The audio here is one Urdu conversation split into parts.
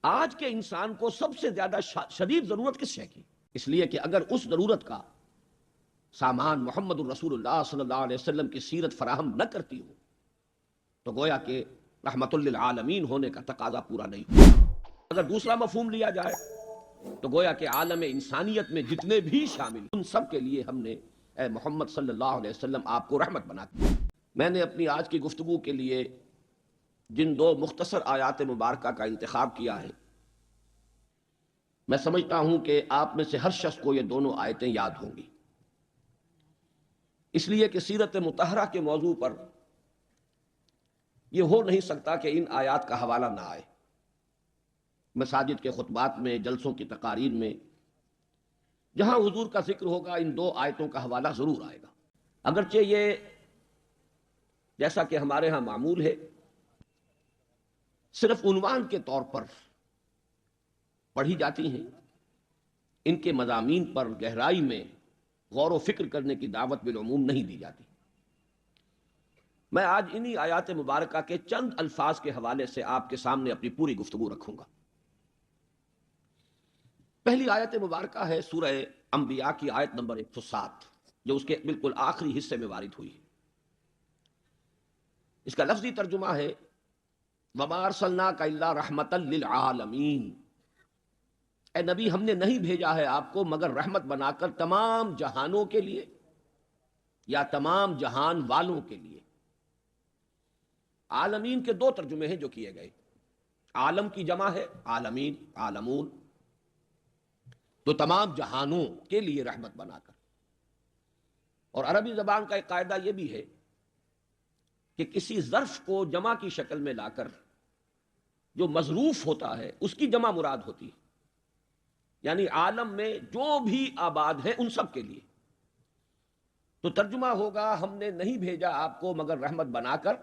آج کے انسان کو سب سے زیادہ شدید ضرورت کس شے کی؟ اس لیے کہ اگر اس ضرورت کا سامان محمد الرسول اللہ صلی اللہ علیہ وسلم کی سیرت فراہم نہ کرتی ہو تو گویا کہ رحمت للعالمین ہونے کا تقاضا پورا نہیں ہو۔ اگر دوسرا مفہوم لیا جائے تو گویا کہ عالم انسانیت میں جتنے بھی شامل ان سب کے لیے ہم نے اے محمد صلی اللہ علیہ وسلم آپ کو رحمت بنا دیا۔ میں نے اپنی آج کی گفتگو کے لیے جن دو مختصر آیات مبارکہ کا انتخاب کیا ہے، میں سمجھتا ہوں کہ آپ میں سے ہر شخص کو یہ دونوں آیتیں یاد ہوں گی، اس لیے کہ سیرت مطہرہ کے موضوع پر یہ ہو نہیں سکتا کہ ان آیات کا حوالہ نہ آئے۔ مساجد کے خطبات میں، جلسوں کی تقاریر میں جہاں حضور کا ذکر ہوگا ان دو آیتوں کا حوالہ ضرور آئے گا، اگرچہ یہ جیسا کہ ہمارے ہاں معمول ہے صرف عنوان کے طور پر پڑھی جاتی ہیں، ان کے مضامین پر گہرائی میں غور و فکر کرنے کی دعوت بالعموم نہیں دی جاتی۔ میں آج انہی آیات مبارکہ کے چند الفاظ کے حوالے سے آپ کے سامنے اپنی پوری گفتگو رکھوں گا۔ پہلی آیت مبارکہ ہے سورہ انبیاء کی آیت نمبر 107، جو اس کے بالکل آخری حصے میں وارد ہوئی ہے۔ اس کا لفظی ترجمہ ہے وَمَا أَرْسَلْنَاكَ إِلَّا رَحْمَةً لِّلْعَالَمِينَ، اے نبی ہم نے نہیں بھیجا ہے آپ کو مگر رحمت بنا کر تمام جہانوں کے لیے یا تمام جہان والوں کے لیے۔ عالمین کے دو ترجمے ہیں جو کیے گئے، عالم کی جمع ہے عالمین، عالمون، تو تمام جہانوں کے لیے رحمت بنا کر۔ اور عربی زبان کا ایک قاعدہ یہ بھی ہے کہ کسی ظرف کو جمع کی شکل میں لا کر جو مظروف ہوتا ہے اس کی جمع مراد ہوتی ہے، یعنی عالم میں جو بھی آباد ہیں ان سب کے لیے۔ تو ترجمہ ہوگا ہم نے نہیں بھیجا آپ کو مگر رحمت بنا کر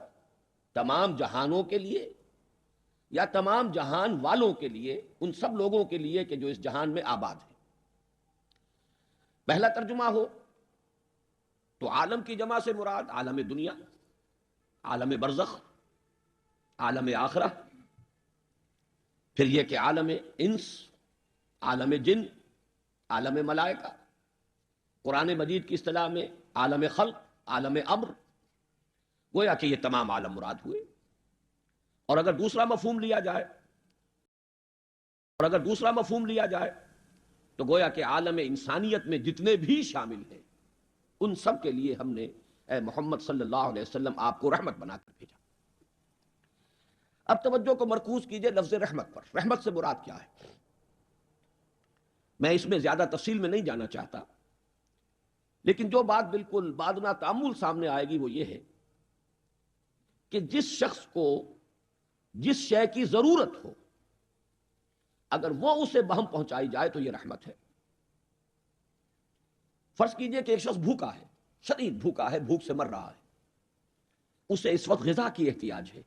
تمام جہانوں کے لیے یا تمام جہان والوں کے لیے، ان سب لوگوں کے لیے کہ جو اس جہان میں آباد ہیں۔ پہلا ترجمہ ہو تو عالم کی جمع سے مراد عالم دنیا، عالم برزخ، عالم آخرہ، پھر یہ کہ عالم انس، عالم جن، عالم ملائکہ، قرآن مجید کی اصطلاح میں عالم خلق، عالم امر، گویا کہ یہ تمام عالم مراد ہوئے۔ اور اگر دوسرا مفہوم لیا جائے تو گویا کہ عالم انسانیت میں جتنے بھی شامل ہیں ان سب کے لیے ہم نے اے محمد صلی اللہ علیہ وسلم آپ کو رحمت بنا کر بھیجا۔ اب توجہ کو مرکوز کیجئے لفظ رحمت پر۔ رحمت سے مراد کیا ہے؟ میں اس میں زیادہ تفصیل میں نہیں جانا چاہتا، لیکن جو بات بالکل بادنا تأمل سامنے آئے گی وہ یہ ہے کہ جس شخص کو جس شے کی ضرورت ہو اگر وہ اسے بہم پہنچائی جائے تو یہ رحمت ہے۔ فرض کیجئے کہ ایک شخص بھوکا ہے، شدید بھوکا ہے، بھوک سے مر رہا ہے، اسے اس وقت غذا کی احتیاج ہے۔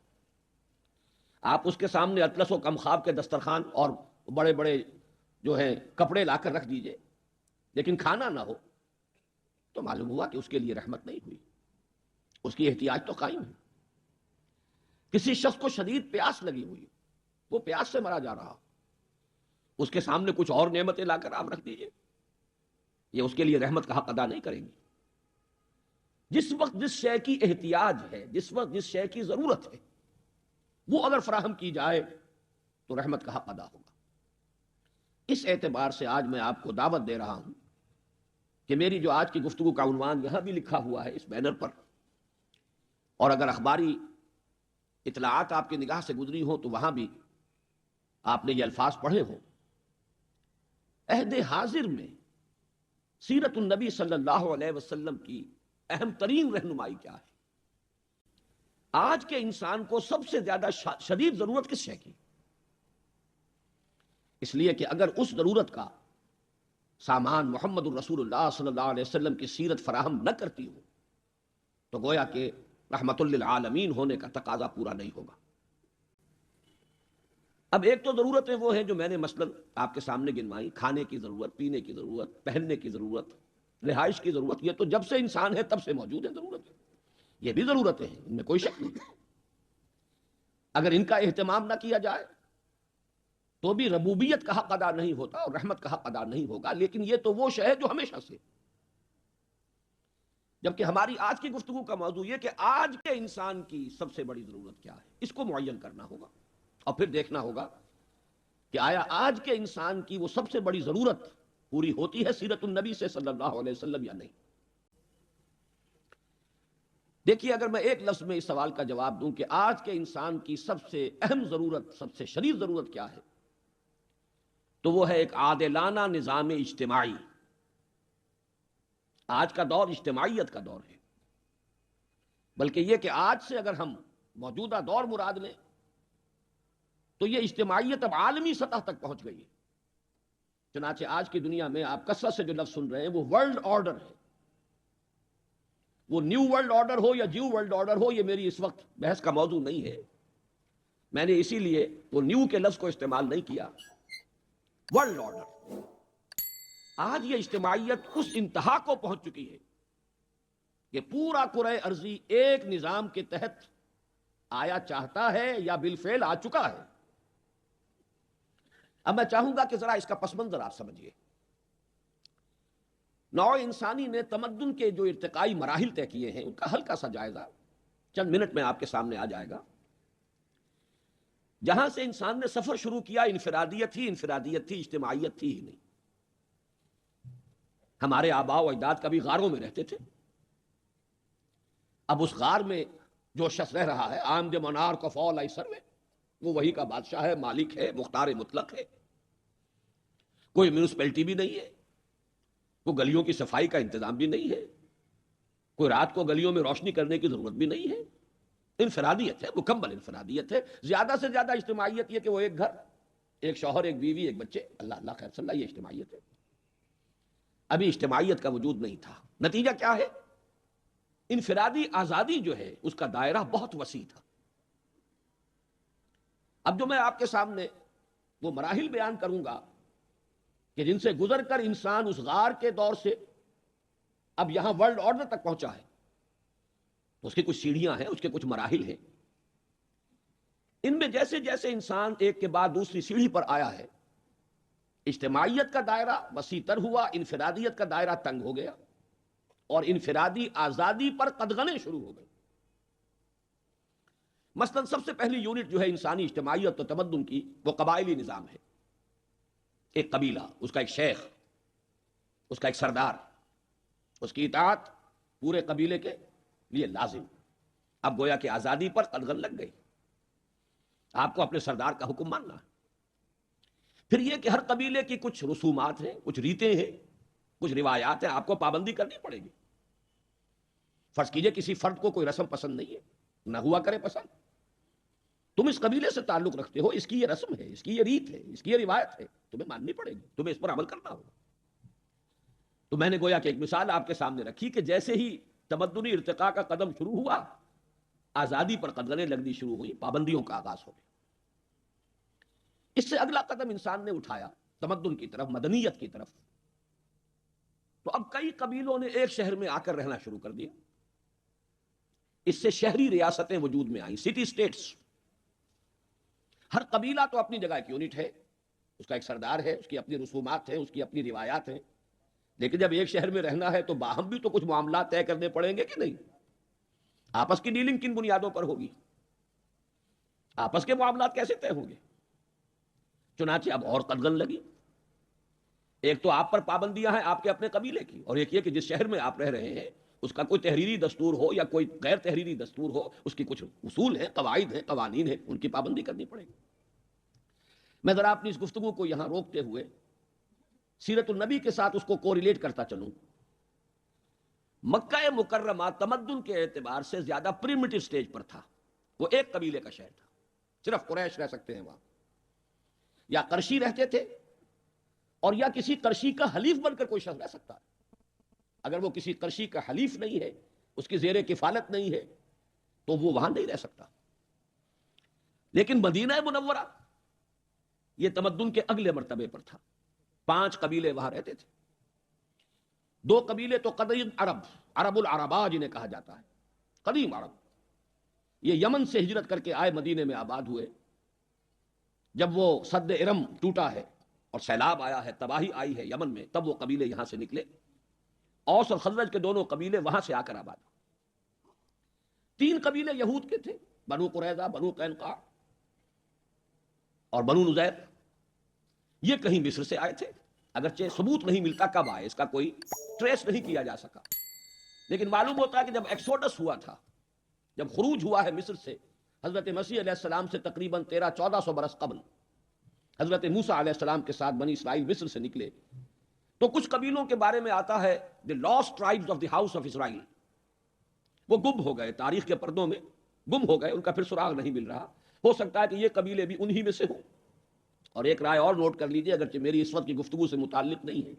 آپ اس کے سامنے اطلس و کمخاب کے دسترخوان اور بڑے بڑے جو ہیں کپڑے لا کر رکھ دیجئے، لیکن کھانا نہ ہو تو معلوم ہوا کہ اس کے لیے رحمت نہیں ہوئی، اس کی احتیاج تو قائم ہے۔ کسی شخص کو شدید پیاس لگی ہوئی، وہ پیاس سے مرا جا رہا، اس کے سامنے کچھ اور نعمتیں لا کر آپ رکھ دیجئے، یہ اس کے لیے رحمت کا حق ادا نہیں کریں گی۔ جس وقت جس شے کی احتیاج ہے، جس وقت جس شے کی ضرورت ہے، وہ اگر فراہم کی جائے تو رحمت کا حق ادا ہوگا۔ اس اعتبار سے آج میں آپ کو دعوت دے رہا ہوں کہ میری جو آج کی گفتگو کا عنوان یہاں بھی لکھا ہوا ہے اس بینر پر، اور اگر اخباری اطلاعات آپ کی نگاہ سے گزری ہوں تو وہاں بھی آپ نے یہ الفاظ پڑھے ہوں، عہد حاضر میں سیرت النبی صلی اللہ علیہ وسلم کی اہم ترین رہنمائی کیا ہے؟ آج کے انسان کو سب سے زیادہ شدید ضرورت کس شے کی؟ اس لیے کہ اگر اس ضرورت کا سامان محمد الرسول اللہ صلی اللہ علیہ وسلم کی سیرت فراہم نہ کرتی ہو تو گویا کہ رحمت للعالمین ہونے کا تقاضا پورا نہیں ہوگا۔ اب ایک تو ضرورتیں وہ ہیں جو میں نے مثلا آپ کے سامنے گنوائی، کھانے کی ضرورت، پینے کی ضرورت، پہننے کی ضرورت، رہائش کی ضرورت، یہ تو جب سے انسان ہے تب سے موجود ہے ضرورت، یہ بھی ضرورتیں ہیں، ان میں کوئی شک نہیں۔ اگر ان کا اہتمام نہ کیا جائے تو بھی ربوبیت کا حق ادا نہیں ہوتا اور رحمت کا حق ادا نہیں ہوگا. لیکن یہ تو وہ شے ہے جو ہمیشہ سے. جبکہ ہماری آج کی گفتگو کا موضوع یہ کہ آج کے انسان کی سب سے بڑی ضرورت کیا ہے، اس کو معین کرنا ہوگا اور پھر دیکھنا ہوگا کہ آیا آج کے انسان کی وہ سب سے بڑی ضرورت پوری ہوتی ہے سیرت النبی سے صلی اللہ علیہ وسلم یا نہیں. دیکھیے، اگر میں ایک لفظ میں اس سوال کا جواب دوں کہ آج کے انسان کی سب سے اہم ضرورت، سب سے شدید ضرورت کیا ہے، تو وہ ہے ایک عادلانہ نظام اجتماعی. آج کا دور اجتماعیت کا دور ہے، بلکہ یہ کہ آج سے اگر ہم موجودہ دور مراد لیں تو یہ اجتماعیت اب عالمی سطح تک پہنچ گئی ہے. چنانچہ آج کی دنیا میں آپ کثرت سے جو لفظ سن رہے ہیں وہ ورلڈ آرڈر ہے. وہ نیو ورلڈ آرڈر ہو یا جیو ورلڈ آرڈر ہو، یہ میری اس وقت بحث کا موضوع نہیں ہے. میں نے اسی لیے وہ نیو کے لفظ کو استعمال نہیں کیا. World order. آج یہ اجتماعیت اس انتہا کو پہنچ چکی ہے کہ پورا کرۂ ارضی ایک نظام کے تحت آیا چاہتا ہے یا بالفعل آ چکا ہے. اب میں چاہوں گا کہ ذرا اس کا پس منظر آپ سمجھیے. نوع انسانی نے تمدن کے جو ارتقائی مراحل طے کیے ہیں ان کا ہلکا سا جائزہ چند منٹ میں آپ کے سامنے آ جائے گا. جہاں سے انسان نے سفر شروع کیا انفرادیت تھی، اجتماعیت تھی ہی نہیں. ہمارے آباء و اجداد کبھی غاروں میں رہتے تھے. اب اس غار میں جو شخص رہ رہا ہے آمد منار کو فول ایسر میں، وہ وہی کا بادشاہ ہے، مالک ہے، مختار مطلق ہے. کوئی میونسپلٹی بھی نہیں ہے، کوئی گلیوں کی صفائی کا انتظام بھی نہیں ہے، کوئی رات کو گلیوں میں روشنی کرنے کی ضرورت بھی نہیں ہے. انفرادیت ہے، مکمل انفرادیت ہے. زیادہ سے زیادہ اجتماعیت یہ کہ وہ ایک گھر، ایک شوہر، ایک بیوی، ایک بچے، اللہ اللہ خیر صلی اللہ، یہ اجتماعیت ہے. ابھی اجتماعیت کا وجود نہیں تھا. نتیجہ کیا ہے؟ انفرادی آزادی جو ہے اس کا دائرہ بہت وسیع تھا. اب جو میں آپ کے سامنے وہ مراحل بیان کروں گا کہ جن سے گزر کر انسان اس غار کے دور سے اب یہاں ورلڈ آرڈر تک پہنچا ہے، تو اس کی کچھ سیڑھیاں ہیں، اس کے کچھ مراحل ہیں. ان میں جیسے جیسے انسان ایک کے بعد دوسری سیڑھی پر آیا ہے، اجتماعیت کا دائرہ وسیع تر ہوا، انفرادیت کا دائرہ تنگ ہو گیا اور انفرادی آزادی پر قدغنیں شروع ہو گئی. مثلا سب سے پہلی یونٹ جو ہے انسانی اجتماعیت و تمدن کی، وہ قبائلی نظام ہے. ایک قبیلہ، اس کا ایک شیخ، اس کا ایک سردار، اس کی اطاعت پورے قبیلے کے لیے لازم. اب گویا کہ آزادی پر قدغن لگ گئی. آپ کو اپنے سردار کا حکم ماننا ہے. پھر یہ کہ ہر قبیلے کی کچھ رسومات ہیں، کچھ ریتیں ہیں، کچھ روایات ہیں، آپ کو پابندی کرنی پڑے گی. فرض کیجئے کسی فرد کو کوئی رسم پسند نہیں ہے، نہ ہوا کرے پسند. تم اس قبیلے سے تعلق رکھتے ہو، اس کی یہ رسم ہے، اس کی یہ ریت ہے، اس کی یہ روایت ہے، تمہیں ماننی پڑے گی، تمہیں اس پر عمل کرنا ہوگا. تو میں نے گویا کہ ایک مثال آپ کے سامنے رکھی کہ جیسے ہی تمدنی ارتقاء کا قدم شروع ہوا، آزادی پر قدغنیں لگنی شروع ہوئی، پابندیوں کا آغاز ہو گیا. اس سے اگلا قدم انسان نے اٹھایا تمدن کی طرف، مدنیت کی طرف. تو اب کئی قبیلوں نے ایک شہر میں آ کر رہنا شروع کر دیا. اس سے شہری ریاستیں وجود میں آئیں، سٹی سٹیٹس. ہر قبیلہ تو اپنی جگہ ایک یونٹ ہے، اس کا ایک سردار ہے، اس کی اپنی رسومات ہیں، اس کی اپنی روایات ہیں. لیکن جب ایک شہر میں رہنا ہے تو باہم بھی تو کچھ معاملات طے کرنے پڑیں گے کہ نہیں؟ آپس کی ڈیلنگ کن بنیادوں پر ہوگی؟ آپس کے معاملات کیسے طے ہوں گے؟ چنانچہ اب اور قدغن لگی. ایک تو آپ پر پابندیاں ہیں آپ کے اپنے قبیلے کی، اور ایک یہ کہ جس شہر میں آپ رہ رہے ہیں اس کا کوئی تحریری دستور ہو یا کوئی غیر تحریری دستور ہو، اس کی کچھ اصول ہیں، قواعد ہیں، قوانین ہیں، ان کی پابندی کرنی پڑے گی. میں ذرا اپنی اس گفتگو کو یہاں روکتے ہوئے سیرت النبی کے ساتھ اس کو کوریلیٹ کرتا چلوں. مکہ مکرمہ تمدن کے اعتبار سے زیادہ پریمیٹو سٹیج پر تھا. وہ ایک قبیلے کا شہر تھا، صرف قریش رہ سکتے ہیں وہاں، یا قرشی رہتے تھے، اور یا کسی قرشی کا حلیف بن کر کوئی شخص رہ سکتا ہے. اگر وہ کسی قرشی کا حلیف نہیں ہے، اس کی زیر کفالت نہیں ہے، تو وہ وہاں نہیں رہ سکتا. لیکن مدینہ منورہ یہ تمدن کے اگلے مرتبے پر تھا. 5 قبیلے وہاں رہتے تھے. 2 قبیلے تو قدیم عرب العربا جنہیں کہا جاتا ہے، قدیم عرب، یہ یمن سے ہجرت کر کے آئے، مدینے میں آباد ہوئے. جب وہ سد ارم ٹوٹا ہے اور سیلاب آیا ہے، تباہی آئی ہے یمن میں، تب وہ قبیلے یہاں سے نکلے، اوس اور خزرج کے دونوں قبیلے وہاں سے آ کر آباد ہوئے۔ تین قبیلے یہود کے تھے، بنو قریظہ، بنو قینقاع اور بنو نذیر، یہ کہیں مصر سے آئے تھے، اگرچہ ثبوت نہیں ملتا کب آئے، اس کا کوئی ٹریس نہیں کیا جا سکا، لیکن معلوم ہوتا ہے کہ جب ایکسوڈس ہوا تھا، جب خروج ہوا ہے مصر سے حضرت مسیح علیہ السلام سے تقریباً 1300-1400 برس قبل، حضرت موسیٰ علیہ السلام کے ساتھ بنی اسرائیل مصر سے نکلے، تو کچھ قبیلوں کے بارے میں آتا ہے the last tribes of the house of Israel, وہ گم ہو گئے، تاریخ کے پردوں میں گم ہو گئے، ان کا پھر سراغ نہیں مل رہا۔ ہو سکتا ہے کہ یہ قبیلے بھی انہی میں سے ہوں۔ اور ایک رائے اور نوٹ کر لیجئے، اگرچہ میری اس وقت کی گفتگو سے متعلق نہیں ہے،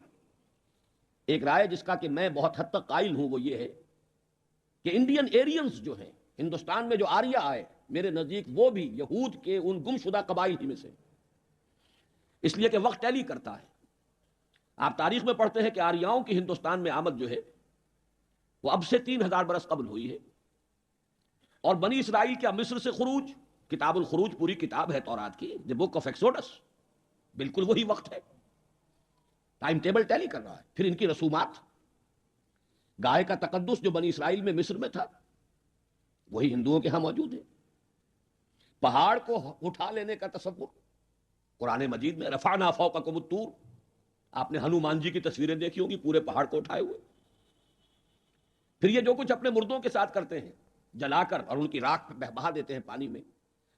ایک رائے جس کا کہ میں بہت حد تک قائل ہوں، وہ یہ ہے کہ انڈین ایرینز جو ہیں، ہندوستان میں جو آریہ آئے، میرے نزدیک وہ بھی یہود کے ان گم شدہ قبائل ہی میں سے، اس لیے کہ وقت ٹیلی کرتا ہے۔ آپ تاریخ میں پڑھتے ہیں کہ آریاؤں کی ہندوستان میں آمد جو ہے وہ اب سے 3000 برس قبل ہوئی ہے، اور بنی اسرائیل کا مصر سے خروج، کتاب الخروج پوری کتاب ہے تورات کی، دی بک آف ایکسوڈس، بالکل وہی وقت ہے، ٹائم ٹیبل ٹیلی کر رہا ہے۔ پھر ان کی رسومات، گائے کا تقدس جو بنی اسرائیل میں مصر میں تھا وہی ہندوؤں کے ہاں موجود ہے۔ پہاڑ کو اٹھا لینے کا تصور قرآن مجید میں، رفعنا فوقکم الطور، آپ نے ہنومان جی کی تصویریں دیکھی ہوں گی پورے پہاڑ کو اٹھائے ہوئے۔ پھر یہ جو کچھ اپنے مردوں کے ساتھ کرتے ہیں، جلا کر اور ان کی راکھ بہا دیتے ہیں پانی میں،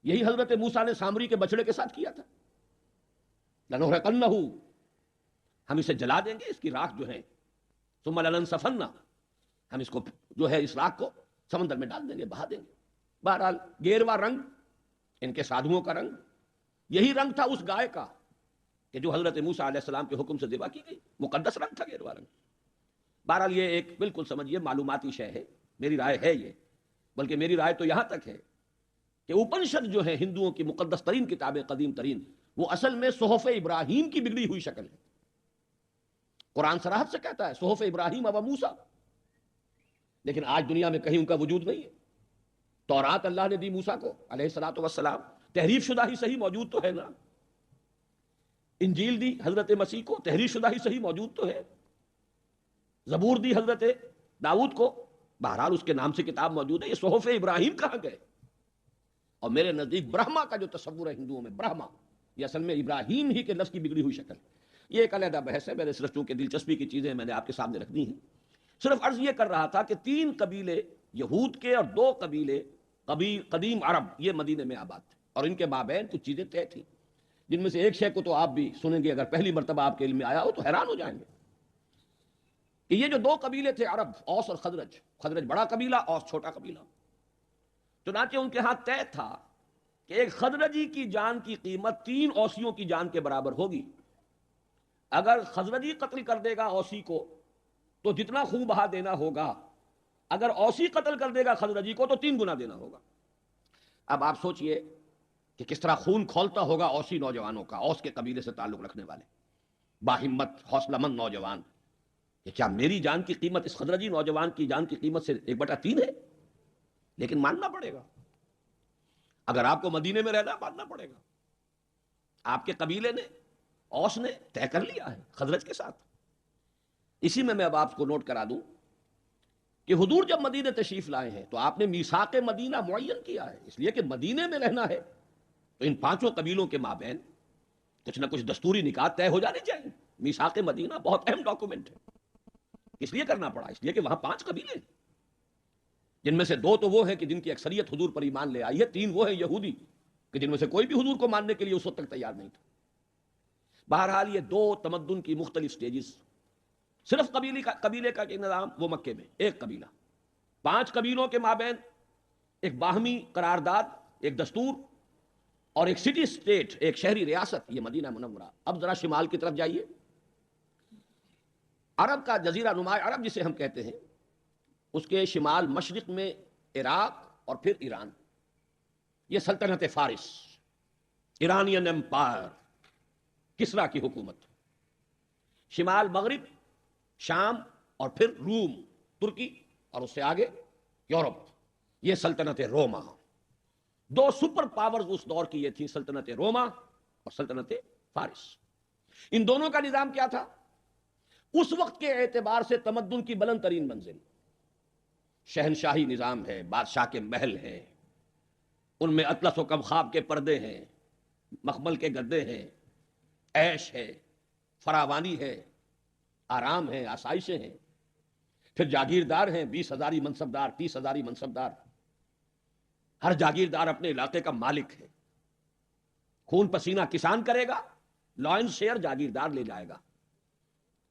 یہی حضرت موسیٰ نے سامری کے بچڑے کے ساتھ کیا تھا۔ لَنُحْرِقَنَّهُ، ہم اسے جلا دیں گے، اس کی راکھ جو ہے، ثُمَّ لَنَنْسِفَنَّهُ، ہم اس کو جو ہے اس راکھ کو سمندر میں ڈال دیں گے، بہا دیں گے۔ بہرحال گیروا رنگ ان کے سادھوؤں کا رنگ، یہی رنگ تھا اس گائے کا کہ جو حضرت موسیٰ علیہ السلام کے حکم سے ذبح کی گئی، مقدس رنگ تھا گیروا رنگ۔ بہرحال یہ ایک بالکل سمجھیے معلوماتی شے ہے، میری رائے ہے یہ، بلکہ میری رائے تو یہاں تک ہے کہ اپنشد جو ہے ہندوؤں کی مقدس ترین کتابیں، قدیم ترین، وہ اصل میں صحف ابراہیم کی بگڑی ہوئی شکل ہے۔ قرآن صراحت سے کہتا ہے صحف ابراہیم و موسیٰ، لیکن آج دنیا میں کہیں ان کا وجود نہیں ہے۔ تورات اللہ نے دی موسیٰ کو علیہ الصلوۃ والسلام، تحریف شدہ ہی صحیح موجود تو ہے نا۔ انجیل دی حضرت مسیح کو، تحریف شدہ ہی صحیح موجود تو ہے۔ زبور دی حضرت داؤد کو، بہرحال اس کے نام سے کتاب موجود ہے۔ یہ صحف ابراہیم کہاں گئے؟ اور میرے نزدیک برہما کا جو تصور ہے ہندوؤں میں، برہما یہ اصل میں ابراہیم ہی کے لفظ کی بگڑی ہوئی شکل ہے۔ یہ ایک علیحدہ بحث ہے، میں نے صرف چونکہ دلچسپی کی چیزیں میں نے آپ کے سامنے رکھنی ہیں۔ صرف عرض یہ کر رہا تھا کہ 3 قبیلے یہود کے اور 2 قبیلے قدیم عرب، یہ مدینے میں آباد تھے، اور ان کے مابین کچھ چیزیں طے تھیں، جن میں سے ایک شے کو تو آپ بھی سنیں گے، اگر پہلی مرتبہ آپ کے علم میں آیا ہو تو حیران ہو جائیں گے کہ یہ جو 2 قبیلے تھے عرب، اوس اور خزرج، خزرج بڑا قبیلہ، اوس چھوٹا قبیلہ، چنانچہ ان کے ہاں طے تھا کہ ایک خزرجی کی جان کی قیمت 3 اوسیوں کی جان کے برابر ہوگی۔ اگر خزرجی قتل کر دے گا اوسی کو تو جتنا خون بہا دینا ہوگا، اگر اوسی قتل کر دے گا خزرجی کو تو 3 گنا دینا ہوگا۔ اب آپ سوچئے کہ کس طرح خون کھولتا ہوگا اوسی نوجوانوں کا، اوس کے قبیلے سے تعلق رکھنے والے باہمت حوصلہ مند نوجوان، کہ کیا میری جان کی قیمت اس خزرجی نوجوان کی جان کی قیمت سے 1/3 ہے؟ لیکن ماننا پڑے گا، اگر آپ کو مدینے میں رہنا ماننا پڑے گا۔ آپ کے قبیلے نے، اوس نے طے کر لیا ہے خزرج کے ساتھ۔ اسی میں اب آپ کو نوٹ کرا دوں کہ حضور جب مدینے تشریف لائے ہیں تو آپ نے میثاق مدینہ معین کیا ہے، اس لیے کہ مدینے میں رہنا ہے تو ان 5 قبیلوں کے مابین کچھ نہ کچھ دستوری نکاح طے ہو جانے چاہیے۔ میثاق مدینہ بہت اہم ڈاکومنٹ ہے، اس لیے کرنا پڑا، اس لیے کہ وہاں 5 قبیلے ہیں، جن میں سے 2 تو وہ ہیں کہ جن کی اکثریت حضور پر ایمان لے آئی ہے، 3 وہ ہیں یہودی کہ جن میں سے کوئی بھی حضور کو ماننے کے لیے اس وقت تک تیار نہیں تھا۔ بہرحال یہ 2 تمدن کی مختلف سٹیجز، صرف قبیلے کا نظام وہ مکے میں ایک قبیلہ، 5 قبیلوں کے مابین ایک باہمی قرارداد، ایک دستور، اور ایک سٹی سٹیٹ، ایک شہری ریاست، یہ مدینہ منورہ۔ اب ذرا شمال کی طرف جائیے، عرب کا جزیرہ نما عرب جسے ہم کہتے ہیں، اس کے شمال مشرق میں عراق اور پھر ایران، یہ سلطنت فارس، ایرانین امپائر، کسرا کی حکومت۔ شمال مغرب شام اور پھر روم، ترکی، اور اس سے آگے یورپ، یہ سلطنت روما۔ 2 سپر پاورز اس دور کی یہ تھی، سلطنت روما اور سلطنت فارس. ان دونوں کا نظام کیا تھا؟ اس وقت کے اعتبار سے تمدن کی بلند ترین منزل. شہنشاہی نظام ہے، بادشاہ کے محل ہیں، ان میں اطلس و کمخاب کے پردے ہیں، مخمل کے گدے ہیں، عیش ہے، فراوانی ہے، آرام ہے، آسائشیں ہیں. پھر جاگیردار ہیں، 20,000 منصبدار، 30,000 منصبدار. ہر جاگیردار اپنے علاقے کا مالک ہے. خون پسینہ کسان کرے گا، لائن شیئر جاگیردار لے جائے گا،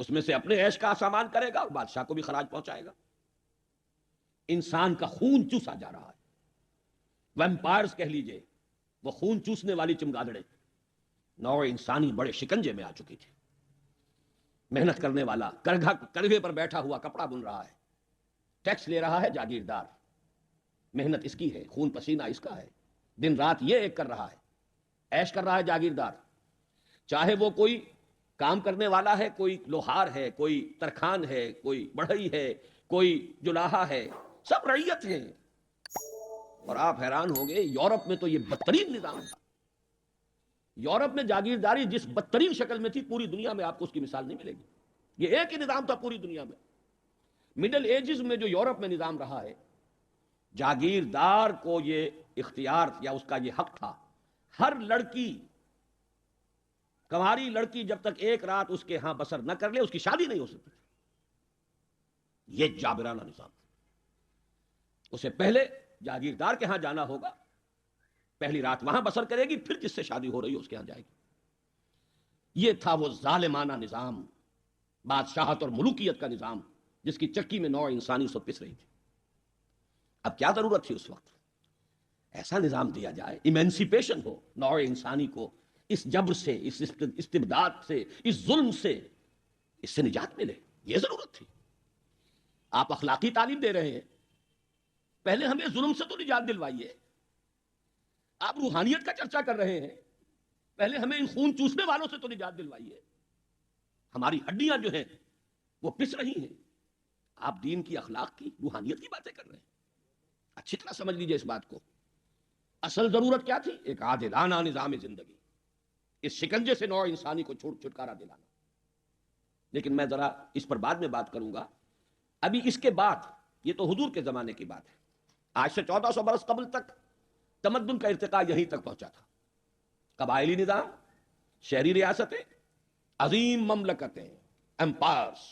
اس میں سے اپنے عیش کا سامان کرے گا اور بادشاہ کو بھی خراج پہنچائے گا. انسان کا خون چوسا جا رہا ہے. ویمپائرز کہہ لیجئے، وہ خون چوسنے والی چمگادڑیں. نوع انسانی بڑے شکنجے میں آ چکی تھی. محنت کرنے والا کرگھے پر بیٹھا ہوا کپڑا بن رہا ہے، ٹیکس لے رہا ہے جاگیردار. محنت اس کی ہے، خون پسینہ اس کا ہے، دن رات یہ ایک کر رہا ہے، عیش کر رہا ہے جاگیردار. چاہے وہ کوئی کام کرنے والا ہے، کوئی لوہار ہے، کوئی ترکھان ہے، کوئی بڑھئی ہے، کوئی جلاحہ ہے، سب رعیت ہیں. اور آپ حیران ہوں گے، یورپ میں تو یہ بدترین نظام تھا. یورپ میں جاگیرداری جس بدترین شکل میں تھی، پوری دنیا میں آپ کو اس کی مثال نہیں ملے گی. یہ ایک ہی نظام تھا پوری دنیا میں. مڈل ایجز میں جو یورپ میں نظام رہا ہے، جاگیردار کو یہ اختیار یا اس کا یہ حق تھا، ہر لڑکی، کنواری لڑکی جب تک ایک رات اس کے ہاں بسر نہ کر لے، اس کی شادی نہیں ہو سکتی تھی. یہ جابرانہ نظام. اسے پہلے جاگیردار کے ہاں جانا ہوگا، پہلی رات وہاں بسر کرے گی، پھر جس سے شادی ہو رہی ہو اس کے ہاں جائے گی. یہ تھا وہ ظالمانہ نظام، بادشاہت اور ملوکیت کا نظام، جس کی چکی میں نوع انسانی اس وقت پس رہی تھی. اب کیا ضرورت تھی اس وقت؟ ایسا نظام دیا جائے، ایمینسیپیشن ہو نوع انسانی کو، اس جبر سے، اس استبداد سے، اس ظلم سے، اس سے نجات ملے. یہ ضرورت تھی. آپ اخلاقی تعلیم دے رہے ہیں، پہلے ہمیں ظلم سے تو نجات دلوائیے. آپ روحانیت کا چرچا کر رہے ہیں، پہلے ہمیں ان خون چوسنے والوں سے تو نجات دلوائیے. ہماری ہڈیاں جو ہیں وہ پس رہی ہیں. آپ دین کی، اخلاق کی، روحانیت کی باتیں کر رہے ہیں. اچھی طرح سمجھ لیجئے اس بات کو. اصل ضرورت کیا تھی؟ ایک عادلانہ نظام زندگی، اس شکنجے سے نوع انسانی کو چھٹکارا دلانا. لیکن میں ذرا اس پر بعد میں بات کروں گا. ابھی اس کے بعد، یہ تو حضور کے زمانے کی بات ہے، آج سے 1400 برس قبل تک تمدن کا ارتقاء یہیں تک پہنچا تھا. قبائلی نظام، شہری ریاستیں، عظیم مملکتیں، امپائرز.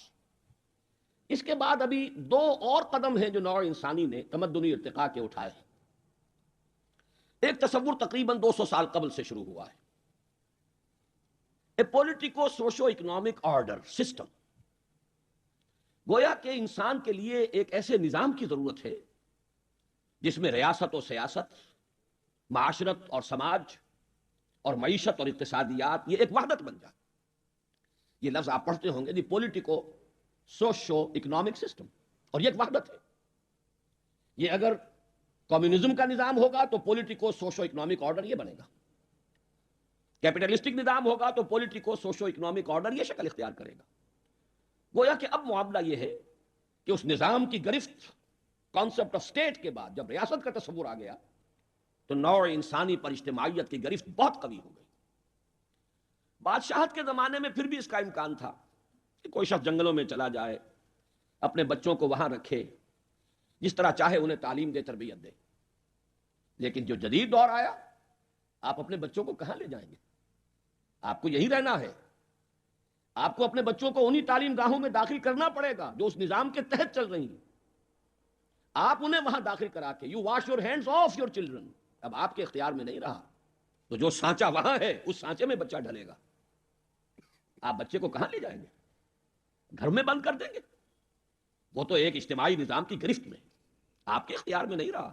اس کے بعد ابھی دو اور قدم ہیں جو نوع انسانی نے تمدنی ارتقاء کے اٹھائے ہیں. ایک تصور تقریباً 200 سال قبل سے شروع ہوا ہے، a politico socio economic order system. گویا کہ انسان کے لیے ایک ایسے نظام کی ضرورت ہے جس میں ریاست و سیاست، معاشرت اور سماج، اور معیشت اور اقتصادیات، یہ ایک وحدت بن جائے. یہ لفظ آپ پڑھتے ہوں گے، دی پولیٹیکو سوشو اکنامک سسٹم، اور یہ ایک وحدت ہے. یہ اگر کمیونزم کا نظام ہوگا تو پولیٹیکو سوشو اکنامک آرڈر یہ بنے گا. کیپٹلسٹک نظام ہوگا تو پولیٹیکو سوشو اکنامک آرڈر یہ شکل اختیار کرے گا. گویا کہ اب معاملہ یہ ہے کہ اس نظام کی گرفت، کانسیپٹ آف سٹیٹ کے بعد جب ریاست کا تصور آ گیا تو نوع انسانی پر اجتماعیت کی گرفت بہت قوی ہو گئی. بادشاہت کے زمانے میں پھر بھی اس کا امکان تھا کہ کوئی شخص جنگلوں میں چلا جائے، اپنے بچوں کو وہاں رکھے، جس طرح چاہے انہیں تعلیم دے، تربیت دے. لیکن جو جدید دور آیا، آپ اپنے بچوں کو کہاں لے جائیں گے؟ آپ کو یہی رہنا ہے. آپ کو اپنے بچوں کو انہی تعلیم گاہوں میں داخل کرنا پڑے گا جو اس نظام کے تحت چل رہی ہیں. آپ انہیں وہاں داخل کرا کے، you wash your hands of your children. اب آپ کے اختیار میں نہیں رہا، تو جو سانچہ وہاں ہے اس سانچے میں بچہ ڈھلے گا. آپ بچے کو کہاں لے جائیں گے؟ گھر میں بند کر دیں گے؟ وہ تو ایک اجتماعی نظام کی گرفت میں، آپ کے اختیار میں نہیں رہا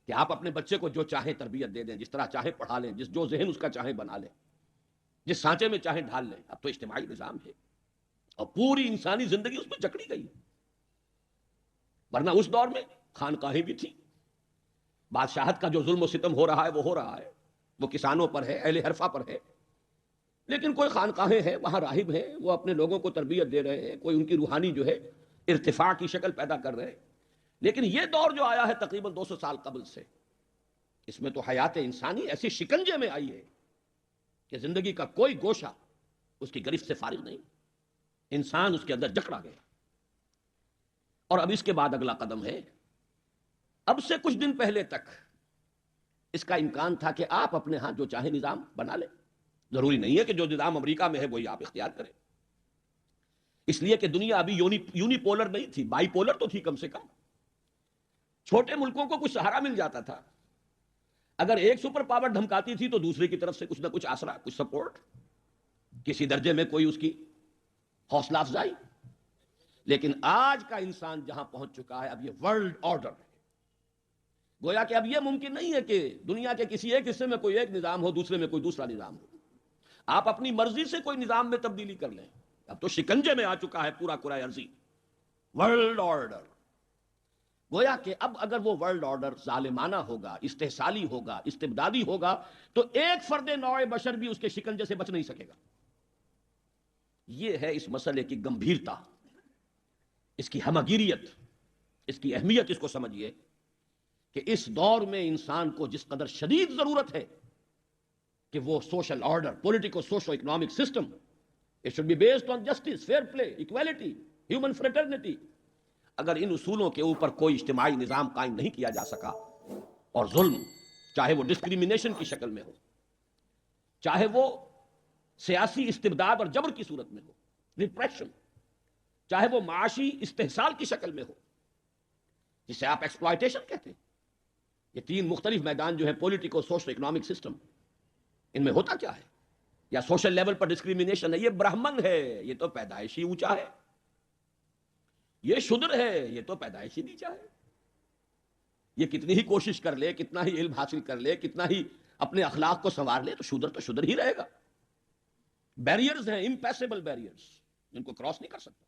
کہ آپ اپنے بچے کو جو چاہیں تربیت دے دیں، جس طرح چاہیں پڑھا لیں، جو ذہن اس کا چاہیں بنا لیں، جس سانچے میں چاہیں ڈھال لیں. اب تو اجتماعی نظام ہے اور پوری انسانی زندگی اس میں جکڑی گئی. ورنہ اس دور میں خانقاہیں بھی تھیں. بادشاہت کا جو ظلم و ستم ہو رہا ہے وہ ہو رہا ہے، وہ کسانوں پر ہے، اہل حرفہ پر ہے. لیکن کوئی خانقاہیں ہیں، وہاں راہب ہیں، وہ اپنے لوگوں کو تربیت دے رہے ہیں، کوئی ان کی روحانی جو ہے ارتفاع کی شکل پیدا کر رہے ہیں. لیکن یہ دور جو آیا ہے تقریباً 200 سال قبل سے، اس میں تو حیات انسانی ایسی شکنجے میں آئی ہے کہ زندگی کا کوئی گوشہ اس کی گرفت سے فارغ نہیں، انسان اس کے اندر جکڑا گیا۔ اور اب اس کے بعد اگلا قدم ہے، اب سے کچھ دن پہلے تک اس کا امکان تھا کہ آپ اپنے ہاں جو چاہے نظام بنا لیں، ضروری نہیں ہے کہ جو نظام امریکہ میں ہے وہی آپ اختیار کریں، اس لیے کہ دنیا ابھی یونی پولر نہیں تھی، بائی پولر تو تھی کم سے کم۔ چھوٹے ملکوں کو کچھ سہارا مل جاتا تھا، اگر ایک سپر پاور دھمکاتی تھی تو دوسرے کی طرف سے کچھ نہ کچھ آسرا، کچھ سپورٹ، کسی درجے میں کوئی اس کی حوصلہ افزائی۔ لیکن آج کا انسان جہاں پہنچ چکا ہے، اب یہ ورلڈ آرڈر ہے، گویا کہ اب یہ ممکن نہیں ہے کہ دنیا کے کسی ایک حصے میں کوئی ایک نظام ہو، دوسرے میں کوئی دوسرا نظام ہو، آپ اپنی مرضی سے کوئی نظام میں تبدیلی کر لیں۔ اب تو شکنجے میں آ چکا ہے پورا کرۂ ارضی، ورلڈ آرڈر۔ گویا کہ اب اگر وہ ورلڈ آرڈر ظالمانہ ہوگا، استحصالی ہوگا، استبدادی ہوگا، تو ایک فرد نوع بشر بھی اس کے شکنجے سے بچ نہیں سکے گا۔ یہ ہے اس مسئلے کی گمبھیرتا، اس کی ہمگیریت، اس کی اہمیت۔ اس کو سمجھیے کہ اس دور میں انسان کو جس قدر شدید ضرورت ہے کہ وہ social order, politico socio economic system, it should be based on justice, fair play, equality, human fraternity۔ اگر ان اصولوں کے اوپر کوئی اجتماعی نظام قائم نہیں کیا جا سکا، اور ظلم چاہے وہ ڈسکریمنیشن کی شکل میں ہو، چاہے وہ سیاسی استبداد اور جبر کی صورت میں ہو، ریپریشن، چاہے وہ معاشی استحصال کی شکل میں ہو، جسے آپ ایکسپلائٹیشن کہتے ہیں، یہ تین مختلف میدان جو ہے پولیٹیکو سوشل اکنامک سسٹم، ان میں ہوتا کیا ہے؟ یا سوشل لیول پر ڈسکریمنیشن ہے، یہ برہمن ہے یہ تو پیدائشی اونچا ہے، یہ شودر ہے یہ تو پیدائشی نیچا ہے، یہ کتنی ہی کوشش کر لے، کتنا ہی علم حاصل کر لے، کتنا ہی اپنے اخلاق کو سنوار لے، تو شودر ہی رہے گا۔ بیریئرز ہیں، امپیسیبل بیریئرز، جن کو کراس نہیں کر سکتا۔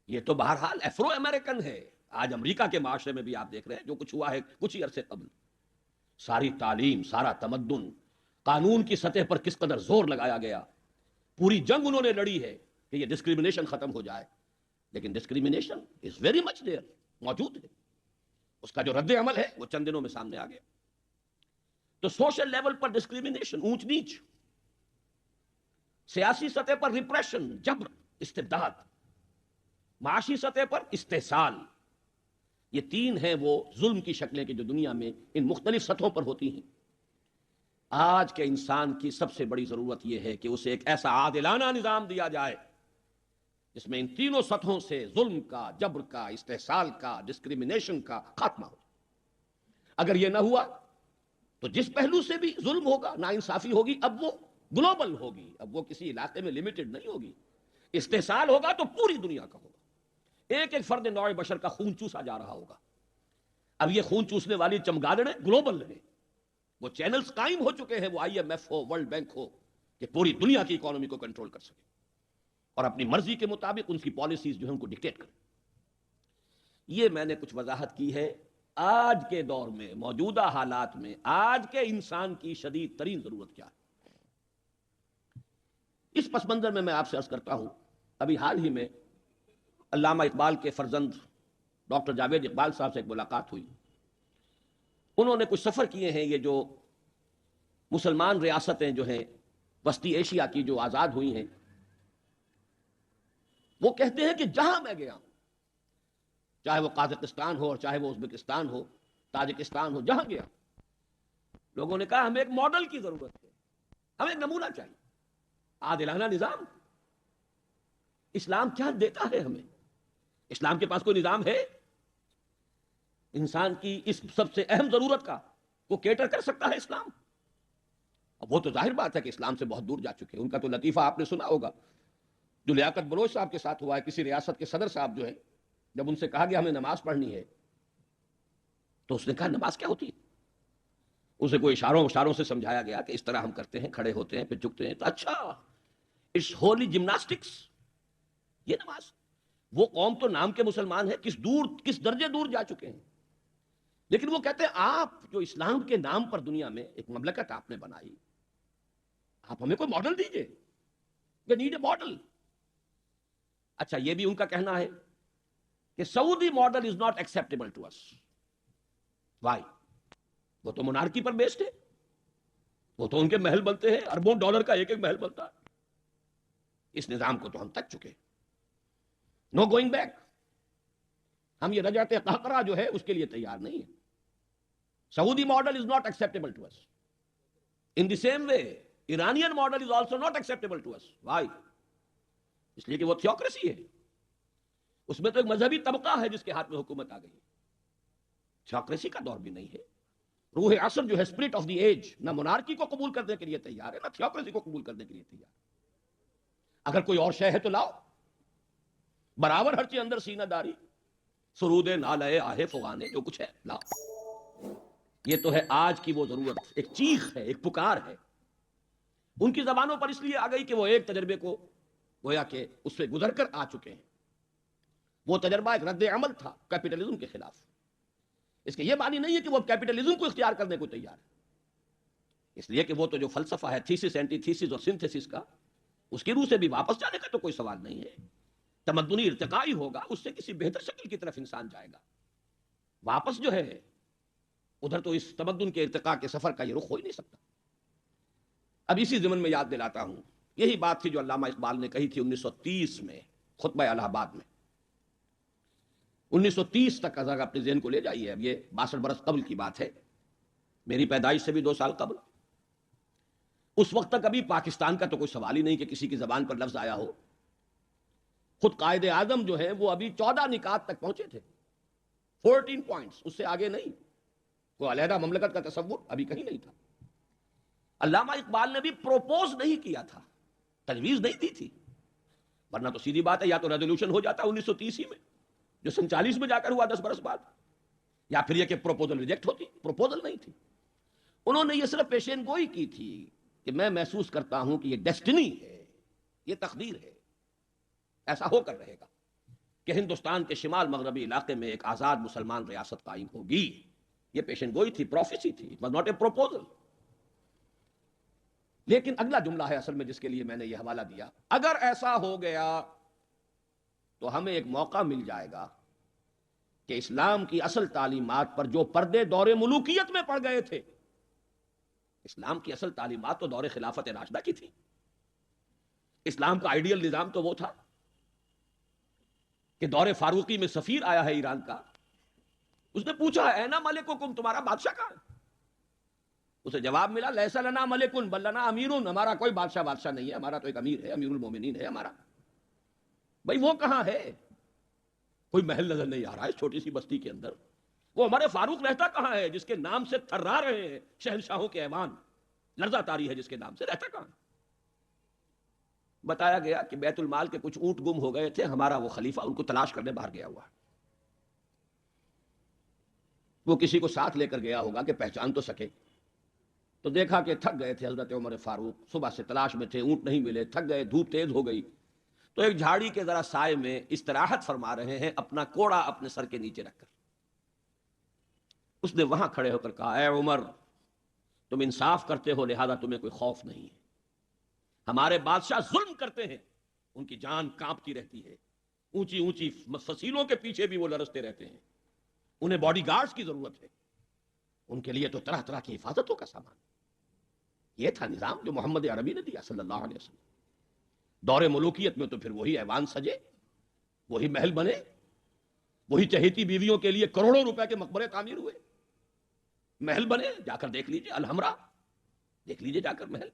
یہ تو بہرحال افرو امریکن ہے۔ آج امریکہ کے معاشرے میں بھی آپ دیکھ رہے ہیں جو کچھ ہوا ہے کچھ ہی عرصے قبل، ساری تعلیم، سارا تمدن، قانون کی سطح پر کس قدر زور لگایا گیا، پوری جنگ انہوں نے لڑی ہے کہ یہ ڈسکریمنیشن ختم ہو جائے، لیکن discrimination is very much there, موجود ہے، اس کا جو رد عمل ہے وہ چند دنوں میں سامنے آ گیا۔ تو سوشل لیول پر ڈسکریمنیشن، اونچ نیچ، سیاسی سطح پر ریپریشن، جبر، استبداد، معاشی سطح پر استحصال، یہ تین ہیں وہ ظلم کی شکلیں کہ جو دنیا میں ان مختلف سطحوں پر ہوتی ہیں۔ آج کے انسان کی سب سے بڑی ضرورت یہ ہے کہ اسے ایک ایسا عادلانہ نظام دیا جائے جس میں ان تینوں سطحوں سے ظلم کا، جبر کا، استحصال کا، ڈسکریمنیشن کا خاتمہ ہو۔ اگر یہ نہ ہوا تو جس پہلو سے بھی ظلم ہوگا، ناانصافی ہوگی، اب وہ گلوبل ہوگی، اب وہ کسی علاقے میں لمیٹڈ نہیں ہوگی۔ استحصال ہوگا تو پوری دنیا کا ہوگا، ایک ایک فرد نوع بشر کا خون چوسا جا رہا ہوگا۔ اب یہ خون چوسنے والی چمگادڑیں گلوبل ہیں، وہ چینلز قائم ہو چکے ہیں، وہ آئی ایم ایف ہو، ورلڈ بینک ہو، کہ پوری دنیا کی اکانومی کو کنٹرول کر سکے اور اپنی مرضی کے مطابق ان کی پالیسیز جو ہیں ان کو ڈکٹیٹ کرے۔ یہ میں نے کچھ وضاحت کی ہے آج کے دور میں، موجودہ حالات میں آج کے انسان کی شدید ترین ضرورت کیا ہے۔ اس پس منظر میں آپ سے عرض کرتا ہوں، ابھی حال ہی میں علامہ اقبال کے فرزند ڈاکٹر جاوید اقبال صاحب سے ایک ملاقات ہوئی۔ انہوں نے کچھ سفر کیے ہیں، یہ جو مسلمان ریاستیں جو ہیں وسطی ایشیا کی جو آزاد ہوئی ہیں، وہ کہتے ہیں کہ جہاں میں گیا ہوں، چاہے وہ قازقستان ہو اور چاہے وہ ازبکستان ہو، تاجکستان ہو، جہاں گیا لوگوں نے کہا ہمیں ایک ماڈل کی ضرورت ہے، ہمیں ایک نمونہ چاہیے، عادلانہ نظام۔ اسلام کیا دیتا ہے ہمیں؟ اسلام کے پاس کوئی نظام ہے؟ انسان کی اس سب سے اہم ضرورت کا وہ کیٹر کر سکتا ہے اسلام؟ اب وہ تو ظاہر بات ہے کہ اسلام سے بہت دور جا چکے ہیں۔ ان کا تو لطیفہ آپ نے سنا ہوگا جو لیاقت بلوچ صاحب کے ساتھ ہوا ہے، کسی ریاست کے صدر صاحب جو ہے، جب ان سے کہا گیا ہمیں نماز پڑھنی ہے تو اس نے کہا نماز کیا ہوتی ہے؟ اسے کوئی اشاروں سے سمجھایا گیا کہ اس طرح ہم کرتے ہیں، کھڑے ہوتے ہیں پھر جھکتے ہیں، تو اچھا اٹس ہولی جمناسٹکس، یہ نماز۔ وہ قوم تو نام کے مسلمان ہے، کس درجے دور جا چکے ہیں، لیکن وہ کہتے ہیں آپ جو اسلام کے نام پر دنیا میں ایک مملکت آپ نے بنائی، آپ ہمیں کوئی ماڈل دیجئے، وی نیڈ اے ماڈل۔ اچھا یہ بھی ان کا کہنا ہے کہ Saudi model is not acceptable to us. Why? وہ تو مونارکی پر بیسڈ ہے، وہ تو ان کے محل بنتے ہیں، اربوں ڈالر کا ایک ایک محل بنتا ہے. اس نظام کو تو ہم تک چکے، نو گوئنگ بیک. ہم یہ رجعت قہقرہ جو ہے اس کے لیے تیار نہیں ہے. Saudi model is not acceptable to us. In the same way Iranian model is also not acceptable to us. Why? اس لیے کہ وہ تھیوکریسی ہے. اس میں تو ایک مذہبی طبقہ ہے جس کے ہاتھ میں حکومت آ گئی ہے. تھیوکریسی کا دور بھی نہیں ہے. روح عصر جو ہے، اسپرٹ آف دی ایج، نہ مونارکی کو قبول کرنے کے لیے تیار ہے، نہ تھیوکریسی کو قبول کرنے کے لیے تیار ہے. اگر کوئی اور شے ہے تو لاؤ، برابر ہر چیز اندر سینہ داری، سرود نالے آہے فغانے، جو کچھ ہے لاؤ. یہ تو ہے آج کی وہ ضرورت، ایک چیخ ہے، ایک پکار ہے. ان کی زبانوں پر اس لیے آ گئی کہ وہ ایک تجربے کو گویا کہ اس سے گزر کر آ چکے ہیں. وہ تجربہ ایک رد عمل تھا کیپٹلزم کے خلاف. اس کے یہ معنی نہیں ہے کہ وہ کیپٹلزم کو اختیار کرنے کو تیار ہے، اس لیے کہ وہ تو جو فلسفہ ہے تھیسس اینٹی تھیسس اور سنتھیسس کا، اس کی روح سے بھی واپس جانے کا تو کوئی سوال نہیں ہے. تمدنی ارتقائی ہوگا، اس سے کسی بہتر شکل کی طرف انسان جائے گا. واپس جو ہے ادھر تو اس تمدن کے ارتقاء کے سفر کا یہ رخ ہو ہی نہیں سکتا. اب اسی ضمن میں یاد دلاتا ہوں، یہی بات تھی جو علامہ اقبال نے کہی تھی 1930 میں خطبہ الہ آباد میں. 1930 تک اگر اپنے ذہن کو لے جائیے، اب یہ 62 برس قبل کی بات ہے، میری پیدائش سے بھی 2 سال قبل. اس وقت تک ابھی پاکستان کا تو کوئی سوال ہی نہیں کہ کسی کی زبان پر لفظ آیا ہو. خود قائد اعظم جو ہے وہ ابھی 14 نکات تک پہنچے تھے، 14 پوائنٹس، اس سے آگے نہیں. کوئی علیحدہ مملکت کا تصور ابھی کہیں نہیں تھا. علامہ اقبال نے بھی پروپوز نہیں کیا تھا، تجویز نہیں دی تھی، ورنہ تو سیدھی بات ہے یا تو ریزولوشن ہو جاتا 1930 میں جو 47 میں جا کر ہوا 10 برس بعد، یا پھر یہ کہ پروپوزل ریجیکٹ ہوتی. پروپوزل نہیں تھی. انہوں نے یہ صرف پیشین گوئی کی تھی کہ میں محسوس کرتا ہوں کہ یہ ڈیسٹنی ہے، یہ تقدیر ہے، ایسا ہو کر رہے گا کہ ہندوستان کے شمال مغربی علاقے میں ایک آزاد مسلمان ریاست قائم ہوگی. یہ پیشین گوئی تھی، پروفیسی تھی، it was not a proposal. لیکن اگلا جملہ ہے اصل میں جس کے لیے میں نے یہ حوالہ دیا، اگر ایسا ہو گیا تو ہمیں ایک موقع مل جائے گا کہ اسلام کی اصل تعلیمات پر جو پردے دور ملوکیت میں پڑ گئے تھے، اسلام کی اصل تعلیمات تو دور خلافت راشدہ کی تھی. اسلام کا آئیڈیل نظام تو وہ تھا کہ دور فاروقی میں سفیر آیا ہے ایران کا، اس نے پوچھا اینا ملککم، تمہارا بادشاہ کہاں ہے؟ اسے جواب ملا لیس لنا ملکن بل لنا امیرون، ہمارا کوئی بادشاہ نہیں ہے، ہمارا تو ایک امیر ہے، امیر المومنین ہے ہمارا. بھائی وہ کہاں ہے؟ کوئی محل نظر نہیں آ رہا ہے اس چھوٹی سی بستی کے اندر. وہ ہمارے فاروق رہتا کہاں ہے جس کے نام سے تھرا رہے ہیں شہنشاہوں کے ایوان، لرزہ طاری ہے جس کے نام سے، رہتا کہاں؟ بتایا گیا کہ بیت المال کے کچھ اونٹ گم ہو گئے تھے، ہمارا وہ خلیفہ ان کو تلاش کرنے باہر گیا ہوا ہے. وہ کسی کو ساتھ لے کر گیا ہوگا کہ پہچان تو سکے. تو دیکھا کہ تھک گئے تھے حضرت عمر فاروق، صبح سے تلاش میں تھے، اونٹ نہیں ملے، تھک گئے، دھوپ تیز ہو گئی، تو ایک جھاڑی کے ذرا سائے میں استراحت فرما رہے ہیں اپنا کوڑا اپنے سر کے نیچے رکھ کر. اس نے وہاں کھڑے ہو کر کہا اے عمر، تم انصاف کرتے ہو لہذا تمہیں کوئی خوف نہیں ہے. ہمارے بادشاہ ظلم کرتے ہیں، ان کی جان کانپتی رہتی ہے، اونچی اونچی فصیلوں کے پیچھے بھی وہ لرزتے رہتے ہیں، انہیں باڈی گارڈز کی ضرورت ہے، ان کے لیے تو طرح طرح کی حفاظتوں کا سامان. یہ تھا نظام جو محمد عربی نے دیا صلی اللہ علیہ وسلم. دور ملوکیت میں تو پھر وہی ایوان سجے، وہی محل بنے، وہی چہیتی بیویوں کے لیے کروڑوں روپے کے مقبرے تعمیر ہوئے، محل بنے. جا کر دیکھ لیجئے الحمرا، دیکھ لیجئے جا کر محل.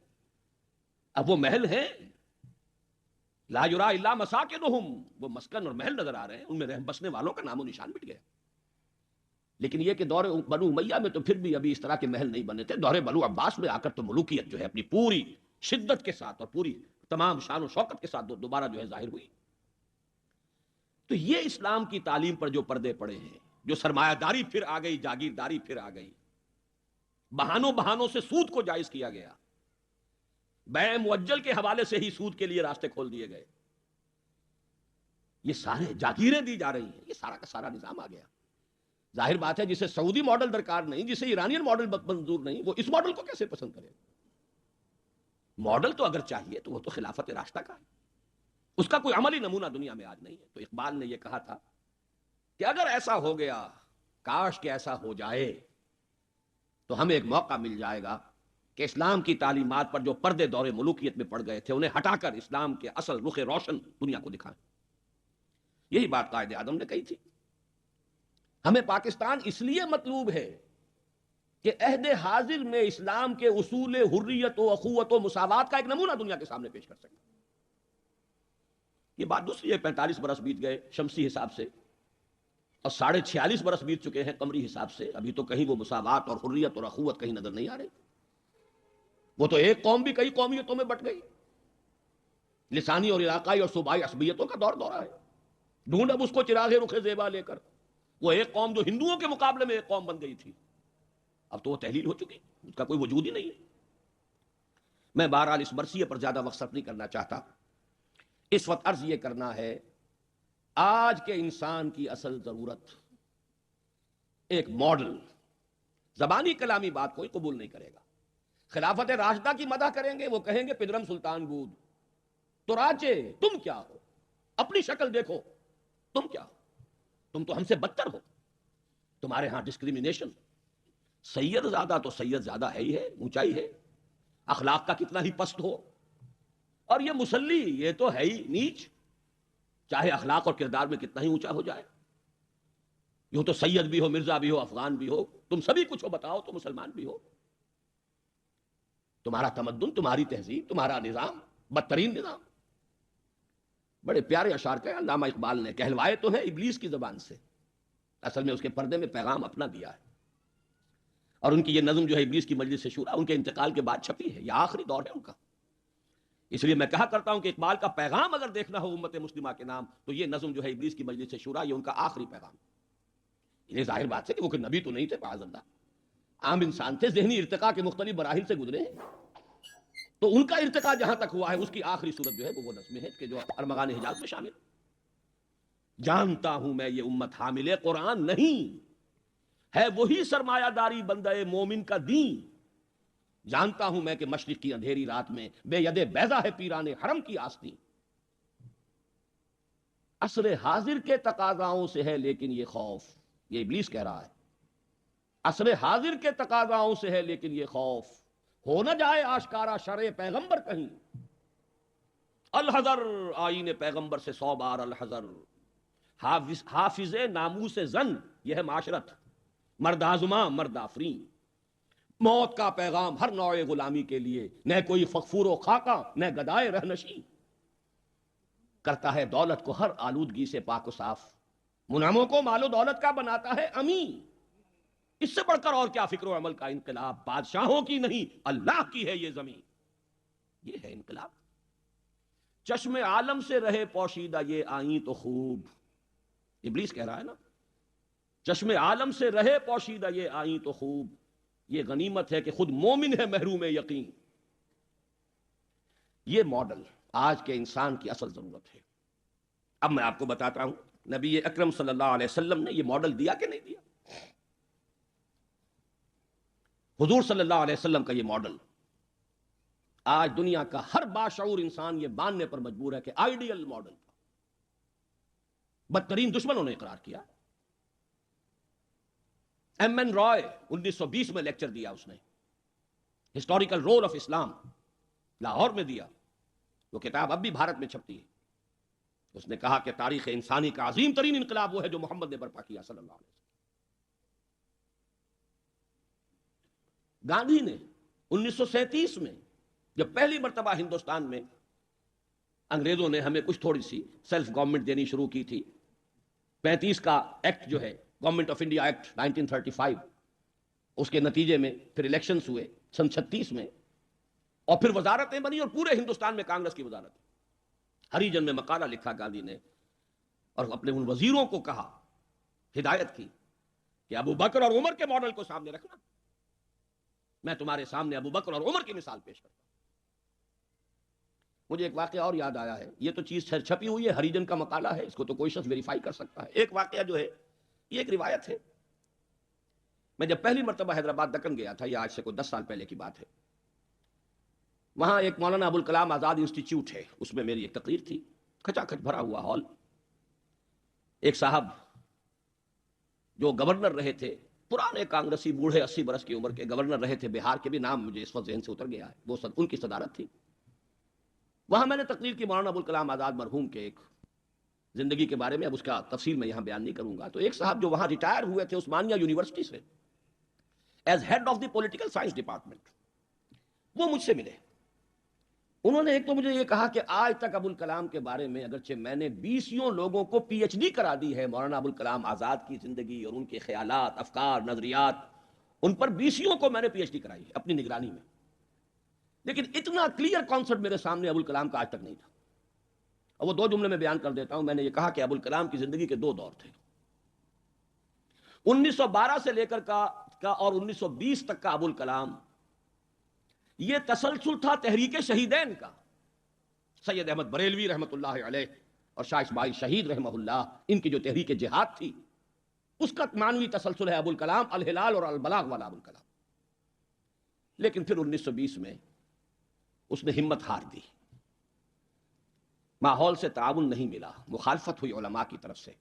اب وہ محل ہیں لا یرا الا مساکنہم، وہ مسکن اور محل نظر آ رہے ہیں، ان میں بسنے والوں کا نام و نشان مٹ گیا. لیکن یہ کہ دور بنو امیہ میں تو پھر بھی ابھی اس طرح کے محل نہیں بنے تھے. دور بنو عباس میں آ کر تو ملوکیت جو ہے اپنی پوری شدت کے ساتھ اور پوری تمام شان و شوکت کے ساتھ دوبارہ جو ہے ظاہر ہوئی. تو یہ اسلام کی تعلیم پر جو پردے پڑے ہیں، جو سرمایہ داری پھر آ گئی، جاگیرداری پھر آ گئی، بہانوں سے سود کو جائز کیا گیا، بیع موجل کے حوالے سے ہی سود کے لیے راستے کھول دیے گئے، یہ سارے جاگیریں دی جا رہی ہیں، یہ سارا کا سارا نظام آ گیا. ظاہر بات ہے جسے سعودی ماڈل درکار نہیں، جسے ایرانین ماڈل منظور نہیں، وہ اس ماڈل کو کیسے پسند کرے؟ ماڈل تو اگر چاہیے تو وہ تو خلافت راشدہ کا ہے، اس کا کوئی عملی نمونہ دنیا میں آج نہیں ہے. تو اقبال نے یہ کہا تھا کہ اگر ایسا ہو گیا، کاش کہ ایسا ہو جائے، تو ہمیں ایک موقع مل جائے گا کہ اسلام کی تعلیمات پر جو پردے دور ملوکیت میں پڑ گئے تھے انہیں ہٹا کر اسلام کے اصل رخ روشن دنیا کو دکھائیں. یہی بات قائد اعظم نے کہی تھی. ہمیں پاکستان اس لیے مطلوب ہے کہ عہد حاضر میں اسلام کے اصول حریت و اخوت و مساوات کا ایک نمونہ دنیا کے سامنے پیش کر سکے. یہ بات دوسری ہے. 45 برس بیت گئے شمسی حساب سے اور 46.5 برس بیت چکے ہیں قمری حساب سے. ابھی تو کہیں وہ مساوات اور حریت اور اخوت کہیں نظر نہیں آ رہی. وہ تو ایک قوم بھی کئی قومیتوں میں بٹ گئی. لسانی اور علاقائی اور صوبائی عصبیتوں کا دور دورہ ہے. ڈھونڈ اب اس کو چراغ رخ زیبا لے کر. وہ ایک قوم جو ہندوؤں کے مقابلے میں ایک قوم بن گئی تھی اب تو وہ تحلیل ہو چکی, اس کا کوئی وجود ہی نہیں ہے. میں بہرحال اس مرثیے پر زیادہ وقت صرف نہیں کرنا چاہتا. اس وقت عرض یہ کرنا ہے آج کے انسان کی اصل ضرورت ایک ماڈل. زبانی کلامی بات کوئی قبول نہیں کرے گا. خلافت راشدہ کی مدح کریں گے وہ کہیں گے پدرم سلطان بود. تو راجے تم کیا ہو, اپنی شکل دیکھو, تم کیا ہو, تم تو ہم سے بدتر ہو. تمہارے ہاں ڈسکریمنیشن. سید زیادہ تو سید زیادہ ہے ہی ہے, اونچائی ہے. اخلاق کا کتنا ہی پست ہو, اور یہ مسلی یہ تو ہے ہی نیچ, چاہے اخلاق اور کردار میں کتنا ہی اونچا ہو جائے. یوں تو سید بھی ہو, مرزا بھی ہو, افغان بھی ہو, تم سبھی کچھ ہو, بتاؤ تو مسلمان بھی ہو. تمہارا تمدن, تمہاری تہذیب, تمہارا نظام بدترین نظام. بڑے پیارے اشعار کہے علامہ اقبال نے, کہلوائے تو ہیں ابلیس کی زبان سے, اصل میں اس کے پردے میں پیغام اپنا دیا ہے. اور ان کی یہ نظم جو ہے ابلیس کی مجلس سے شورا ان کے انتقال کے بعد چھپی ہے. یہ آخری دور ہے ان کا. اس لیے میں کہا کرتا ہوں کہ اقبال کا پیغام اگر دیکھنا ہو امت مسلمہ کے نام تو یہ نظم جو ہے ابلیس کی مجلس سے شورا یہ ان کا آخری پیغام. یہ ظاہر بات ہے کہ وہ کوئی نبی تو نہیں تھے معاذ اللہ, عام انسان تھے, ذہنی ارتقاء کے مختلف مراحل سے گزرے ہیں. تو ان کا ارتقاء جہاں تک ہوا ہے اس کی آخری صورت جو ہے وہ نظم ہے کہ جو ارمغان حجاز میں شامل. جانتا ہوں میں یہ امت حامل قرآن نہیں, ہے وہی سرمایہ داری بندہ مومن کا دین. جانتا ہوں میں کہ مشرق کی اندھیری رات میں بے ید بیضا ہے پیران حرم کی آستین. عصر حاضر کے تقاضاؤں سے ہے لیکن یہ خوف, یہ ابلیس کہہ رہا ہے. عصر حاضر کے تقاضاؤں سے ہے لیکن یہ خوف, ہو نہ جائے آشکارا شرع پیغمبر کہیں. الحذر آئین پیغمبر سے 100 بار الحذر. حافظ ناموس زن یہ ہے معاشرت, مرد آزما مرد آفرین. موت کا پیغام ہر نوع غلامی کے لیے, نہ کوئی فغفور و خاکہ نہ گدائے رہنشین. کرتا ہے دولت کو ہر آلودگی سے پاک و صاف, منعموں کو مال و دولت کا بناتا ہے امین. اس سے بڑھ کر اور کیا فکر و عمل کا انقلاب, بادشاہوں کی نہیں اللہ کی ہے یہ زمین. یہ ہے انقلاب. چشم عالم سے رہے پوشیدہ یہ آئیں تو خوب. ابلیس کہہ رہا ہے نا, چشم عالم سے رہے پوشیدہ یہ آئیں تو خوب. یہ غنیمت ہے کہ خود مومن ہے محروم یقین. یہ ماڈل آج کے انسان کی اصل ضرورت ہے. اب میں آپ کو بتاتا ہوں نبی اکرم صلی اللہ علیہ وسلم نے یہ ماڈل دیا کہ نہیں دیا. حضور صلی اللہ علیہ وسلم کا یہ ماڈل آج دنیا کا ہر باشعور انسان یہ ماننے پر مجبور ہے کہ آئیڈیل ماڈل تھا. بدترین دشمنوں نے اقرار کیا. ایم این رائے 1920 میں لیکچر دیا اس نے, ہسٹوریکل رول آف اسلام, لاہور میں دیا. وہ کتاب اب بھی بھارت میں چھپتی ہے. اس نے کہا کہ تاریخ انسانی کا عظیم ترین انقلاب وہ ہے جو محمد نے برپا کیا صلی اللہ علیہ وسلم. گاندھی نے 1937 میں جب پہلی مرتبہ ہندوستان میں انگریزوں نے ہمیں کچھ تھوڑی سی سیلف گورنمنٹ دینی شروع کی تھی, 35 کا ایکٹ جو ہے گورنمنٹ آف انڈیا ایکٹ 1935, اس کے نتیجے میں پھر الیکشنز ہوئے سن 36 میں, اور پھر وزارتیں بنی اور پورے ہندوستان میں کانگریس کی وزارت. ہری جن میں مقالہ لکھا گاندھی نے اور اپنے ان وزیروں کو کہا, ہدایت کی کہ ابو بکر اور عمر کے ماڈل کو سامنے رکھنا. میں تمہارے سامنے ابو بکر اور عمر کی مثال پیش کرتا ہوں. مجھے ایک واقعہ اور یاد آیا ہے. یہ تو چیز چھپی ہوئی ہے, ہری جن کا مقالہ ہے, اس کو تو کوئی شخص ویریفائی کر سکتا ہے. ایک واقعہ جو ہے یہ ایک روایت ہے. میں جب پہلی مرتبہ حیدرآباد دکن گیا تھا, یہ آج سے کوئی 10 سال پہلے کی بات ہے, وہاں ایک مولانا ابوالکلام آزاد انسٹیٹیوٹ ہے, اس میں میری ایک تقریر تھی. کھچا کھچ بھرا ہوا ہال. ایک صاحب جو گورنر رہے تھے پرانے کانگریسی بوڑھے 80 برس کی عمر کے گورنر رہے تھے بہار کے، بھی نام مجھے اس وقت ذہن سے اتر گیا ہے، وہ ان کی صدارت تھی. وہاں میں نے تقریر کی مولانا ابوالکلام آزاد مرحوم کے ایک زندگی کے بارے میں، اب اس کا تفصیل میں یہاں بیان نہیں کروں گا. تو ایک صاحب جو وہاں ریٹائر ہوئے تھے عثمانیہ یونیورسٹی سے as head of the political science department, وہ مجھ سے ملے. انہوں نے ایک تو مجھے یہ کہا کہ آج تک ابوالکلام کے بارے میں اگرچہ میں نے 20 لوگوں کو پی ایچ ڈی کرا دی ہے مولانا ابوالکلام آزاد کی زندگی اور ان کے خیالات، افکار، نظریات، ان پر 20 کو میں نے پی ایچ ڈی کرائی ہے اپنی نگرانی میں، لیکن اتنا کلیئر کانسیپٹ میرے سامنے ابوالکلام کا آج تک نہیں تھا. اور وہ 2 جملے میں بیان کر دیتا ہوں. میں نے یہ کہا کہ ابوالکلام کی زندگی کے 2 دور تھے، 1912 سے لے کر کا اور 1920 تک کا ابوالکلام یہ تسلسل تھا تحریک شہیدین کا. سید احمد بریلوی رحمۃ اللہ علیہ اور شاہ اسماعیل شہید رحمہ اللہ، ان کی جو تحریک جہاد تھی اس کا معنوی تسلسل ہے ابوالکلام، الہلال اور البلاغ والا ابوالکلام. لیکن پھر 1920 میں اس نے ہمت ہار دی، ماحول سے تعاون نہیں ملا، مخالفت ہوئی علماء کی طرف سے.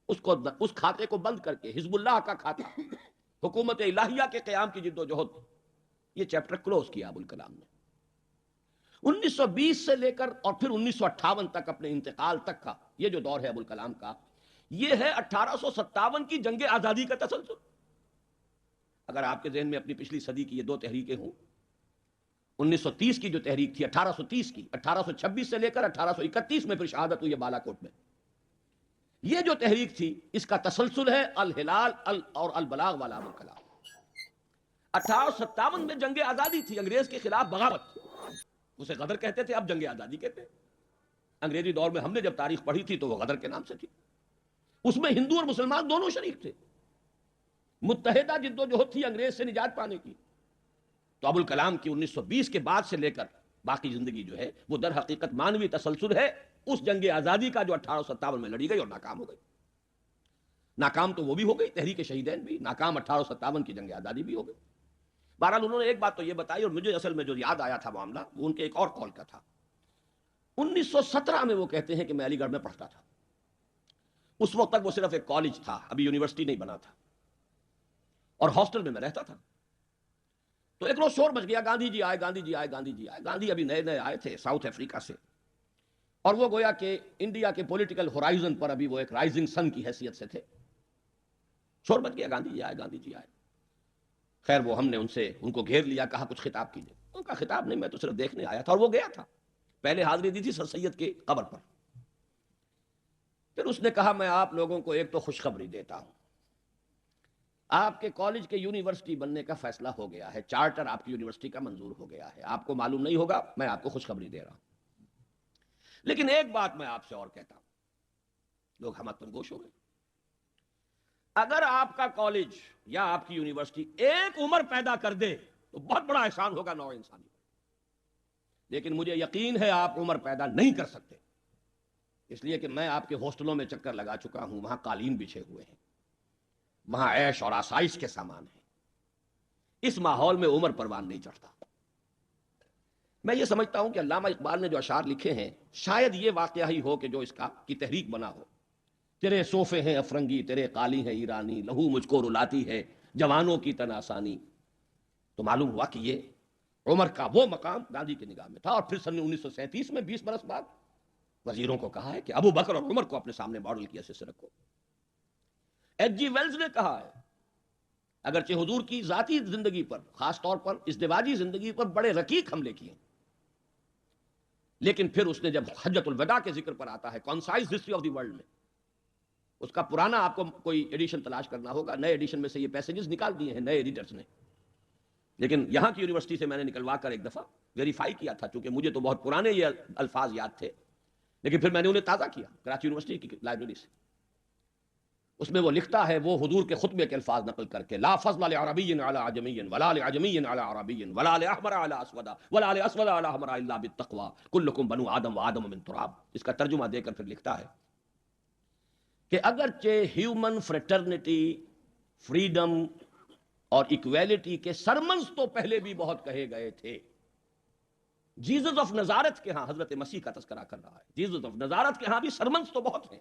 اس کھاتے کو بند کر کے حزب اللہ کا کھاتا، حکومت الہیہ کے قیام کی جد و جہد، یہ چیپٹر کلوز کیا ابوالکلام نے. 1920 سے لے کر اور پھر 1958 تک اپنے انتقال تک کا یہ جو دور ہے ابوالکلام کا، یہ ہے 1857 کی جنگ آزادی کا تسلسل. اگر آپ کے ذہن میں اپنی پچھلی صدی کی یہ 2 تحریکیں ہوں، 1930 کی جو تحریک تھی، 1830 کی، 1826 سے لے کر 1831 میں پھر شہادت ہوئی ہے بالا کوٹ میں، یہ جو تحریک تھی اس کا تسلسل ہے الہلال اور البلاغ والا ابوالکلام. 1857 میں جنگ آزادی تھی، انگریز کے خلاف بغاوت، اسے غدر کہتے تھے، اب جنگ آزادی کہتے ہیں. انگریزی دور میں ہم نے جب تاریخ پڑھی تھی تو وہ غدر کے نام سے تھی. اس میں ہندو اور مسلمان دونوں شریک تھے، متحدہ جد و جہد تھی انگریز سے نجات پانے کی. تو ابوالکلام کی 1920 کے بعد سے لے کر باقی زندگی جو ہے وہ در حقیقت مانوی تسلسل ہے اس جنگ آزادی کا جو 1857 میں لڑی گئی اور ناکام ہو گئی. ناکام تو وہ بھی ہو گئی، تحریک شہیدین بھی ناکام، 1857 کی جنگ آزادی بھی ہو گئی. بہرحال انہوں نے ایک بات تو یہ بتائی، اور مجھے اصل میں جو یاد آیا تھا معاملہ وہ ان کے ایک اور کال کا تھا. 1917 میں وہ کہتے ہیں کہ میں علی گڑھ میں پڑھتا تھا. اس وقت تک وہ صرف ایک کالج تھا، ابھی یونیورسٹی نہیں بنا تھا، اور ہاسٹل میں رہتا تھا. تو ایک روز شور مچ گیا، گاندھی جی آئے، گاندھی جی آئے، گاندھی جی آئے. گاندھی ابھی نئے نئے آئے تھے ساؤتھ افریقہ سے، اور وہ گویا کہ انڈیا کے پولیٹیکل ہورائزن پر ابھی وہ ایک رائزنگ سن کی حیثیت سے تھے. شور مچ گیا، گاندھی جی آئے، گاندھی جی آئے. خیر وہ ہم نے ان کو گھیر لیا، کہا کچھ خطاب کیجئے. ان کا خطاب نہیں، میں تو صرف دیکھنے آیا تھا. اور وہ گیا تھا، پہلے حاضری دی تھی سر سید کے قبر پر. پھر اس نے کہا میں آپ لوگوں کو ایک تو خوشخبری دیتا ہوں، آپ کے کالج کے یونیورسٹی بننے کا فیصلہ ہو گیا ہے، چارٹر آپ کی یونیورسٹی کا منظور ہو گیا ہے. آپ کو معلوم نہیں ہوگا، میں آپ کو خوشخبری دے رہا ہوں. لیکن ایک بات میں آپ سے اور کہتا ہوں. لوگ ہم تنگوش ہو گئے. اگر آپ کا کالج یا آپ کی یونیورسٹی ایک عمر پیدا کر دے تو بہت بڑا احسان ہوگا نوع انسانی. لیکن مجھے یقین ہے آپ عمر پیدا نہیں کر سکتے، اس لیے کہ میں آپ کے ہاسٹلوں میں چکر لگا چکا ہوں، وہاں قالین بچھے ہوئے ہیں، وہاں عیش اور آسائش کے سامان ہیں. اس ماحول میں عمر پروان نہیں چڑھتا. میں یہ سمجھتا ہوں کہ علامہ اقبال نے جو اشعار لکھے ہیں شاید یہ واقعہ ہی ہو کہ جو اس کی تحریک بنا ہو. تیرے صوفے ہیں افرنگی، تیرے قالی ہیں ایرانی، لہو مجھ کو رلاتی ہے جوانوں کی تن آسانی. تو معلوم ہوا کہ یہ عمر کا وہ مقام گاندھی کی نگاہ میں تھا. اور پھر سن 1937 میں 20 برس بعد وزیروں کو کہا ہے کہ ابو بکر اور عمر کو اپنے سامنے ماڈل کی حیثیت سے رکھو. ایچ جی ویلز نے کہا ہے اگرچہ حضور کی ذاتی زندگی پر، خاص طور پر ازدواجی زندگی پر بڑے رقیق حملے کیے، لیکن پھر اس نے جب حجۃ الوداع کے ذکر پر آتا ہے concise history of the world میں، اس کا پرانا آپ کو کوئی ایڈیشن تلاش کرنا ہوگا، نئے ایڈیشن میں سے یہ پیسیجز نکال دیے ہیں نئے ایڈیٹرز نے. لیکن یہاں کی یونیورسٹی سے میں نے نکلوا کر ایک دفعہ ویریفائی کیا تھا، چونکہ مجھے تو بہت پرانے یہ الفاظ یاد تھے، لیکن پھر میں نے انہیں تازہ کیا کراچی یونیورسٹی کی لائبریری سے. اس میں وہ لکھتا ہے، وہ حضور کے خطبے کے الفاظ نقل کر کے، لا فضل لعربی علی عجمی ولا لعجمی علی عربی ولا لاحمر علی اسود ولا لاسود علی احمر الا بالتقوی کلکم بنو آدم وآدم من تراب. اس کا ترجمہ دے کر پھر لکھتا ہے کہ اگرچہ ہیومن فریٹرنٹی، فریڈم اور ایکویلٹی کے سرمنز تو پہلے بھی بہت کہے گئے تھے، جیزس آف نزارت کے ہاں، حضرت مسیح کا تذکرہ کر رہا ہے، جیزس آف نزارت کے ہاں بھی سرمنز تو بہت ہیں،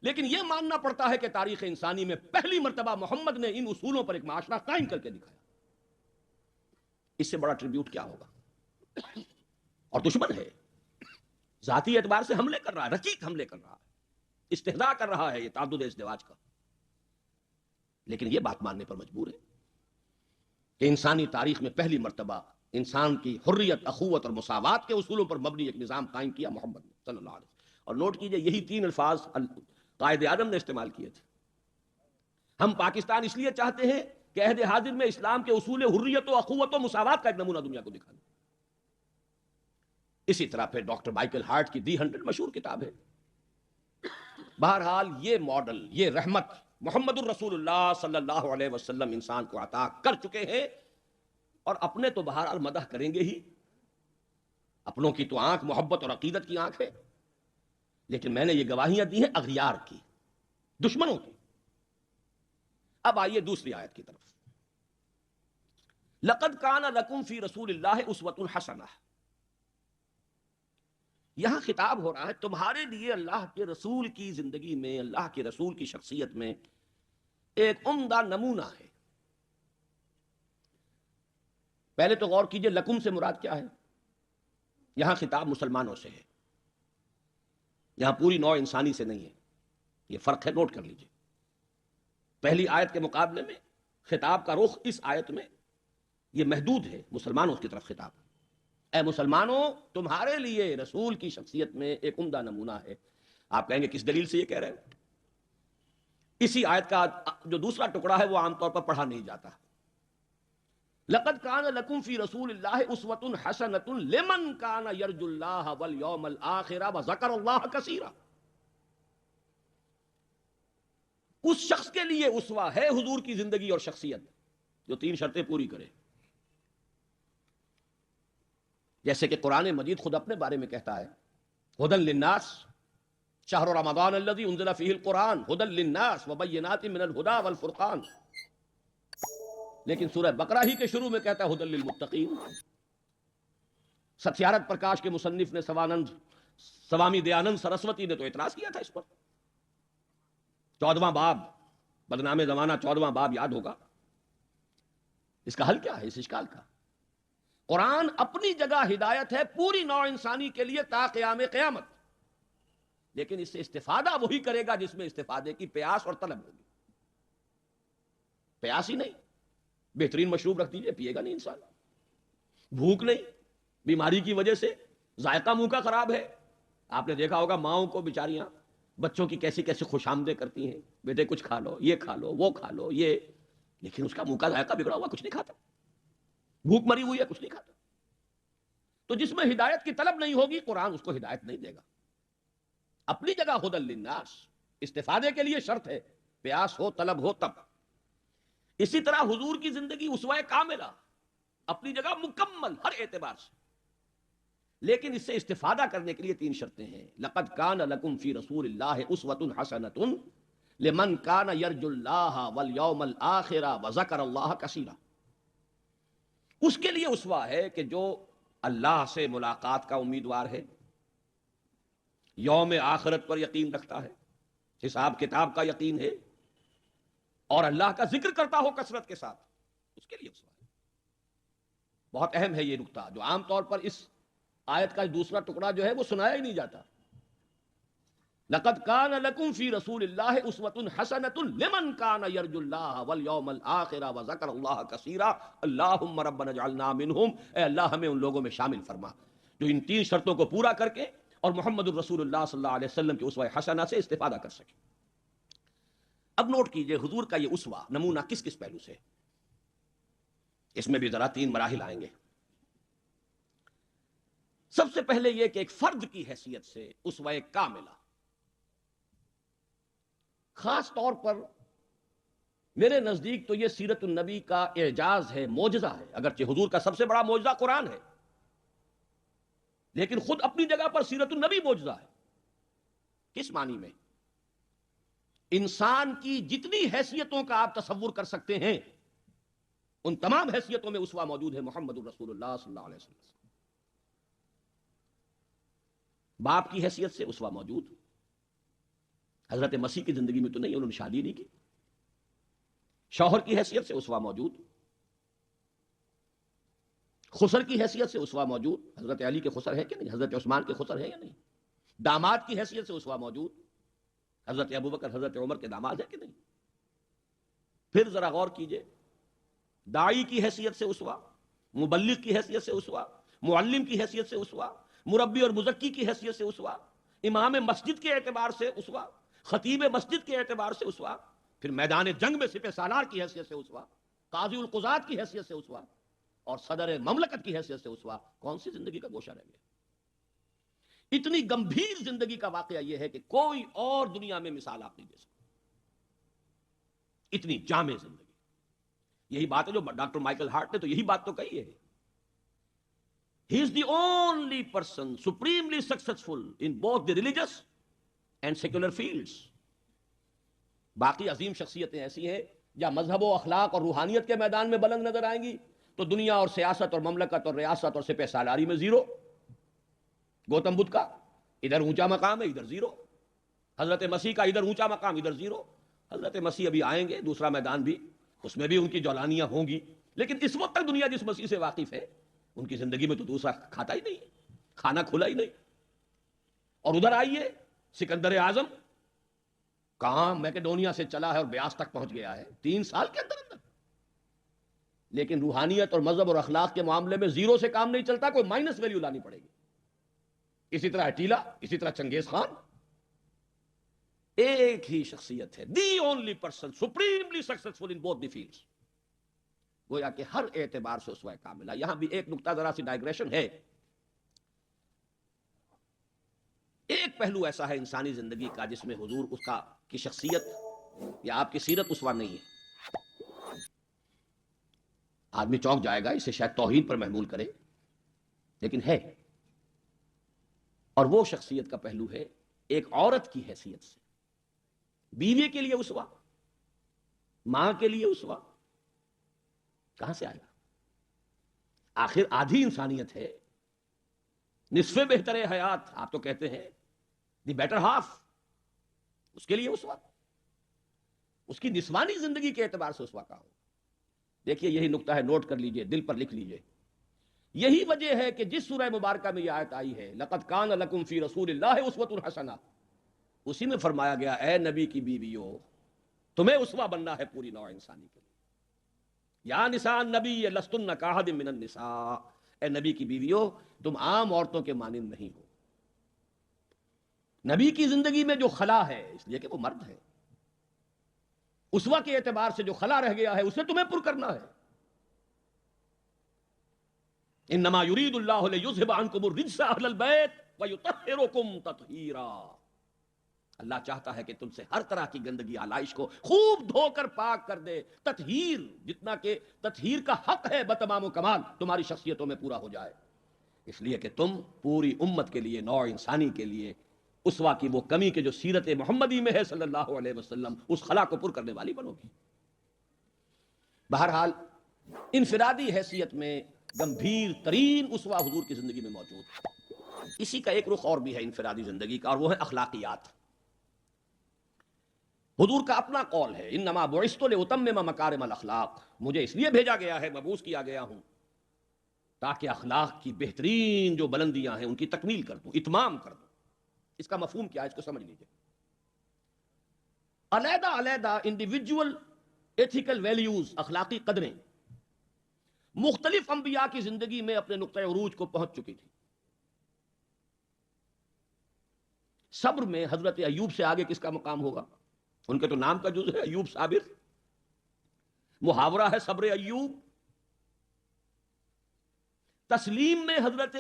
لیکن یہ ماننا پڑتا ہے کہ تاریخ انسانی میں پہلی مرتبہ محمد نے ان اصولوں پر ایک معاشرہ قائم کر کے دکھایا. اس سے بڑا ٹریبیوٹ کیا ہوگا؟ اور دشمن ہے، ذاتی اعتبار سے حملے کر رہا ہے، رقیق حملے کر رہا ہے، استہزاء کر رہا ہے یہ تعدد ازدواج کا، لیکن یہ بات ماننے پر مجبور ہے کہ انسانی تاریخ میں پہلی مرتبہ انسان کی حریت، اخوت اور مساوات کے اصولوں پر مبنی ایک نظام قائم کیا محمد صلی اللہ علیہ وسلم. اور نوٹ کیجئے یہی 3 الفاظ قائد اعظم نے استعمال کیے تھے. ہم پاکستان اس لیے چاہتے ہیں کہ عہد حاضر میں اسلام کے اصول حریت و اخوت و مساوات کا ایک نمونہ دنیا کو دکھا دیں. اسی طرح پھر ڈاکٹر مائیکل ہارٹ کی دی 100 مشہور کتاب ہے. بہرحال یہ ماڈل، یہ رحمت محمد الرسول اللہ صلی اللہ علیہ وسلم انسان کو عطا کر چکے ہیں، اور اپنے تو بہرحال مدح کریں گے ہی. اپنوں کی تو آنکھ محبت اور عقیدت کی آنکھ ہے، لیکن میں نے یہ گواہیاں دی ہیں اغیار کی، دشمنوں کی. اب آئیے دوسری آیت کی طرف. لقد کان لکم فی رسول اللہ اسوۃ حسنہ. یہاں خطاب ہو رہا ہے تمہارے لیے اللہ کے رسول کی زندگی میں، اللہ کے رسول کی شخصیت میں ایک عمدہ نمونہ ہے. پہلے تو غور کیجئے لکم سے مراد کیا ہے؟ یہاں خطاب مسلمانوں سے ہے، یہاں پوری نوع انسانی سے نہیں ہے. یہ فرق ہے، نوٹ کر لیجئے. پہلی آیت کے مقابلے میں خطاب کا رخ اس آیت میں یہ محدود ہے، مسلمانوں کی طرف خطاب. اے مسلمانوں، تمہارے لیے رسول کی شخصیت میں ایک عمدہ نمونہ ہے. آپ کہیں گے کس دلیل سے یہ کہہ رہے ہیں؟ اسی آیت کا جو دوسرا ٹکڑا ہے وہ عام طور پر پڑھا نہیں جاتا. لقد کان لکم فی رسول اللہ اسوۃ حسنۃ لمن کان یرجو اللہ والیوم الآخر وذکر اللہ کثیرا. اس شخص کے لیے اسوہ ہے حضور کی زندگی اور شخصیت جو 3 شرطیں پوری کرے. جیسے کہ قرآن مجید خود اپنے بارے میں کہتا ہے ھدی للناس شہر رمضان الذی انزل فیہ القرآن ھدی للناس وبینات من الھدی والفرقان. لیکن سورہ بقرہ ہی کے شروع میں کہتا ہے ھدی للمتقین. ستیارتھ پرکاش کے مصنف نے سوامی دیانند سرسوتی نے تو اعتراض کیا تھا اس پر. 14واں باب، بدنام زمانہ 14واں باب یاد ہوگا. اس کا حل کیا ہے اس اشکال کا؟ قرآن اپنی جگہ ہدایت ہے پوری نوع انسانی کے لیے تا قیام قیامت، لیکن اس سے استفادہ وہی کرے گا جس میں استفادے کی پیاس اور طلب ہوگی. پیاس ہی نہیں، بہترین مشروب رکھ دیجئے، پیے گا نہیں انسان. بھوک نہیں، بیماری کی وجہ سے ذائقہ منہ کا خراب ہے. آپ نے دیکھا ہوگا ماؤں کو بیچاریاں بچوں کی کیسی کیسی خوش آمدیں کرتی ہیں، بیٹے کچھ کھا لو، یہ کھا لو، وہ کھا لو، یہ، لیکن اس کا منہ کا ذائقہ بگڑا ہوا کچھ نہیں کھاتا. بھوک مری ہوئی ہے کچھ نہیں کھاتا. تو جس میں ہدایت کی طلب نہیں ہوگی قرآن اس کو ہدایت نہیں دے گا. اپنی جگہ ھدی للناس، استفادے کے لیے شرط ہے، پیاس ہو طلب ہو تب. اسی طرح حضور کی زندگی اسوہ کاملہ، اپنی جگہ مکمل ہر اعتبار سے، لیکن اس سے استفادہ کرنے کے لیے 3 شرطیں ہیں. لقد کان لکم فی رسول اللہ اسوۃ حسنۃ لمن کان یرجو اللہ والیوم الآخر وذکر اللہ کثیرا. اس کے لیے اسوہ ہے کہ جو اللہ سے ملاقات کا امیدوار ہے، یوم آخرت پر یقین رکھتا ہے، حساب کتاب کا یقین ہے، اور اللہ کا ذکر کرتا ہو کثرت کے ساتھ، اس کے لیے اسوہ ہے. بہت اہم ہے یہ نکتہ جو عام طور پر اس آیت کا دوسرا ٹکڑا جو ہے وہ سنایا ہی نہیں جاتا. لقد کان لکم فی رسول اللہ اسوۃ حسنۃ لمن کان یرجو اللہ والیوم الآخر وذکر اللہ کثیرا اللہم ربنا اجعلنا منہم. اے اللہ ہمیں ان لوگوں میں شامل فرما جو ان 3 شرطوں کو پورا کر کے اور محمد الرسول اللہ صلی اللہ علیہ وسلم کی اسوہ حسنہ سے استفادہ کر سکے. اب نوٹ کیجئے حضور کا یہ اسوہ نمونہ کس کس پہلو سے؟ اس میں بھی ذرا 3 مراحل آئیں گے. سب سے پہلے یہ کہ ایک فرد کی حیثیت سے اسوہ کاملہ. خاص طور پر میرے نزدیک تو یہ سیرت النبی کا اعجاز ہے، معجزہ ہے. اگرچہ حضور کا سب سے بڑا معجزہ قرآن ہے، لیکن خود اپنی جگہ پر سیرت النبی معجزہ ہے. کس معنی میں؟ انسان کی جتنی حیثیتوں کا آپ تصور کر سکتے ہیں ان تمام حیثیتوں میں اسوہ موجود ہے محمد الرسول اللہ صلی اللہ علیہ وسلم. باپ کی حیثیت سے اسوہ موجود، حضرت مسیح کی زندگی میں تو نہیں، انہوں نے شادی نہیں کی، شوہر کی حیثیت سے اسوہ موجود، خسر کی حیثیت سے اسوہ موجود، حضرت علی کے خسر ہے کہ نہیں، حضرت عثمان کے خسر ہے یا نہیں، داماد کی حیثیت سے اسوہ موجود، حضرت ابوبکر حضرت عمر کے داماد ہے کہ نہیں. پھر ذرا غور کیجئے، داعی کی حیثیت سے اسوہ، مبلغ کی حیثیت سے اسوہ، معلم کی حیثیت سے اسوہ، مربی اور مزکی کی حیثیت سے اسوہ، امام مسجد کے اعتبار سے اسوہ، خطیب مسجد کے اعتبار سے اسوہ، پھر میدان جنگ میں سپہ سالار کی حیثیت سے اسوہ، قاضی القضات کی حیثیت سے اسوہ، اور صدر مملکت کی حیثیت سے اسوہ. کون سی زندگی کا گوشہ رہ گیا؟ اتنی گمبھیر زندگی کا واقعہ یہ ہے کہ کوئی اور دنیا میں مثال آپ نہیں دے سکتے، اتنی جامع زندگی. یہی بات ہے جو ڈاکٹر مائیکل ہارٹ نے تو یہی بات تو کہی ہے. He is the only person supremely successful in both the religious and secular fields. باقی عظیم شخصیتیں ایسی ہیں یا مذہب و اخلاق اور روحانیت کے میدان میں بلند نظر آئیں گی تو دنیا اور سیاست اور مملکت اور ریاست اور سپہ سالاری میں زیرو. گوتم بدھ کا ادھر اونچا مقام ہے، ادھر زیرو. حضرت مسیح کا ادھر اونچا مقام، ادھر زیرو. حضرت مسیح ابھی آئیں گے، دوسرا میدان بھی، اس میں بھی ان کی جولانیاں ہوں گی، لیکن اس وقت تک دنیا جس مسیح سے واقف ہے ان کی زندگی میں تو دوسرا کھاتا ہی نہیں، کھانا کھلا ہی نہیں. اور ادھر آئیے سکندر اعظم کہاں میکڈونیا سے چلا ہے اور بیاس تک پہنچ گیا ہے 3 سال کے اندر اندر. لیکن روحانیت اور مذہب اور اخلاق کے معاملے میں زیرو سے کام نہیں چلتا، کوئی مائنس ویلیو لانی پڑے گی. اسی طرح اٹیلا، اسی طرح چنگیز خان. ایک ہی شخصیت ہے، the only person supremely successful in both the fields. گویا کہ ہر اعتبار سے اسوہ کاملہ. یہاں بھی ایک نقطہ ذرا سی ڈائگریشن ہے. ایک پہلو ایسا ہے انسانی زندگی کا جس میں حضور اس کا کی شخصیت یا آپ کی سیرت اسوہ نہیں ہے. آدمی چونک جائے گا، اسے شاید توہین پر محمول کرے، لیکن ہے. اور وہ شخصیت کا پہلو ہے ایک عورت کی حیثیت سے، بیوی کے لیے اسوہ، ماں کے لیے اسوہ. کہاں سے آئے گا؟ آخر آدھی انسانیت ہے، نصف بہتر حیات آپ تو کہتے ہیں، دی بیٹر ہاف، اس کے لیے اسوہ، اس کی نسوانی زندگی کے اعتبار سے اسوہ کا ہو. دیکھیے یہی نقطہ ہے، نوٹ کر لیجئے، دل پر لکھ لیجئے. یہی وجہ ہے کہ جس سورہ مبارکہ میں یہ آیت آئی ہے لَقَدْ كَانَ لَكُمْ فِي رَسُولِ اللَّهِ أُسْوَةٌ حَسَنَةٌ، اسی میں فرمایا گیا اے نبی کی بیویوں تمہیں اسوہ بننا ہے پوری نوع انسانی کے لیے. یا نساء النبی لستن کاحد من النساء، اے نبی کی بیویوں تم عام عورتوں کے مانند نہیں ہو. نبی کی زندگی میں جو خلا ہے، اس لیے کہ وہ مرد ہے، اسوہ کے اعتبار سے جو خلا رہ گیا ہے اسے تمہیں پر کرنا ہے. انما یرید اللہ لیذھب عنکم الرجس اہل البیت ویطہرکم تطہیرا. اللہ چاہتا ہے کہ تم سے ہر طرح کی گندگی آلائش کو خوب دھو کر پاک کر دے. تطہیر، جتنا کہ تطہیر کا حق ہے بتمام و کمال تمہاری شخصیتوں میں پورا ہو جائے، اس لیے کہ تم پوری امت کے لیے، نوع انسانی کے لیے اسوہ کی وہ کمی کہ جو سیرت محمدی میں ہے صلی اللہ علیہ وسلم، اس خلا کو پر کرنے والی بنو گی. بہرحال انفرادی حیثیت میں گمبھیر ترین اسوہ حضور کی زندگی میں موجود ہے. اسی کا ایک رخ اور بھی ہے انفرادی زندگی کا، اور وہ ہے اخلاقیات. حضور کا اپنا قول ہے انما بعثت لاتمم مکارم الاخلاق، مجھے اس لیے بھیجا گیا ہے، مبعوث کیا گیا ہوں تاکہ اخلاق کی بہترین جو بلندیاں ہیں ان کی تکمیل کر دوں، اتمام کر دوں. اس کا مفہوم کیا ہے اس کو سمجھ لیجئے. علیحدہ علیحدہ انڈیویجول ایتھیکل ویلیوز، اخلاقی قدریں مختلف انبیاء کی زندگی میں اپنے نقطہ عروج کو پہنچ چکی تھی. صبر میں حضرت ایوب سے آگے کس کا مقام ہوگا؟ ان کے تو نام کا جز ہے ایوب صابر، محاورہ ہے صبر ایوب. تسلیم میں حضرت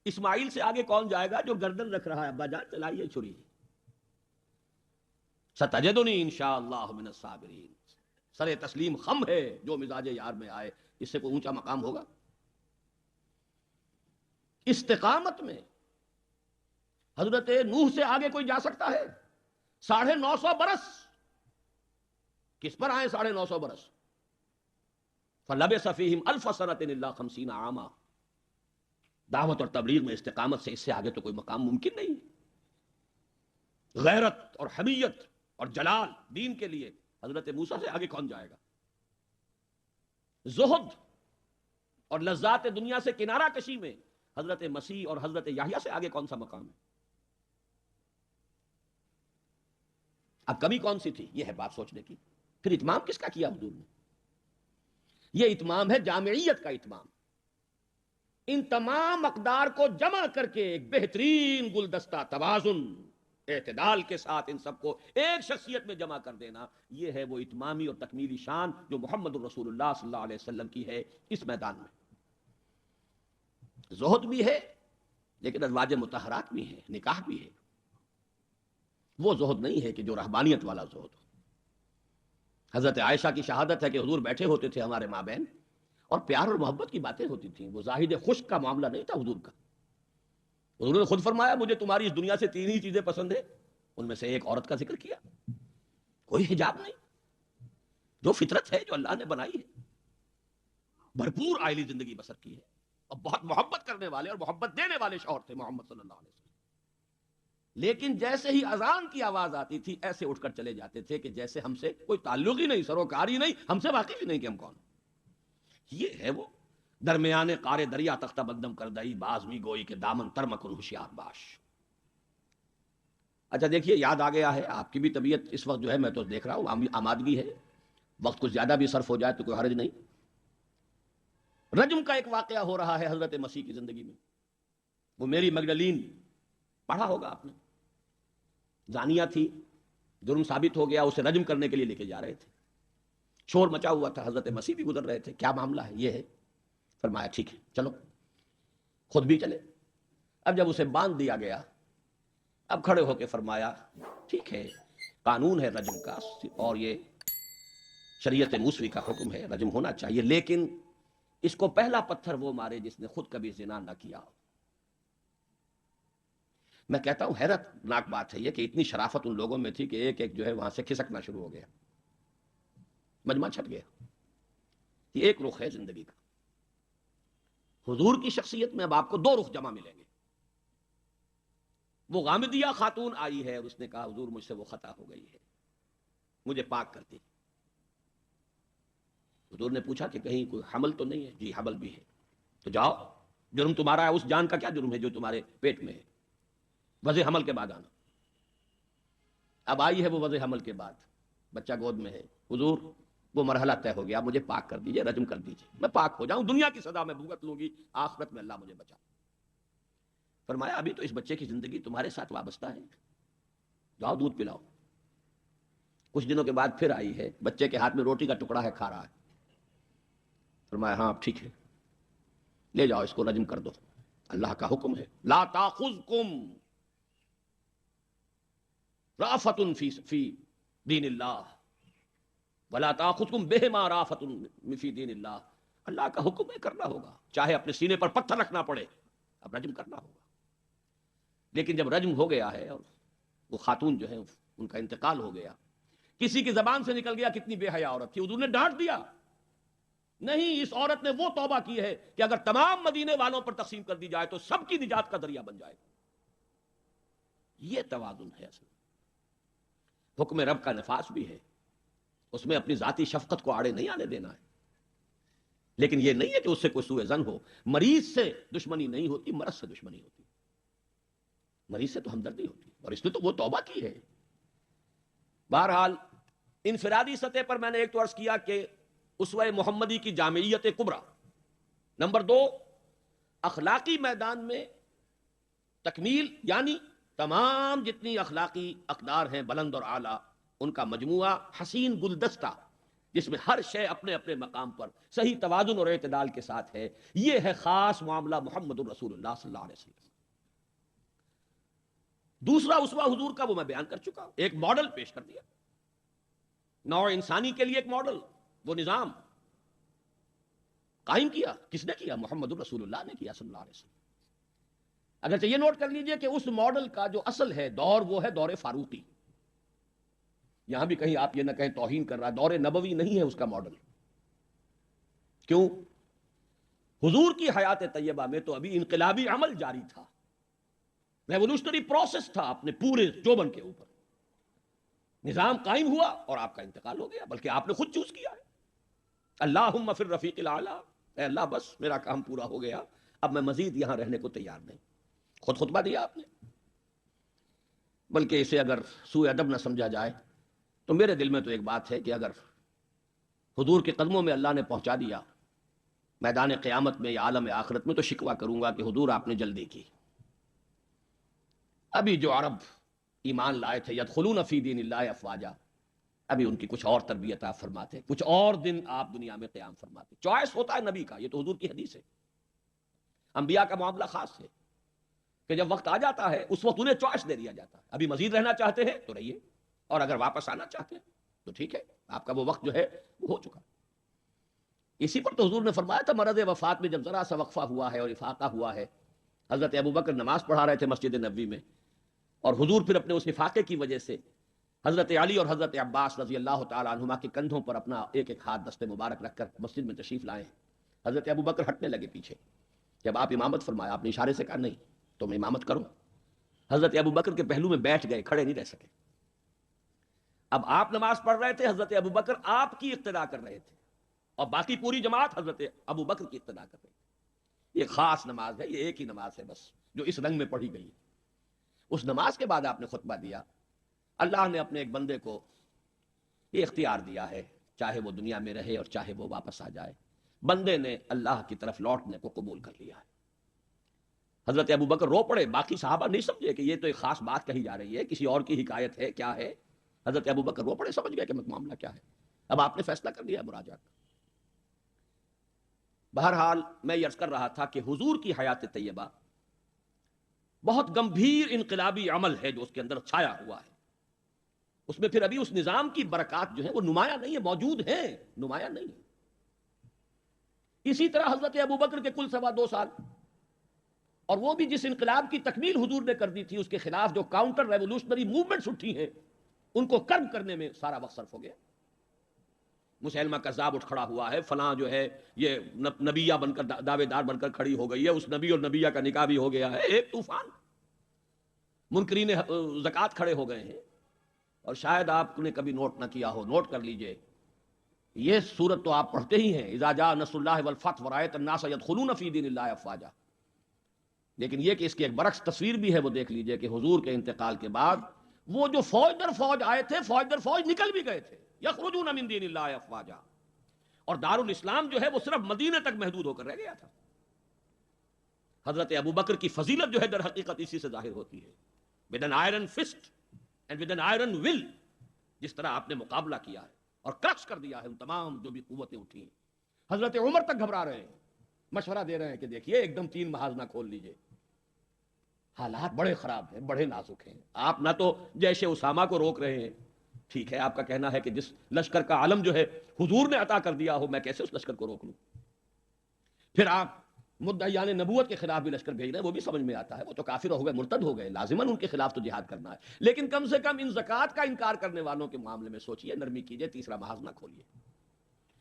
اسماعیل سے آگے کون جائے گا جو گردن رکھ رہا ہے، ابا جان چلائیے چھری، ستجدنی انشاءاللہ من الصابرین. سر تسلیم خم ہے جو مزاج یار میں آئے، اس سے کوئی اونچا مقام ہوگا؟ استقامت میں حضرت نوح سے آگے کوئی جا سکتا ہے؟ 950 برس کس پر آئے؟ 950 برس. فَلَبِثَ فِيهِمْ أَلْفَ سَنَةٍ إِلَّا 50 عاما. دعوت اور تبلیغ میں استقامت سے اس سے آگے تو کوئی مقام ممکن نہیں. غیرت اور حمیت اور جلال دین کے لیے حضرت موسیٰ سے آگے کون جائے گا؟ زہد اور لذات دنیا سے کنارہ کشی میں حضرت مسیح اور حضرت یحییٰ سے آگے کون سا مقام ہے؟ اب کمی کون سی تھی؟ یہ ہے بات سوچنے کی. پھر اتمام کس کا کیا حضور نے؟ یہ اتمام ہے جامعیت کا اتمام. ان تمام اقدار کو جمع کر کے ایک بہترین گلدستہ توازن اعتدال کے ساتھ ان سب کو ایک شخصیت میں جمع کر دینا، یہ ہے وہ اتمامی اور تکمیلی شان جو محمد الرسول اللہ صلی اللہ علیہ وسلم کی ہے اس میدان میں. زہد بھی ہے لیکن ازواج مطہرات بھی ہیں، نکاح بھی ہے. وہ زہد نہیں ہے کہ جو رہبانیت والا زہد ہو. حضرت عائشہ کی شہادت ہے کہ حضور بیٹھے ہوتے تھے ہمارے مابین اور پیار اور محبت کی باتیں ہوتی تھیں. وہ زاہد خشک کا معاملہ نہیں تھا حضور کا. حضور نے خود فرمایا مجھے تمہاری اس دنیا سے 3 ہی چیزیں پسند ہیں، ان میں سے ایک عورت کا ذکر کیا. کوئی حجاب نہیں، جو فطرت ہے جو اللہ نے بنائی ہے. بھرپور آئلی زندگی بسر کی ہے اور بہت محبت کرنے والے اور محبت دینے والے شوہر تھے محمد صلی اللہ علیہ وسلم. لیکن جیسے ہی اذان کی آواز آتی تھی ایسے اٹھ کر چلے جاتے تھے کہ جیسے ہم سے کوئی تعلق ہی نہیں، سروکار ہی نہیں، ہم سے واقف ہی نہیں کہ ہم کون. یہ ہے وہ درمیانے قار دریا تختہ بندم کردئی بازمی گوئی کے دامن تر مکن ہوشیار باش. اچھا دیکھیے یاد آ گیا ہے، آپ کی بھی طبیعت اس وقت جو ہے میں تو دیکھ رہا ہوں آمادگی ہے، وقت کچھ زیادہ بھی صرف ہو جائے تو کوئی حرج نہیں. رجم کا ایک واقعہ ہو رہا ہے حضرت مسیح کی زندگی میں. وہ میری مگدلین پڑھا ہوگا آپ نے، زانیہ تھی، جرم ثابت ہو گیا، اسے رجم کرنے کے لیے لے کے جا رہے تھے. شور مچا ہوا تھا، حضرت مسیح بھی گزر رہے تھے. کیا معاملہ ہے؟ یہ ہے. فرمایا ٹھیک ہے چلو، خود بھی چلے. اب جب اسے باندھ دیا گیا اب کھڑے ہو کے فرمایا ٹھیک ہے قانون ہے رجم کا اور یہ شریعت موسوی کا حکم ہے، رجم ہونا چاہیے، لیکن اس کو پہلا پتھر وہ مارے جس نے خود کبھی زنا نہ کیا ہو. میں کہتا ہوں حیرت ناک بات ہے یہ کہ اتنی شرافت ان لوگوں میں تھی کہ ایک ایک جو ہے وہاں سے کھسکنا شروع ہو گیا، مجمع چھٹ گیا. یہ ایک رخ ہے زندگی کا. حضور کی شخصیت میں اب آپ کو 2 رخ جمع ملیں گے. وہ غامدیہ خاتون آئی ہے اور اس نے کہا حضور مجھ سے وہ خطا ہو گئی ہے، مجھے پاک کر دی. حضور نے پوچھا کہ کہیں کوئی حمل تو نہیں ہے؟ جی حمل بھی ہے. تو جاؤ، جرم تمہارا ہے، اس جان کا کیا جرم ہے جو تمہارے پیٹ میں ہے؟ وضع حمل کے بعد آنا. اب آئی ہے وہ وضع حمل کے بعد، بچہ گود میں ہے. حضور وہ مرحلہ طے ہو گیا، مجھے پاک کر دیجئے، رجم کر دیجئے، میں پاک ہو جاؤں، دنیا کی سزا میں بھگت لوں گی، آخرت میں اللہ مجھے بچا. فرمایا ابھی تو اس بچے کی زندگی تمہارے ساتھ وابستہ ہے، جاؤ دودھ پلاؤ. کچھ دنوں کے بعد پھر آئی ہے، بچے کے ہاتھ میں روٹی کا ٹکڑا ہے، کھا رہا ہے. فرمایا ہاں ٹھیک ہے لے جاؤ اس کو رجم کر دو، اللہ کا حکم ہے. لا تاخذکم رافت فی دین اللہ ولا تاخذکم بہما رافت فی دین اللہ. اللہ کا حکم ہے، کرنا ہوگا، چاہے اپنے سینے پر پتھر رکھنا پڑے، اب رجم کرنا ہوگا. لیکن جب رجم ہو گیا ہے اور وہ خاتون جو ہے ان کا انتقال ہو گیا، کسی کی زبان سے نکل گیا کتنی بے حیا عورت تھی، حضور نے ڈانٹ دیا نہیں اس عورت نے وہ توبہ کی ہے کہ اگر تمام مدینے والوں پر تقسیم کر دی جائے تو سب کی نجات کا ذریعہ بن جائے. یہ توازن ہے اصل. حکم رب کا نفاذ بھی ہے، اس میں اپنی ذاتی شفقت کو آڑے نہیں آنے دینا ہے، لیکن یہ نہیں ہے کہ اس سے کوئی سوء ظن ہو. مریض سے دشمنی نہیں ہوتی، مرض سے دشمنی ہوتی. مریض سے تو ہمدردی ہوتی اور اس نے تو وہ توبہ کی ہے. بہرحال انفرادی سطح پر میں نے ایک تو عرض کیا کہ اسوہ محمدی کی جامعیت کبریٰ. نمبر 2 اخلاقی میدان میں تکمیل، یعنی تمام جتنی اخلاقی اقدار ہیں بلند اور اعلیٰ ان کا مجموعہ حسین گلدستہ جس میں ہر شے اپنے اپنے مقام پر صحیح توازن اور اعتدال کے ساتھ ہے. یہ ہے خاص معاملہ محمد الرسول اللہ صلی اللہ علیہ وسلم. دوسرا اسوہ حضور کا وہ میں بیان کر چکا ہوں، ایک ماڈل پیش کر دیا نوع انسانی کے لیے. ایک ماڈل، وہ نظام قائم کیا، کس نے کیا؟ محمد الرسول اللہ نے کیا صلی اللہ علیہ وسلم. اگرچہ یہ نوٹ کر لیجئے کہ اس ماڈل کا جو اصل ہے دور وہ ہے دور فاروقی. یہاں بھی کہیں آپ یہ نہ کہیں توہین کر رہا، دور نبوی نہیں ہے اس کا ماڈل. کیوں؟ حضور کی حیات طیبہ میں تو ابھی انقلابی عمل جاری تھا. ریولوشنری پروسیس تھا اپنے پورے جوبن کے اوپر، نظام قائم ہوا اور آپ کا انتقال ہو گیا، بلکہ آپ نے خود چوز کیا ہے۔ اللہم فی الرفیق الاعلی، اے اللہ بس میرا کام پورا ہو گیا، اب میں مزید یہاں رہنے کو تیار نہیں۔ خود خطبہ دیا آپ نے۔ بلکہ اسے اگر سوء ادب نہ سمجھا جائے تو میرے دل میں تو ایک بات ہے کہ اگر حضور کے قدموں میں اللہ نے پہنچا دیا میدان قیامت میں یا عالم آخرت میں، تو شکوہ کروں گا کہ حضور آپ نے جلدی کی۔ ابھی جو عرب ایمان لائے تھے یدخلون فی دین اللہ افواجا، ابھی ان کی کچھ اور تربیت آپ فرماتے، کچھ اور دن آپ دنیا میں قیام فرماتے۔ چوائس ہوتا ہے نبی کا، یہ تو حضور کی حدیث ہے۔ انبیاء کا معاملہ خاص ہے کہ جب وقت آ جاتا ہے اس وقت انہیں چوائس دے دیا جاتا ہے، ابھی مزید رہنا چاہتے ہیں تو رہیے، اور اگر واپس آنا چاہتے ہیں تو ٹھیک ہے، آپ کا وہ وقت جو ہے وہ ہو چکا۔ اسی پر تو حضور نے فرمایا تھا مرض وفات میں جب ذرا سا وقفہ ہوا ہے اور افاقہ ہوا ہے، حضرت ابوبکر نماز پڑھا رہے تھے مسجد نبوی میں، اور حضور پھر اپنے اس افاقے کی وجہ سے حضرت علی اور حضرت عباس رضی اللہ تعالی عنہما کے کندھوں پر اپنا ایک ایک ہاتھ دست مبارک رکھ کر مسجد میں تشریف لائے ہیں۔ حضرت ابوبکر ہٹنے لگے پیچھے، جب آپ امامت فرمایا آپ نے اشارے سے کہا نہیں تم امامت کرو۔ حضرت ابوبکر کے پہلو میں بیٹھ گئے، کھڑے نہیں رہ سکے۔ اب آپ نماز پڑھ رہے تھے، حضرت ابوبکر آپ کی اقتدا کر رہے تھے، اور باقی پوری جماعت حضرت ابوبکر کی اقتدا کر رہی تھی۔ یہ خاص نماز ہے، یہ ایک ہی نماز ہے بس جو اس رنگ میں پڑھی گئی ہے۔ اس نماز کے بعد آپ نے خطبہ دیا۔ اللہ نے اپنے ایک بندے کو یہ اختیار دیا ہے، چاہے وہ دنیا میں رہے اور چاہے وہ واپس آ جائے، بندے نے اللہ کی طرف لوٹنے کو قبول کر لیا ہے۔ حضرت ابوبکر رو پڑے، باقی صحابہ نہیں سمجھے کہ یہ تو ایک خاص بات کہی جا رہی ہے، کسی اور کی حکایت ہے، کیا ہے۔ حضرت ابوبکر رو پڑے، سمجھ گئے کہ معاملہ کیا ہے۔ اب آپ نے فیصلہ کر لیا مراجعہ کا۔ بہرحال میں یہ عرض کر رہا تھا کہ حضور کی حیات طیبہ بہت گمبھیر انقلابی عمل ہے جو اس کے اندر چھایا ہوا ہے، اس میں پھر ابھی اس نظام کی برکات جو ہیں وہ نمایاں نہیں ہے، موجود ہیں، نمایاں نہیں ہے۔ اسی طرح حضرت ابوبکر کے کل 2.25 سال، اور وہ بھی جس انقلاب کی تکمیل حضور نے کر دی تھی، اس کے خلاف جو کاؤنٹر ریولوشنری موومنٹس اٹھی ہیں ان کو کرب کرنے میں سارا وقت صرف ہو گیا۔ مسیلمہ کذاب اٹھ کھڑا ہوا ہے، فلاں جو ہے یہ نبیہ بن کر دعوے دار بن کر کھڑی ہو گئی ہے، اس نبی اور نبیہ کا نکاح بھی ہو گیا ہے، ایک طوفان۔ منکرین زکوٰۃ کھڑے ہو گئے ہیں، اور شاید آپ نے کبھی نوٹ نہ کیا ہو، نوٹ کر لیجئے، یہ سورت تو آپ پڑھتے ہی ہیں، اذا جاء نصر اللہ والفتح ورأیت الناس يدخلون فی دین اللہ افواجا، لیکن یہ کہ اس کی ایک برعکس تصویر بھی ہے، وہ دیکھ لیجئے کہ حضور کے انتقال کے بعد وہ جو فوج در فوج آئے تھے، فوج در فوج نکل بھی گئے تھے، یخرجون من دین اللہ افواجا، اور دارالاسلام جو ہے وہ صرف مدینے تک محدود ہو کر رہ گیا تھا۔ حضرت ابوبکر کی فضیلت جو ہے در حقیقت اسی سے ظاہر ہوتی ہے، with an iron fist and with an iron will, جس طرح آپ نے مقابلہ کیا ہے اور کرکس کر دیا ہے ان تمام جو بھی قوتیں اٹھی ہیں۔ حضرت عمر تک گھبرا رہے ہیں، مشورہ دے رہے ہیں کہ دیکھیے ایک دم 3 محاذ نہ کھول لیجئے، حالات بڑے خراب ہیں، بڑے نازک ہیں، آپ نہ تو جیش اسامہ کو روک رہے ہیں، ٹھیک ہے آپ کا کہنا ہے کہ جس لشکر کا علم جو ہے حضور نے عطا کر دیا ہو، میں کیسے اس لشکر کو روک لوں؟ پھر آپ مدعیان نبوت کے خلاف بھی لشکر بھیج رہے ہیں، وہ بھی سمجھ میں آتا ہے، وہ تو کافر ہو گئے، مرتد ہو گئے، لازماً ان کے خلاف تو جہاد کرنا ہے، لیکن کم سے کم ان زکوٰۃ کا انکار کرنے والوں کے معاملے میں سوچئے، نرمی کیجئے، تیسرا محاذ نہ کھولیے۔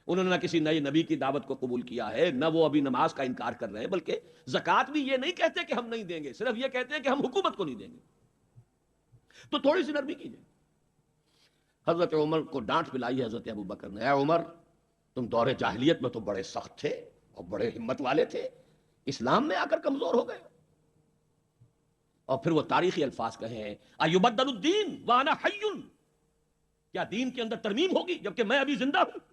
انہوں نے نہ کسی نئے نبی کی دعوت کو قبول کیا ہے، نہ وہ ابھی نماز کا انکار کر رہے ہیں، بلکہ زکوٰۃ بھی یہ نہیں کہتے کہ ہم نہیں دیں گے، صرف یہ کہتے ہیں کہ ہم حکومت کو نہیں دیں گے، تو تھوڑی سی نرمی کیجئے۔ حضرت عمر کو ڈانٹ پلائی حضرت ابوبکر نے، اے عمر تم دور جاہلیت میں تو بڑے سخت تھے اور بڑے ہمت والے تھے، اسلام میں آ کر کمزور ہو گئے۔ اور پھر وہ تاریخی الفاظ کہے ہیں، ایبدل الدین وانا حی، کیا دین کے اندر ترمیم ہوگی جبکہ میں ابھی زندہ ہوں؟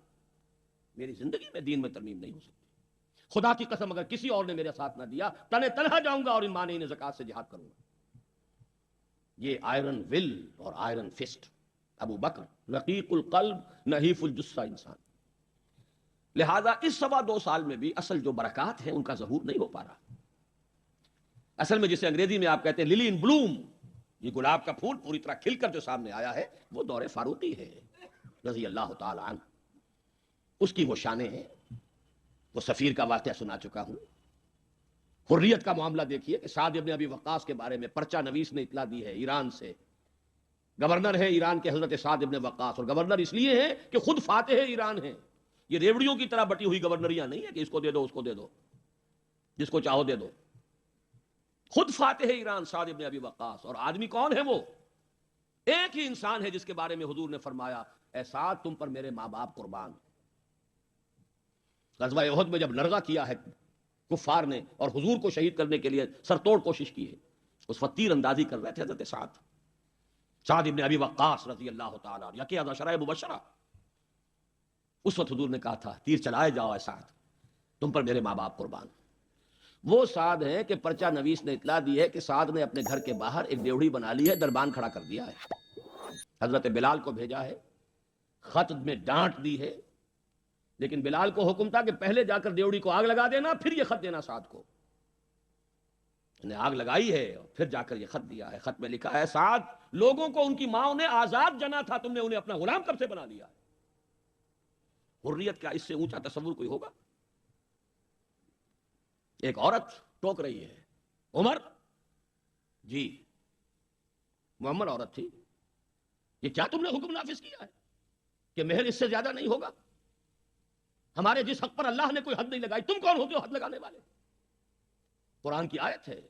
میری زندگی میں دین میں ترمیم نہیں ہو سکتی، خدا کی قسم اگر کسی اور نے میرا ساتھ نہ دیا تنہا جاؤں گا اور ان مانعین زکوٰۃ سے جہاد کروں گا۔ یہ آئرن ول اور آئرن فسٹ ابو بکر، رقیق القلب نحیف الجثہ انسان۔ لہذا اس 2.25 سال میں بھی اصل جو برکات ہیں ان کا ظہور نہیں ہو پا رہا۔ اصل میں جسے انگریزی میں آپ کہتے ہیں للی ان بلوم، یہ گلاب کا پھول پوری طرح کھل کر جو سامنے آیا ہے وہ دور فاروقی ہے رضی اللہ تعالی عنہ، اس کی وہ شانیں ہیں۔ وہ سفیر کا واقعہ سنا چکا ہوں، حریت کا معاملہ دیکھیے کہ سعد ابن ابی وقاص کے بارے میں پرچہ نویس نے اطلاع دی ہے ایران سے، گورنر ہے ایران کے حضرت سعد ابن وقاص، اور گورنر اس لیے ہیں کہ خود فاتح ایران ہیں، یہ ریوڑیوں کی طرح بٹی ہوئی گورنریاں نہیں ہے کہ اس کو دے دو اس کو دے دو، جس کو چاہو دے دو، خود فاتح ایران سعد ابن ابی وقاص، اور آدمی کون ہے وہ؟ ایک ہی انسان ہے جس کے بارے میں حضور نے فرمایا اے سعد تم پر میرے ماں باپ قربان۔ غزوہ احد میں جب لرزہ کیا ہے کفار نے اور حضور کو شہید کرنے کے لیے سر توڑ کوشش کی ہے، اس وقت تیر اندازی کر رہے تھے حضرت سعد ابن ابی وقاص رضی اللہ تعالیٰ عنہ، یکی عشرہ مبشرہ۔ اس وقت حضور نے کہا تھا تیر چلائے جاؤ اے سعد، تم پر میرے ماں باپ قربان۔ وہ سعد ہیں کہ پرچہ نویس نے اطلاع دی ہے کہ سعد نے اپنے گھر کے باہر ایک ڈیوڑی بنا لی ہے، دربان کھڑا کر دیا ہے، حضرت بلال کو بھیجا ہے، خط میں ڈانٹ دی ہے، لیکن بلال کو حکم تھا کہ پہلے جا کر ڈیوڑی کو آگ لگا دینا پھر یہ خط دینا سعد کو۔ نے آگ لگائی ہے اور پھر جا کر یہ خط دیا ہے۔ خط میں لکھا ہے سعد لوگوں کو ان کی ماں نے آزاد جنا تھا، تم نے انہیں اپنا غلام کب سے بنا لیا ہے؟ حریت کا اس سے اونچا تصور کوئی ہوگا؟ ایک عورت ٹوک رہی ہے، عمر جی محمد عورت تھی، یہ کیا تم نے حکم نافذ کیا ہے کہ مہر اس سے زیادہ نہیں ہوگا؟ ہمارے جس حق پر اللہ نے کوئی حد نہیں لگائی، تم کون ہوتے ہو حد لگانے والے؟ قرآن کی آیت ہے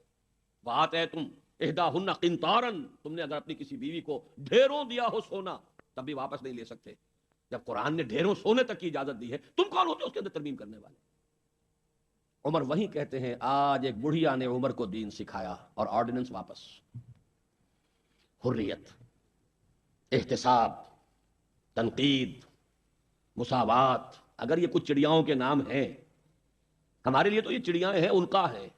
وَآتَيْتُمْ إِحْدَاهُنَّ قِنْطَارًا، تم نے اگر اپنی کسی بیوی کو ڈھیروں دیا ہو سونا تب بھی واپس نہیں لے سکتے۔ جب قرآن نے ڈھیروں سونے تک کی اجازت دی ہے، تم کون ہوتے ہو اس کے اندر ترمیم کرنے والے؟ عمر وہیں کہتے ہیں آج ایک بڑھیا نے عمر کو دین سکھایا اور آرڈیننس واپس۔ حریت، احتساب، تنقید، مساوات، اگر یہ کچھ چڑیاؤں کے نام ہیں، ہمارے لیے تو یہ چڑیاں ہیں، ان کا ہے،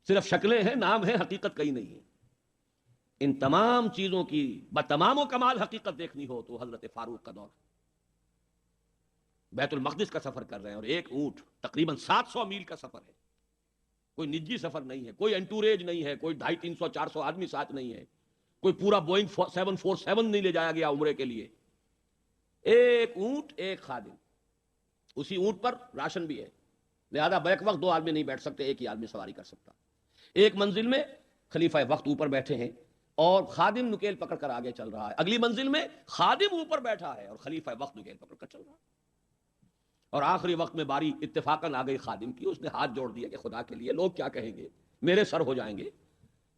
صرف شکلیں ہیں، نام ہیں، حقیقت کہیں نہیں ہے۔ ان تمام چیزوں کی بتمام و کمال حقیقت دیکھنی ہو تو حضرت فاروق کا دور، بیت المقدس کا سفر کر رہے ہیں اور ایک اونٹ تقریباً 700 میل کا سفر ہے، کوئی نجی سفر نہیں ہے، کوئی انٹوریج نہیں ہے، کوئی 250 300 400 آدمی ساتھ نہیں ہے، کوئی پورا بوئنگ 747 نہیں لے جایا گیا عمرے کے لیے، ایک اونٹ ایک خادم، اسی اونٹ پر راشن بھی ہے، لہذا بیک وقت 2 آدمی نہیں بیٹھ سکتے، ایک ہی آدمی سواری کر سکتا۔ ایک منزل میں خلیفہ وقت اوپر بیٹھے ہیں اور خادم نکیل پکڑ کر آگے چل رہا ہے، اگلی منزل میں خادم اوپر بیٹھا ہے اور خلیفہ وقت نکیل پکڑ کر چل رہا ہے، اور آخری وقت میں باری اتفاقاً آ گئی خادم کی، اس نے ہاتھ جوڑ دیا کہ خدا کے لیے لوگ کیا کہیں گے، میرے سر ہو جائیں گے۔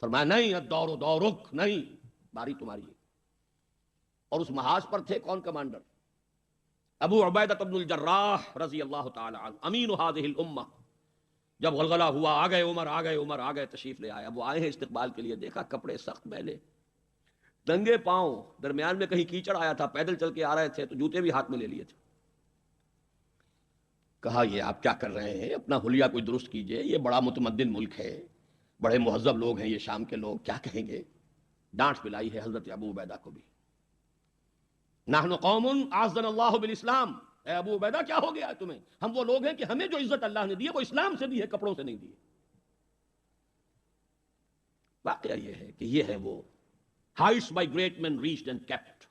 فرمایا نہیں الدور دورک، نہیں، باری تمہاری ہے۔ اور اس محاذ پر تھے کون کمانڈر؟ ابو عبیدہ بن الجراح رضی اللہ تعالی عنہ، امین هذه الامہ۔ جب غلغلہ ہوا آ گئے عمر تشریف لے آئے، اب وہ آئے ہیں استقبال کے لیے، دیکھا کپڑے سخت میلے، ننگے پاؤں، درمیان میں کہیں کیچڑ آیا تھا، پیدل چل کے آ رہے تھے تو جوتے بھی ہاتھ میں لے لیے تھے۔ کہا یہ آپ کیا کر رہے ہیں، اپنا حلیہ کوئی درست کیجئے، یہ بڑا متمدن ملک ہے، بڑے مہذب لوگ ہیں یہ شام کے لوگ، کیا کہیں گے؟ ڈانٹ پلائی ہے حضرت ابو عبیدہ کو بھی۔ نحن قوم اعزنا اللہ بالاسلام، اے ابو عبیدہ کیا ہو گیا ہے تمہیں؟ ہم وہ لوگ ہیں کہ ہمیں جو عزت اللہ نے دی ہے وہ اسلام سے دی ہے، کپڑوں سے نہیں دی ہے۔ واقعہ یہ ہے کہ یہ ہے وہ heights by great man reached and kept,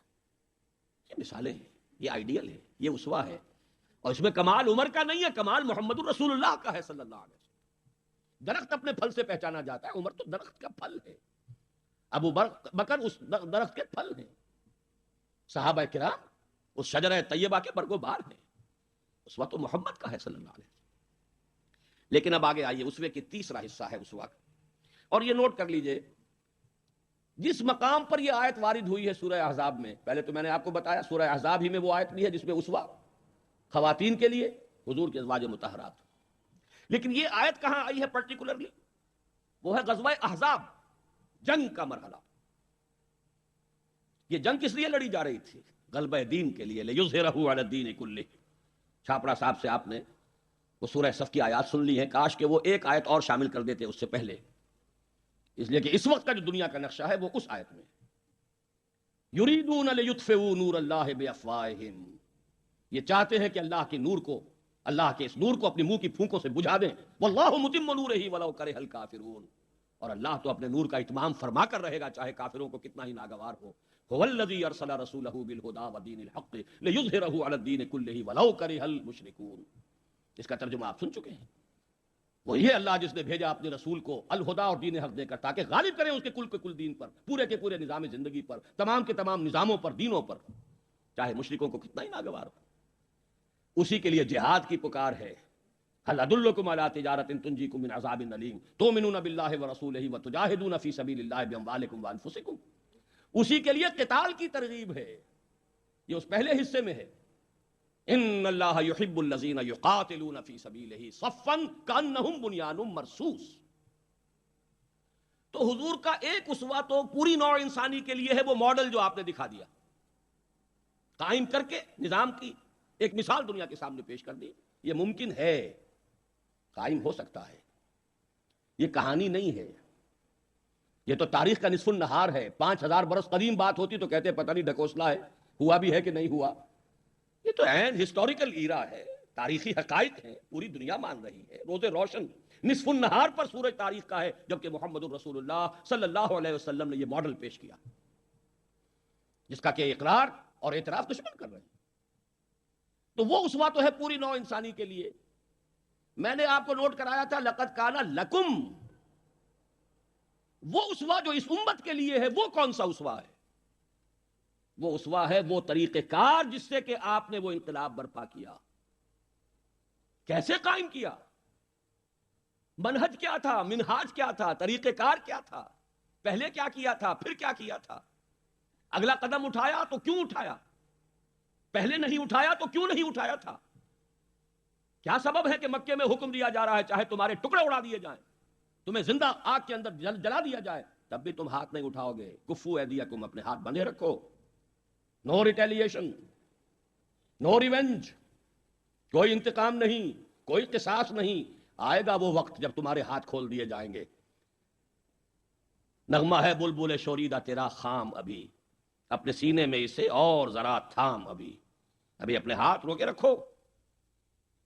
یہ مثالیں ہیں، یہ آئیڈیل ہے، یہ اسوہ ہے، اور اس میں کمال عمر کا نہیں ہے، کمال محمد الرسول اللہ کا ہے صلی اللہ علیہ وسلم۔ درخت اپنے پھل سے پہچانا جاتا ہے، عمر تو درخت کا پھل ہے، ابو بکر اس درخت کے پھل ہیں، صحابہ کرام اس شجرہ طیبہ کے برگو بار ہیں، اس وقت تو محمد کا ہے صلی اللہ علیہ وسلم۔ لیکن اب آگے آئیے، اسوے کی تیسرا حصہ ہے اسوہ کا، اور یہ نوٹ کر لیجئے جس مقام پر یہ آیت وارد ہوئی ہے سورہ احزاب میں، پہلے تو میں نے آپ کو بتایا سورہ احزاب ہی میں وہ آیت لی ہے جس میں اسوہ خواتین کے لیے حضور کے ازواج مطہرات، لیکن یہ آیت کہاں آئی ہے پرٹیکولرلی؟ وہ ہے غزوہ احزاب، جنگ کا مرحلہ۔ یہ جنگ کس لیے لڑی جا رہی تھی؟ غلبہ دین کے لیے، لِیُظْهِرَهُ عَلَى الدِّینِ كُلِّهِ۔ چھاپڑا صاحب سے آپ نے وہ سورہ صف کی آیات سن لی ہیں، کاش کہ وہ ایک آیت اور شامل کر دیتے اس سے پہلے، اس لیے کہ اس وقت کا جو دنیا کا نقشہ ہے وہ اس آیت میں یریدون لیطفئوا نور اللہ بافواہہم، یہ چاہتے ہیں کہ اللہ کے نور کو، اللہ کے اس نور کو اپنی منہ کی پھونکوں سے بجھا دیں، واللہ متم نورہ ولو کرہ الکافرون، اور اللہ تو اپنے نور کا اتمام فرما کر رہے گا چاہے کافروں کو کتنا ہی ناگوار ہو۔ هو الذی ارسل رسولہ بالہدی ودین الحق لیظہرہ علی الدین کلہ ولو کرہ المشرکون۔ اس کا ترجمہ آپ سن چکے ہیں، وہ یہ اللہ جس نے بھیجا اپنے رسول کو الہدا اور دین حق دے کر تاکہ غالب کریں اس کے کل دین پر، پورے کے پورے نظام زندگی پر، تمام کے تمام نظاموں پر، دینوں پر، چاہے مشرکوں کو کتنا ہی ناگوار ہو۔ اسی کے لیے جہاد کی پکار ہے، هل ادلکم علی تجارۃ تنجیکم من عذاب الیم تؤمنون باللہ ورسولہ وتجاہدون فی سبیل اللہ باموالکم وانفسکم. اسی کے لیے قتال کی ترغیب ہے. یہ اس پہلے حصے میں ہے. ان اللہ یحب الذین یقاتلون فی سبیلہ صفا کانہم بنیان مرصوص. تو حضور کا ایک اسوہ تو پوری نوع انسانی کے لیے ہے، وہ ماڈل جو آپ نے دکھا دیا، قائم کر کے نظام کی ایک مثال دنیا کے سامنے پیش کر دی. یہ ممکن ہے، قائم ہو سکتا ہے، یہ کہانی نہیں ہے، یہ تو تاریخ کا نصف النہار ہے. 5000 برس قدیم بات ہوتی تو کہتے پتہ نہیں ڈھکوسلا ہے، ہوا بھی ہے کہ نہیں ہوا. یہ تو عین ہسٹوریکل ایرا ہے، تاریخی حقائق ہیں، پوری دنیا مان رہی ہے. روز روشن نصف النہار پر سورج تاریخ کا ہے، جبکہ محمد الرسول اللہ صلی اللہ علیہ وسلم نے یہ ماڈل پیش کیا جس کا کہ اقرار اور اعتراف دشمن کر رہے ہیں. تو وہ اسوہ تو ہے پوری نوع انسانی کے لیے. میں نے آپ کو نوٹ کرایا تھا لقد کان لکم. وہ اسوہ جو اس امت کے لیے ہے وہ کون سا اسوہ ہے؟ وہ اسوہ ہے وہ طریقہ کار جس سے کہ آپ نے وہ انقلاب برپا کیا. کیسے قائم کیا؟ منہج کیا تھا، منہاج کیا تھا، طریقہ کار کیا تھا، پہلے کیا کیا تھا، پھر کیا کیا تھا، اگلا قدم اٹھایا تو کیوں اٹھایا، پہلے نہیں اٹھایا تو کیوں نہیں اٹھایا تھا. کیا سبب ہے کہ مکے میں حکم دیا جا رہا ہے چاہے تمہارے ٹکڑے اڑا دیے جائیں، تمہیں زندہ آگ کے اندر جلا دیا جائے، تب بھی تم ہاتھ نہیں اٹھاؤ گے. کفو ایدیکم، اپنے ہاتھ بندھے رکھو. نو ریٹیلیشن، نو ریونج، کوئی انتقام نہیں، کوئی قصاص نہیں. آئے گا وہ وقت جب تمہارے ہاتھ کھول دیے جائیں گے. نغمہ ہے بلبل شوریدہ تیرا خام، ابھی اپنے سینے میں اسے اور ذرا تھام، ابھی اپنے ہاتھ رو کے رکھو،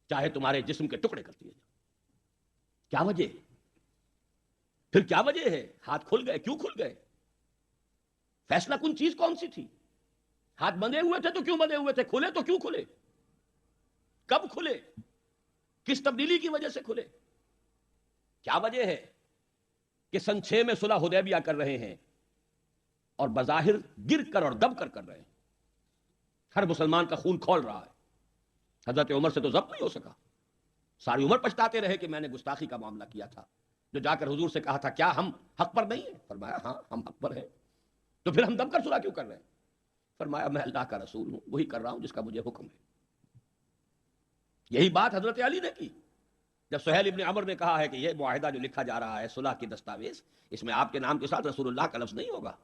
چاہے تمہارے جسم کے ٹکڑے کر دیے جائیں. کیا وجہ؟ پھر کیا وجہ ہے؟ ہاتھ کھل گئے، کیوں کھل گئے؟ فیصلہ کن چیز کون سی تھی؟ ہاتھ بندھے ہوئے تھے تو کیوں بندھے ہوئے تھے؟ کھلے تو کیوں کھلے؟ کب کھلے؟ کس تبدیلی کی وجہ سے کھلے؟ کیا وجہ ہے کہ سن 6 میں صلح حدیبیہ کر رہے ہیں اور بظاہر گر کر اور دب کر رہے ہیں، ہر مسلمان کا خون کھول رہا ہے. حضرت عمر سے تو ضبط نہیں ہو سکا، ساری عمر پچھتاتے رہے کہ میں نے گستاخی کا معاملہ کیا تھا. جو جا کر حضور سے کہا تھا کیا ہم حق پر نہیں ہیں؟ فرمایا ہاں ہم حق پر ہیں. تو پھر ہم دب کر صلح کیوں کر رہے ہیں؟ فرمایا میں اللہ کا رسول ہوں، وہی کر رہا ہوں جس کا مجھے حکم ہے. یہی بات حضرت علی نے کی جب سہیل ابن عمر نے کہا ہے کہ یہ معاہدہ جو لکھا جا رہا ہے صلح کی دستاویز، اس میں آپ کے نام کے ساتھ رسول اللہ کا لفظ نہیں ہوگا،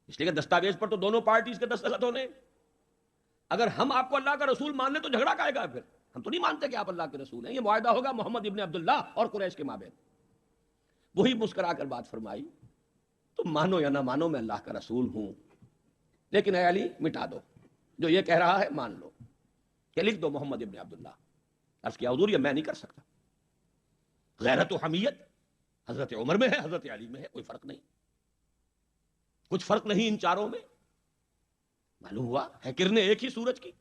اس لیے کہ دستاویز پر تو دونوں پارٹیز کے دستخط ہونے. اگر ہم آپ کو اللہ کا رسول مان لیں تو جھگڑا کائے گا؟ پھر ہم تو نہیں مانتے کہ آپ اللہ کے رسول ہیں. یہ معاہدہ ہوگا محمد ابن عبداللہ اور قریش کے مابین. وہی مسکرا کر بات فرمائی، تم مانو یا نہ مانو میں اللہ کا رسول ہوں، لیکن اے علی مٹا دو، جو یہ کہہ رہا ہے مان لو کہ لکھ دو محمد ابن عبداللہ. عرض کیا حضور یہ میں نہیں کر سکتا. غیرت و حمیت حضرت عمر میں ہے، حضرت علی میں ہے، کوئی فرق نہیں، کچھ فرق نہیں ان چاروں میں. معلوم ہوا ہے کرنے ایک ہی سورج کی.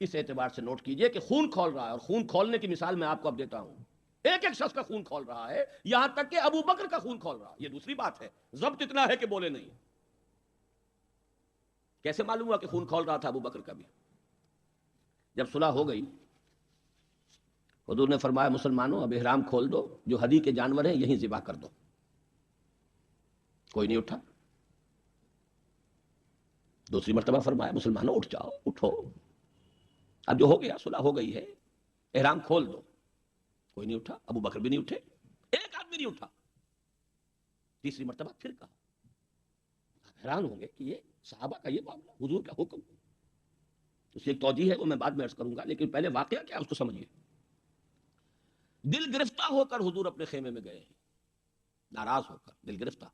اس اعتبار سے نوٹ کیجئے کہ خون کھول رہا ہے، اور خون کھولنے کی مثال میں آپ کو اب دیتا ہوں. ایک ایک شخص کا خون کھول رہا ہے، یہاں تک کہ ابو بکر کا خون کھول رہا ہے. یہ دوسری بات ہے، ضبط اتنا ہے کہ بولے نہیں. کیسے معلوم ہوا کہ خون کھول رہا تھا ابو بکر کا بھی؟ جب صلح ہو گئی حضور نے فرمایا مسلمانوں اب احرام کھول دو، جو ہدی کے جانور ہیں یہیں ذبح کر دو. کوئی نہیں اٹھا. دوسری مرتبہ فرمایا مسلمانوں اٹھ جاؤ، اٹھو، اب جو ہو گیا صلح ہو گئی ہے، احرام کھول دو. کوئی نہیں اٹھا، ابو بکر بھی نہیں اٹھے، ایک آدمی نہیں اٹھا. تیسری مرتبہ پھر کہا. حیران ہوں گے کہ یہ صحابہ کا یہ معاملہ، حضور کا حکم. اس کی ایک توجیہ ہے وہ میں بعد میں عرض کروں گا، لیکن پہلے واقعہ کیا اس کو سمجھیے. دل گرفتہ ہو کر حضور اپنے خیمے میں گئے ہیں، ناراض ہو کر، دل گرفتہ.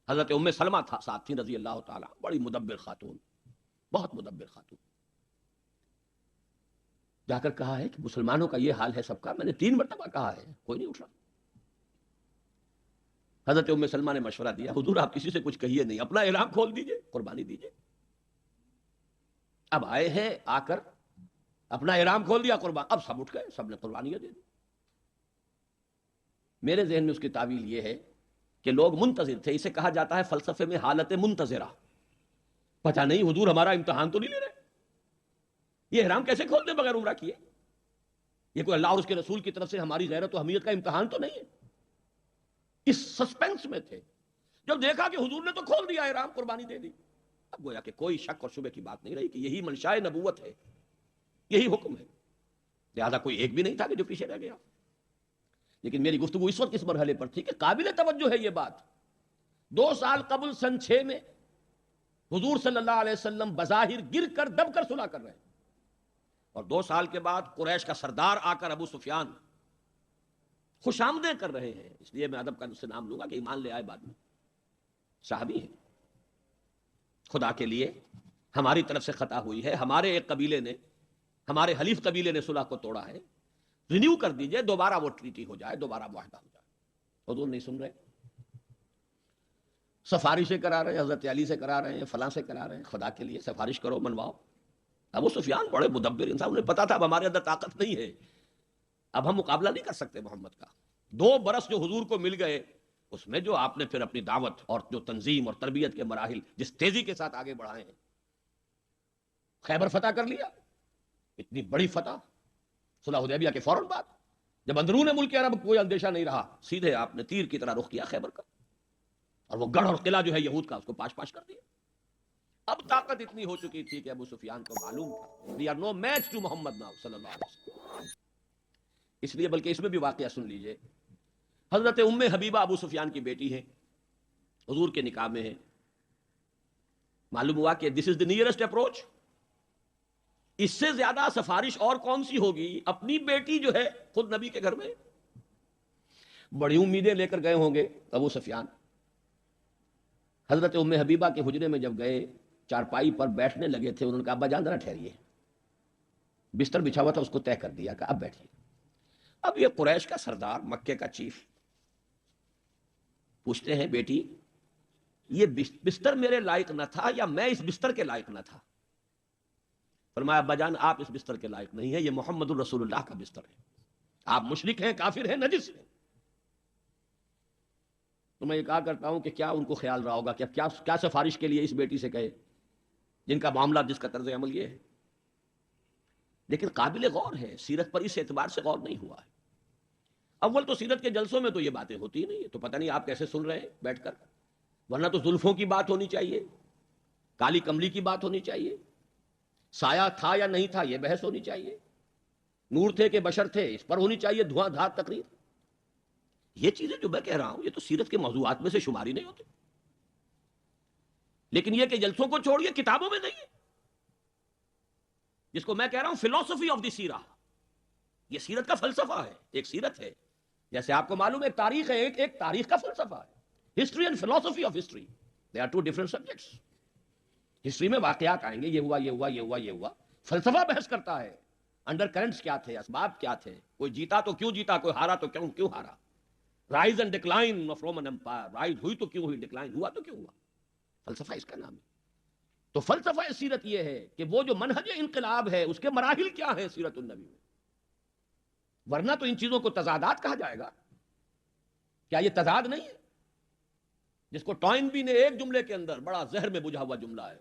حضرت ام سلمہ تھا ساتھ تھی رضی اللہ تعالیٰ، بڑی مدبر خاتون، بہت مدبر خاتون. جا کر کہا ہے کہ مسلمانوں کا یہ حال ہے سب کا. میں نے 3 مرتبہ کہا ہے، کوئی نہیں اٹھ رہا. حضرت ام سلمہ نے مشورہ دیا حضور آپ کسی سے کچھ کہیے نہیں، اپنا احرام کھول دیجئے، قربانی دیجئے. اب آئے ہیں، آ کر اپنا احرام کھول دیا، قربان. اب سب اٹھ گئے، سب نے قربانیاں دے دی. میرے ذہن میں اس کی تعویل یہ ہے کہ لوگ منتظر تھے. اسے کہا جاتا ہے فلسفے میں حالت منتظرہ. پتہ نہیں حضور ہمارا امتحان تو نہیں لے رہے، یہ احرام کیسے کھول دیں بغیر عمرہ کیے. یہ کوئی اللہ اور اس کے رسول کی طرف سے ہماری غیرت و حمیت کا امتحان تو نہیں ہے. اس سسپینس میں تھے. جب دیکھا کہ حضور نے تو کھول دیا احرام، قربانی دے دی، اب گویا کہ کوئی شک اور شبے کی بات نہیں رہی کہ یہی منشاء نبوت ہے، یہی حکم ہے. لہذا کوئی ایک بھی نہیں تھا کہ جو پیچھے رہ گیا. لیکن میری گفتگو اس وقت اس مرحلے پر تھی کہ قابل توجہ ہے یہ بات. 2 سال قبل سن 6 میں حضور صلی اللہ علیہ وسلم بظاہر گر کر دب کر صلح کر رہے ہیں، اور 2 سال کے بعد قریش کا سردار آ کر ابو سفیان خوش آمدیں کر رہے ہیں. اس لیے میں ادب کا اس سے نام لوں گا کہ ایمان لے آئے بعد میں، صحابی ہیں. خدا کے لیے ہماری طرف سے خطا ہوئی ہے، ہمارے ایک قبیلے نے، ہمارے حلیف قبیلے نے صلح کو توڑا ہے، رینیو کر دیجئے، دوبارہ وہ ٹریٹی ہو جائے، دوبارہ معاہدہ ہو جائے. حضور نہیں سن رہے، سفارش سے کرا رہے ہیں، حضرت علی سے کرا رہے ہیں، فلاں سے کرا رہے ہیں. خدا کے لیے سفارش کرو، منواؤ. ابو سفیان بڑے مدبر انسان، انہیں پتا تھا اب ہمارے اندر طاقت نہیں ہے، اب ہم مقابلہ نہیں کر سکتے محمد کا. 2 برس جو حضور کو مل گئے، اس میں جو آپ نے پھر اپنی دعوت اور جو تنظیم اور تربیت کے مراحل جس تیزی کے ساتھ آگے بڑھائے ہیں. خیبر فتح کر لیا، اتنی بڑی فتح. صلح حدیبیہ کے فوراً بعد جب اندرون ملک عرب کوئی اندیشہ نہیں رہا، سیدھے آپ نے تیر کی طرح رخ کیا خیبر کا، اور وہ گڑھ اور قلعہ جو ہے یہود کا، اس کو پاش پاش کر دیا. اب طاقت اتنی ہو چکی تھی کہ ابو سفیان کو معلوم تھا we are no match to Muhammad now صلی اللہ علیہ وسلم. اس لیے بلکہ اس میں بھی واقعہ سن لیجئے. حضرت ام حبیبہ ابو سفیان کی بیٹی ہے، حضور کے نکاح میں ہے. معلوم ہوا کہ دس از the nearest approach. اس سے زیادہ سفارش اور کون سی ہوگی؟ اپنی بیٹی جو ہے خود نبی کے گھر میں. بڑی امیدیں لے کر گئے ہوں گے ابو سفیان. حضرت ام حبیبہ کے حجرے میں جب گئے، چارپائی پر بیٹھنے لگے تھے، انہوں نے کہا ابا جان ذرا ٹھہریے. بستر بچھا ہوا تھا، اس کو طے کر دیا کہ اب بیٹھیے. اب یہ قریش کا سردار، مکے کا چیف، پوچھتے ہیں بیٹی یہ بستر میرے لائق نہ تھا یا میں اس بستر کے لائق نہ تھا؟ فرمایا ابا جان آپ اس بستر کے لائق نہیں ہیں، یہ محمد الرسول اللہ کا بستر ہے. آپ مشرک ہیں، کافر ہیں، نجس ہیں. تو میں یہ کہا کرتا ہوں کہ کیا ان کو خیال رہا ہوگا کہ کیا سفارش کے لیے اس بیٹی سے کہے جن کا معاملہ، جس کا طرز عمل یہ ہے. لیکن قابل غور ہے، سیرت پر اس اعتبار سے غور نہیں ہوا ہے. اول تو سیرت کے جلسوں میں تو یہ باتیں ہوتی نہیں، تو پتہ نہیں آپ کیسے سن رہے ہیں بیٹھ کر. ورنہ تو زلفوں کی بات ہونی چاہیے، کالی کملی کی بات ہونی چاہیے، سایہ تھا یا نہیں تھا یہ بحث ہونی چاہیے، نور تھے کہ بشر تھے اس پر ہونی چاہیے دھواں دھار تقریر. یہ چیزیں جو میں کہہ رہا ہوں یہ تو سیرت کے موضوعات میں سے شماری نہیں ہوتے. لیکن یہ کہ جلسوں کو چھوڑیے، کتابوں میں نہیں ہے. جس کو میں کہہ رہا ہوں فلسفی آف دی سیرہ، یہ سیرت کا فلسفہ ہے. ایک سیرت ہے، جیسے آپ کو معلوم ہے ایک تاریخ ہے، ایک تاریخ کا فلسفہ ہے. History and philosophy of history, they are 2 different subjects. ہسٹری میں واقعات آئیں گے، یہ ہوا یہ ہوا یہ ہوا یہ ہوا. فلسفہ بحث کرتا ہے انڈر کرنٹس کیا تھے، اسباب کیا تھے، کوئی جیتا تو کیوں جیتا، کوئی ہارا تو کیوں ہارا. Rise and decline of Roman empire, rise ہوئی تو کیوں ہوئی، ڈکلائن ہوا تو کیوں ہوا. فلسفہ اس کا نام ہے. تو فلسفہ سیرت یہ ہے کہ وہ جو منہج انقلاب ہے اس کے مراحل کیا ہیں سیرت النبی میں. ورنہ تو ان چیزوں کو تضادات کہا جائے گا. کیا یہ تضاد نہیں ہے جس کو ٹوائنبی نے ایک جملے کے اندر، بڑا زہر میں بجھا ہوا جملہ ہے،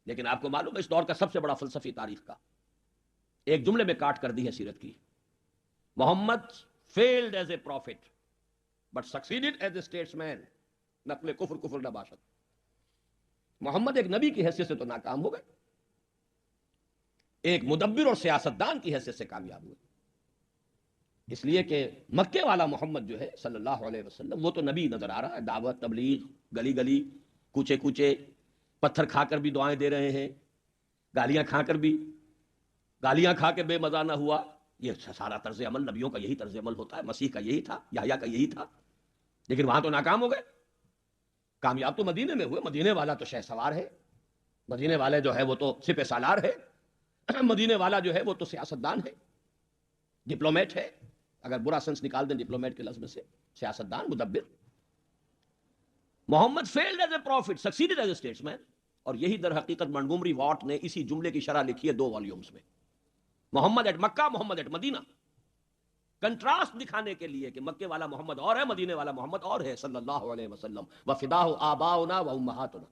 لیکن آپ کو معلوم ہے اس دور کا سب سے بڑا فلسفی تاریخ کا ایک جملے میں کاٹ کر دی ہے سیرت کی. محمد failed as a prophet but succeeded as a statesman. نقل کفر نہ باشد. محمد ایک نبی کی حیثیت سے تو ناکام ہو گئے، ایک مدبر اور سیاستدان کی حیثیت سے کامیاب ہوئے. اس لیے کہ مکے والا محمد جو ہے صلی اللہ علیہ وسلم وہ تو نبی نظر آ رہا ہے. دعوت، تبلیغ، گلی گلی، کوچے کوچے، پتھر کھا کر بھی دعائیں دے رہے ہیں، گالیاں کھا کے بے مزہ نہ ہوا. یہ سارا طرز عمل نبیوں کا یہی طرز عمل ہوتا ہے. مسیح کا یہی تھا، یحییٰ کا یہی تھا. لیکن وہاں تو ناکام ہو گئے. کامیاب تو مدینے میں ہوئے. مدینے والا تو شہ سوار ہے، مدینے والے جو ہے وہ تو سپہ سالار ہے، مدینے والا جو ہے وہ تو سیاستدان ہے، ڈپلومیٹ ہے. اگر برا سنس نکال دیں ڈپلومیٹ کے لفظ میں سے، سیاستدان، مدبر. Muhammad failed as a prophet, succeeded as a statesman. اور یہی در حقیقت منٹگومری واٹ نے اسی جملے کی شرح لکھی ہے 2 والیومز میں. Muhammad at Mecca, Muhammad at Medina. Contrast دکھانے کے لیے کہ مکے والا محمد اور ہے، مدینے والا محمد اور ہے صلی اللہ علیہ وسلم. وفداہ آباؤنا و امہاتنا.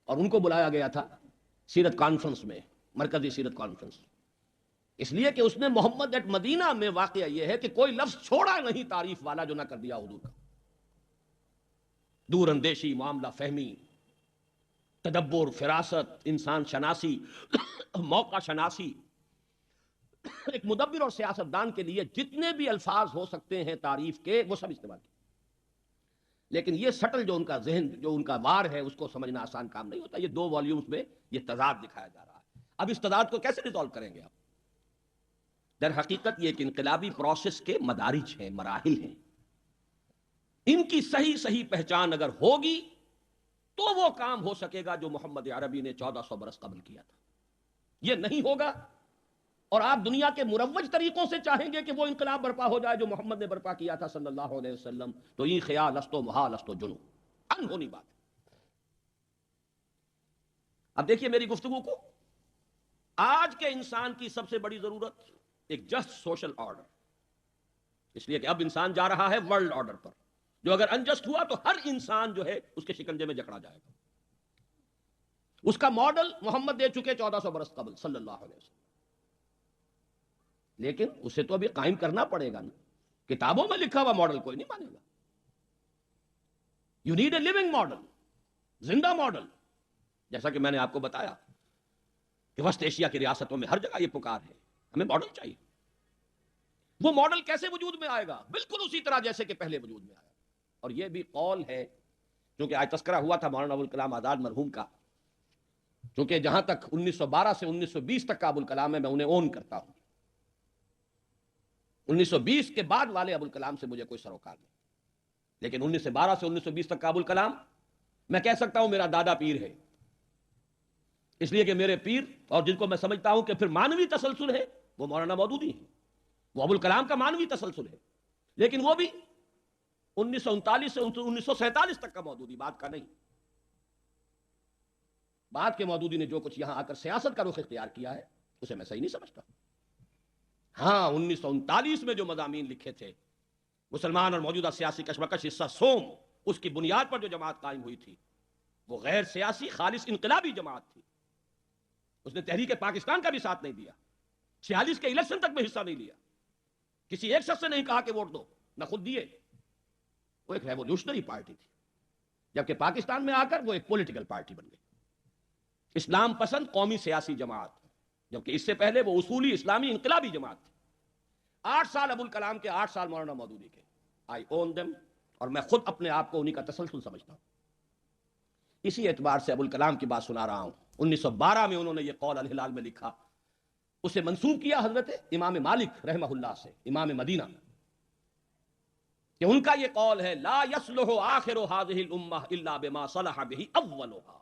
اور ان کو بلایا گیا تھا سیرت کانفرنس میں، مرکزی سیرت کانفرنس. اس لیے کہ اس نے محمد ایٹ مدینہ میں واقعہ یہ ہے کہ کوئی لفظ چھوڑا نہیں تعریف والا جو نہ کر دیا حضور کا. دور اندیشی، معاملہ فہمی، تدبر، فراست، انسان شناسی، موقع شناسی. ایک مدبر اور سیاستدان کے لیے جتنے بھی الفاظ ہو سکتے ہیں تعریف کے وہ سب استعمال کیے. لیکن یہ سٹل جو ان کا ذہن، جو ان کا وار ہے، اس کو سمجھنا آسان کام نہیں ہوتا. یہ 2 والیومز میں یہ تضاد دکھایا جا رہا ہے. اب اس تضاد کو کیسے ریزالو کریں گے آپ؟ در حقیقت یہ ایک انقلابی پروسیس کے مدارج ہیں، مراحل ہیں. ان کی صحیح پہچان اگر ہوگی تو وہ کام ہو سکے گا جو محمد عربی نے 1400 برس قبل کیا تھا. یہ نہیں ہوگا اور آپ دنیا کے مروج طریقوں سے چاہیں گے کہ وہ انقلاب برپا ہو جائے جو محمد نے برپا کیا تھا صلی اللہ علیہ وسلم، تو یہ خیال است و محال است و جنو، انہونی بات ہے. اب دیکھیے میری گفتگو کو، آج کے انسان کی سب سے بڑی ضرورت ایک جسٹ سوشل آرڈر، اس لیے کہ اب انسان جا رہا ہے ورلڈ آرڈر پر، جو اگر انجسٹ ہوا تو ہر انسان جو ہے اس کے شکنجے میں جکڑا جائے گا. اس کا ماڈل محمد دے چکے 1400 برس قبل صلی اللہ علیہ وسلم. لیکن اسے تو ابھی قائم کرنا پڑے گا نا. کتابوں میں لکھا ہوا ماڈل کوئی نہیں مانے گا. You need a living model, زندہ ماڈل. جیسا کہ میں نے آپ کو بتایا کہ وسط ایشیا کی ریاستوں میں ہر جگہ یہ پکار ہے، ہمیں ماڈل چاہیے. وہ ماڈل کیسے وجود میں آئے گا؟ بالکل اسی طرح جیسے کہ پہلے وجود میں آیا. اور یہ بھی قول ہے، کیونکہ آج تذکرہ ہوا تھا مولانا ابوالکلام آزاد مرحوم کا، چونکہ جہاں تک 1912 سے 1920 تک کا ابوالکلام ہے میں انہیں اون کرتا ہوں. 1920 کے بعد والے ابوالکلام سے مجھے کوئی سروکار نہیں، لیکن 1912 سے 1920 تک کا ابوالکلام میں کہہ سکتا ہوں میرا دادا پیر ہے. اس لیے کہ میرے پیر اور جن کو میں سمجھتا ہوں کہ پھر مانوی تسلسل ہے وہ مولانا مودودی ہیں. وہ ابوالکلام کا مانوی تسلسل ہے، لیکن وہ بھی 1939 سے 1947 تک کا مودودی، بعد کا نہیں. بعد کے مودودی نے جو کچھ یہاں آ کر سیاست کا رخ اختیار کیا ہے اسے میں صحیح نہیں سمجھتا. ہاں 1939 میں جو مضامین لکھے تھے، مسلمان اور موجودہ سیاسی کشمکش حصہ سوم، اس کی بنیاد پر جو جماعت قائم ہوئی تھی وہ غیر سیاسی خالص انقلابی جماعت تھی. اس نے تحریک پاکستان کا بھی ساتھ نہیں دیا، 46 کے الیکشن تک میں حصہ نہیں لیا، کسی ایک شخص سے نہیں کہا کہ ووٹ دو، نہ خود دیے. وہ ایک ریولیوشنری پارٹی تھی، جبکہ پاکستان میں آ کر وہ ایک پولیٹیکل پارٹی بن گئی، اسلام پسند قومی سیاسی جماعت، جبکہ اس سے پہلے وہ اصولی اسلامی انقلابی جماعت تھی. 8 سال ابوالکلام کے، 8 سال مولانا مودودی کے. آئی اون دم، اور میں خود اپنے آپ کو انہی کا تسلسل سمجھتا ہوں. اسی اعتبار سے ابوالکلام کی بات سنا رہا ہوں. 1912 میں انہوں نے یہ قول الہلال میں لکھا، اسے منسوب کیا حضرت امام مالک رحمہ اللہ سے، امام مدینہ، کہ ان کا یہ قول ہے لا يصلح آخر هذه الامہ الا بما صلح به اولها.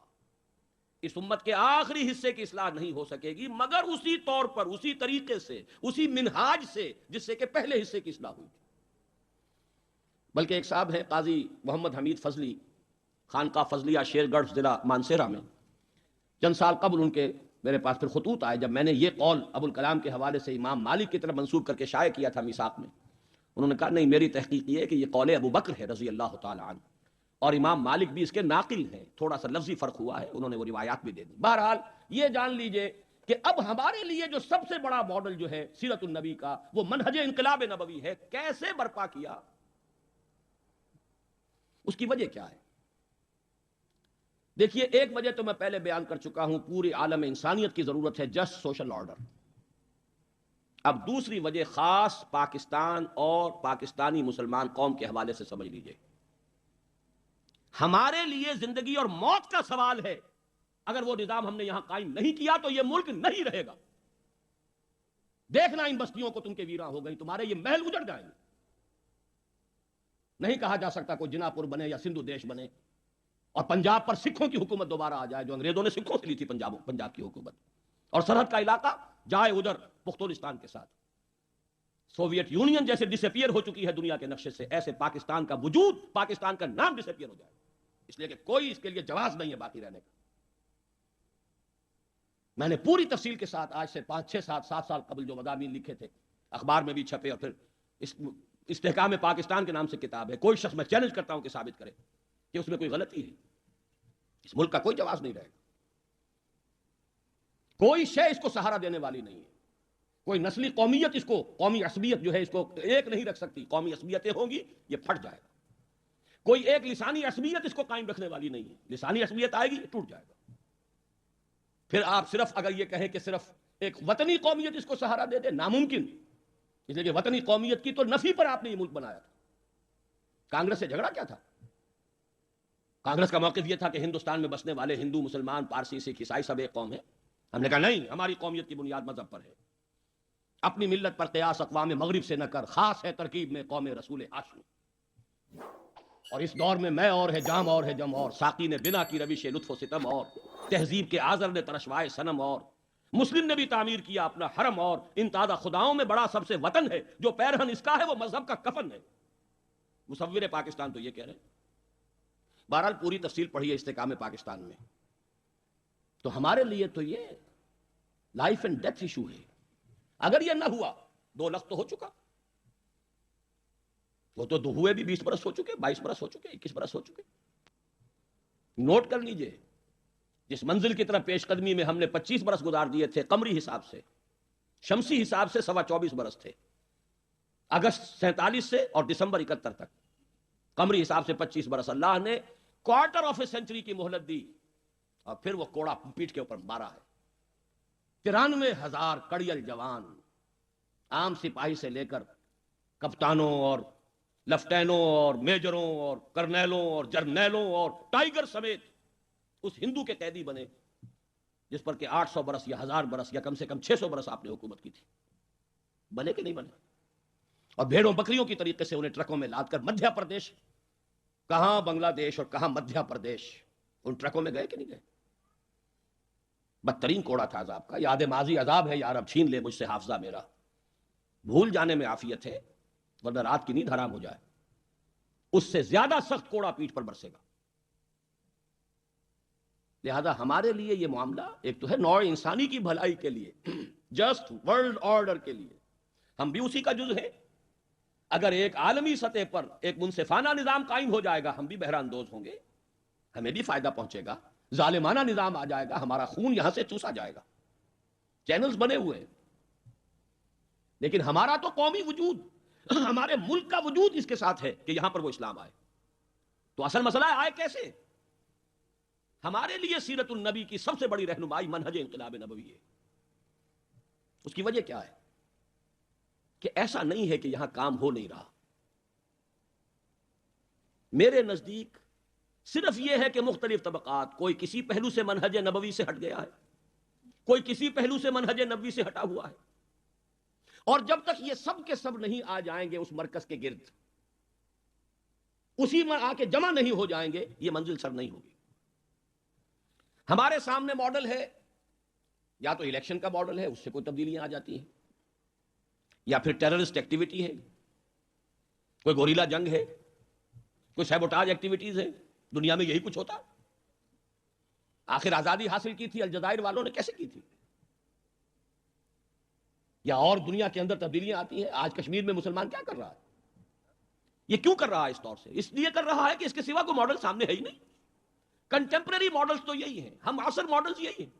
اس امت کے آخری حصے کی اصلاح نہیں ہو سکے گی مگر اسی طور پر، اسی طریقے سے، اسی منہاج سے جس سے کہ پہلے حصے کی اصلاح ہوئی تھی. بلکہ ایک صاحب ہیں قاضی محمد حمید فضلی، خانقاہ فضلیہ شیر گڑھ ضلع مانسہرہ میں، چند سال قبل ان کے میرے پاس پھر خطوط آئے جب میں نے یہ قول ابوالکلام کے حوالے سے امام مالک کی طرف منسوب کر کے شائع کیا تھا میثاق میں. انہوں نے کہا نہیں، میری تحقیق یہ ہے کہ یہ قول ابو بکر ہے رضی اللہ تعالی عنہ، اور امام مالک بھی اس کے ناقل ہیں. تھوڑا سا لفظی فرق ہوا ہے، انہوں نے وہ روایات بھی دے دی. بہرحال یہ جان لیجئے کہ اب ہمارے لیے جو سب سے بڑا ماڈل جو ہے سیرت النبی کا، وہ منہج انقلاب نبوی ہے. کیسے برپا کیا؟ اس کی وجہ کیا ہے؟ دیکھیے، ایک وجہ تو میں پہلے بیان کر چکا ہوں، پوری عالم انسانیت کی ضرورت ہے جسٹ سوشل آرڈر. اب دوسری وجہ خاص پاکستان اور پاکستانی مسلمان قوم کے حوالے سے سمجھ لیجئے. ہمارے لیے زندگی اور موت کا سوال ہے. اگر وہ نظام ہم نے یہاں قائم نہیں کیا تو یہ ملک نہیں رہے گا. دیکھنا ان بستیوں کو تم کے ویراں ہو گئی، تمہارے یہ محل اجڑ جائیں گے. نہیں کہا جا سکتا کوئی جنا پور بنے یا سندھو دیش بنے اور پنجاب پر سکھوں کی حکومت دوبارہ آ جائے، جو انگریزوں نے سکھوں سے لی تھی پنجاب کی حکومت، اور سرحد کا علاقہ جائے ادھر پختونستان کے ساتھ. سوویت یونین جیسے ڈس اپیئر ہو چکی ہے دنیا کے نقشے سے، ایسے پاکستان کا وجود، پاکستان کا نام ڈس اپیئر ہو جائے، اس لیے کہ کوئی اس کے لیے جواز نہیں ہے باقی رہنے کا. میں نے پوری تفصیل کے ساتھ آج سے 5 6 7 سال قبل جو مضامین لکھے تھے، اخبار میں بھی چھپے، اور پھر استحکام پاکستان کے نام سے کتاب ہے. کوئی شخص، میں چیلنج کرتا ہوں کہ ثابت کرے کہ اس میں کوئی غلطی ہے. اس ملک کا کوئی جواز نہیں رہے گا، کوئی شے اس کو سہارا دینے والی نہیں ہے. کوئی نسلی قومیت، اس کو قومی عصبیت جو ہے اس کو ایک نہیں رکھ سکتی. قومی عصبیتیں ہوں گی یہ پھٹ جائے گا. کوئی ایک لسانی عصبیت اس کو قائم رکھنے والی نہیں ہے. لسانی عصبیت آئے گی یہ ٹوٹ جائے گا. پھر آپ صرف اگر یہ کہیں کہ صرف ایک وطنی قومیت اس کو سہارا دے دے، ناممکن. اس لیے کہ وطنی قومیت کی تو نفی پر آپ نے یہ ملک بنایا تھا. کانگریس سے جھگڑا کیا تھا؟ کانگریس کا موقف یہ تھا کہ ہندوستان میں بسنے والے ہندو، مسلمان، پارسی، سکھ، عیسائی سب ایک قوم ہے. ہم نے کہا نہیں، ہماری قومیت کی بنیاد مذہب پر ہے. اپنی ملت پر قیاس اقوام مغرب سے نہ کر، خاص ہے ترکیب میں قوم رسول ہاشمی. اور اس دور میں میں اور ہے جام اور ہے جم اور، ساقی نے بنا کی روش لطف و ستم اور، تہذیب کے آزر نے ترشوائے صنم اور، مسلم نے بھی تعمیر کیا اپنا حرم اور، ان تازہ خداؤں میں بڑا سب سے وطن ہے، جو پیرہن اس کا ہے وہ مذہب کا کفن ہے. مصور پاکستان تو یہ کہہ رہے ہیں. بہرحال پوری تفصیل پڑھی ہے استحکام پاکستان میں. تو ہمارے لیے تو یہ لائف اینڈ ڈیتھ ایشو ہے. اگر یہ نہ ہوا، 2 لخت تو ہو چکا. وہ تو ہوئے بھی 20 برس ہو چکے، 22 برس ہو چکے، 21 برس ہو چکے. نوٹ کر لیجئے، جس منزل کی طرف پیش قدمی میں ہم نے 25 برس گزار دیے تھے قمری حساب سے، شمسی حساب سے 24.25 برس تھے. اگست 47 سے اور دسمبر 71 تک، قمری حساب سے 25 برس. اللہ نے کوارٹر آف اے سینچری کی مہلت دی اور پھر وہ کوڑا پیٹ کے اوپر مارا ہے. 93,000 کڑیل جوان، عام سپاہی سے لے کر کپتانوں اور لفٹینوں اور میجروں اور کرنیلوں اور جرنیلوں اور ٹائیگر سمیت اس ہندو کے قیدی بنے جس پر کہ 800 برس یا 1000 برس یا کم سے کم 600 برس آپ نے حکومت کی تھی. بنے کہ نہیں بنے؟ اور بھیڑوں بکریوں کی طریقے سے انہیں ٹرکوں میں لاد کر مدھیہ پردیش، کہاں بنگلہ دیش اور کہاں مدھیہ پردیش، ان ٹرکوں میں گئے کہ نہیں گئے؟ بدترین کوڑا تھا عذاب کا. یاد ماضی عذاب ہے یار، اب چھین لے مجھ سے حافظہ میرا. بھول جانے میں عافیت ہے، ورنہ رات کی نیند حرام ہو جائے. اس سے زیادہ سخت کوڑا پیٹھ پر برسے گا. لہذا ہمارے لیے یہ معاملہ ایک تو ہے نوع انسانی کی بھلائی کے لیے، جسٹ ورلڈ آرڈر کے لیے، ہم بھی اسی کا جز ہیں. اگر ایک عالمی سطح پر ایک منصفانہ نظام قائم ہو جائے گا ہم بھی بہرہ اندوز ہوں گے، ہمیں بھی فائدہ پہنچے گا. ظالمانہ نظام آ جائے گا ہمارا خون یہاں سے چوسا جائے گا. چینلز بنے ہوئے ہیں، لیکن ہمارا تو قومی وجود، ہمارے ملک کا وجود اس کے ساتھ ہے کہ یہاں پر وہ اسلام آئے. تو اصل مسئلہ ہے آئے کیسے؟ ہمارے لیے سیرت النبی کی سب سے بڑی رہنمائی منہج انقلاب نبوی ہے. اس کی وجہ کیا ہے؟ کہ ایسا نہیں ہے کہ یہاں کام ہو نہیں رہا. میرے نزدیک صرف یہ ہے کہ مختلف طبقات، کوئی کسی پہلو سے منہج نبوی سے ہٹ گیا ہے، کوئی کسی پہلو سے منہج نبوی سے ہٹا ہوا ہے. اور جب تک یہ سب کے سب نہیں آ جائیں گے اس مرکز کے گرد، اسی میں آ کے جمع نہیں ہو جائیں گے، یہ منزل سر نہیں ہوگی. ہمارے سامنے ماڈل ہے، یا تو الیکشن کا ماڈل ہے، اس سے کوئی تبدیلیاں آ جاتی ہیں، یا پھر ٹیررسٹ ایکٹیویٹی ہے، کوئی گوریلا جنگ ہے، کوئی سیبوٹاج ایکٹیویٹیز ہے. دنیا میں یہی کچھ ہوتا. آخر آزادی حاصل کی تھی الجزائر والوں نے کیسے کی تھی؟ یا اور دنیا کے اندر تبدیلیاں آتی ہیں. آج کشمیر میں مسلمان کیا کر رہا ہے؟ یہ کیوں کر رہا ہے اس طور سے؟ اس لیے کر رہا ہے کہ اس کے سوا کوئی ماڈل سامنے ہے ہی نہیں. کنٹمپریری ماڈلز تو یہی ہیں، ہم عصر ماڈلز یہی ہیں.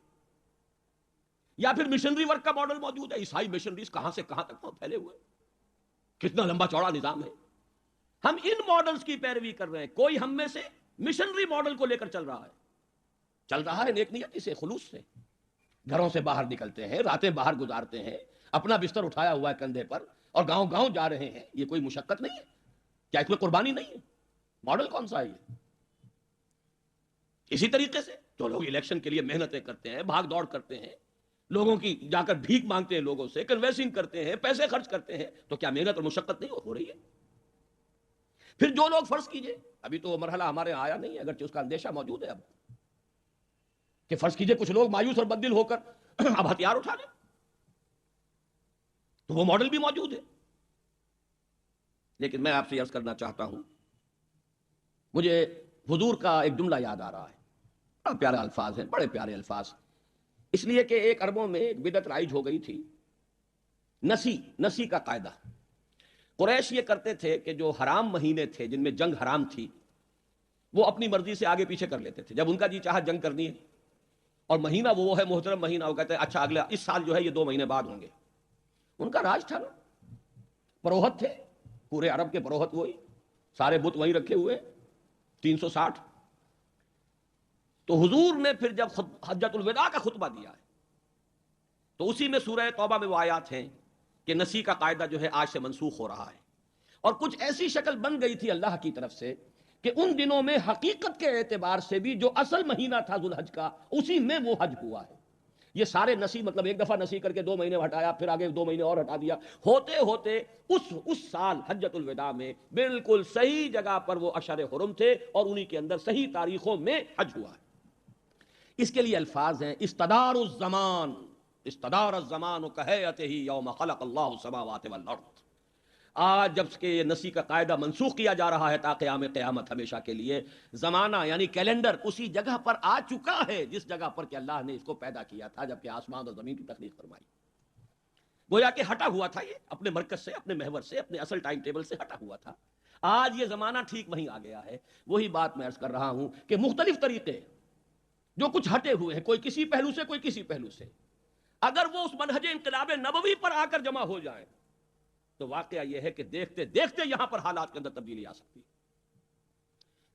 یا پھر مشنری ورک کا ماڈل موجود ہے. عیسائی مشنریز کہاں سے کہاں تک پھیلے ہوئے، کتنا لمبا چوڑا نظام ہے. ہم ان ماڈلز کی پیروی کر رہے ہیں. کوئی ہم میں سے مشنری ماڈل کو لے کر چل رہا ہے نیک نیتی سے، خلوص سے. گھروں سے باہر نکلتے ہیں، راتیں باہر گزارتے ہیں، اپنا بستر اٹھایا ہوا ہے کندھے پر اور گاؤں گاؤں جا رہے ہیں. یہ کوئی مشقت نہیں ہے؟ کیا اس میں قربانی نہیں ہے؟ ماڈل کون سا ہے یہ؟ اسی طریقے سے جو لوگ الیکشن کے لیے محنتیں کرتے ہیں، بھاگ دوڑ کرتے ہیں، لوگوں کی جا کر بھیک مانگتے ہیں، لوگوں سے کنوینسنگ کرتے ہیں، پیسے خرچ کرتے ہیں، تو کیا محنت اور مشقت نہیں ہو رہی ہے؟ پھر جو لوگ فرض کیجئے، ابھی تو وہ مرحلہ ہمارے آیا نہیں ہے، اگرچہ اس کا اندیشہ موجود ہے اب، کہ فرض کیجئے کچھ لوگ مایوس اور بددل ہو کر اب ہتھیار اٹھا لیں، تو وہ ماڈل بھی موجود ہے. لیکن میں آپ سے عرض کرنا چاہتا ہوں، مجھے حضور کا ایک جملہ یاد آ رہا ہے. بڑا پیارے الفاظ ہیں، بڑے پیارے الفاظ. اس لیے کہ ایک عربوں میں ایک بدعت رائج ہو گئی تھی، نسی کا قاعدہ. قریش یہ کرتے تھے کہ جو حرام مہینے تھے جن میں جنگ حرام تھی، وہ اپنی مرضی سے آگے پیچھے کر لیتے تھے. جب ان کا جی چاہا جنگ کرنی ہے اور مہینہ وہ ہے محترم مہینہ، وہ کہتے ہیں اچھا اگلا اس سال جو ہے یہ 2 مہینے بعد ہوں گے. ان کا راج تھا نا، پروہت تھے، پورے عرب کے پروہت وہی، سارے بت وہیں رکھے ہوئے 360۔ تو حضور نے پھر جب حجۃ الوداع کا خطبہ دیا ہے تو اسی میں سورہ توبہ میں وہ آیات ہیں کہ نسی کا قاعدہ جو ہے آج سے منسوخ ہو رہا ہے، اور کچھ ایسی شکل بن گئی تھی اللہ کی طرف سے کہ ان دنوں میں حقیقت کے اعتبار سے بھی جو اصل مہینہ تھا ذو الحج کا، اسی میں وہ حج ہوا ہے۔ یہ سارے نسی مطلب ایک دفعہ نسی کر کے 2 مہینے ہٹایا، پھر آگے 2 مہینے اور ہٹا دیا، ہوتے ہوتے اس سال حجۃ الوداع میں بالکل صحیح جگہ پر وہ اشہر حرم تھے اور انہی کے اندر صحیح تاریخوں میں حج ہوا ہے۔ اس کے لیے الفاظ ہیں استدار الزمان، استدار الزمان کہیئتہ یوم خلق اللہ السماوات والارض۔ آج جب کہ یہ نسی کا قاعدہ منسوخ کیا جا رہا ہے تا قیام قیامت ہمیشہ کے لیے، زمانہ یعنی کیلنڈر اسی جگہ پر آ چکا ہے جس جگہ پر کہ اللہ نے اس کو پیدا کیا تھا جبکہ آسمان اور زمین کی تخلیق فرمائی۔ گویا کہ ہٹا ہوا تھا، یہ اپنے مرکز سے، اپنے محور سے، اپنے اصل ٹائم ٹیبل سے ہٹا ہوا تھا۔ آج یہ زمانہ ٹھیک وہیں آ گیا ہے۔ وہی بات میں عرض کر رہا ہوں کہ مختلف طریقے جو کچھ ہٹے ہوئے ہیں، کوئی کسی پہلو سے، کوئی کسی پہلو سے، اگر وہ اس منہج انقلاب نبوی پر آ کر جمع ہو جائیں تو واقعہ یہ ہے کہ دیکھتے دیکھتے یہاں پر حالات کے اندر تبدیلی آ سکتی ہے۔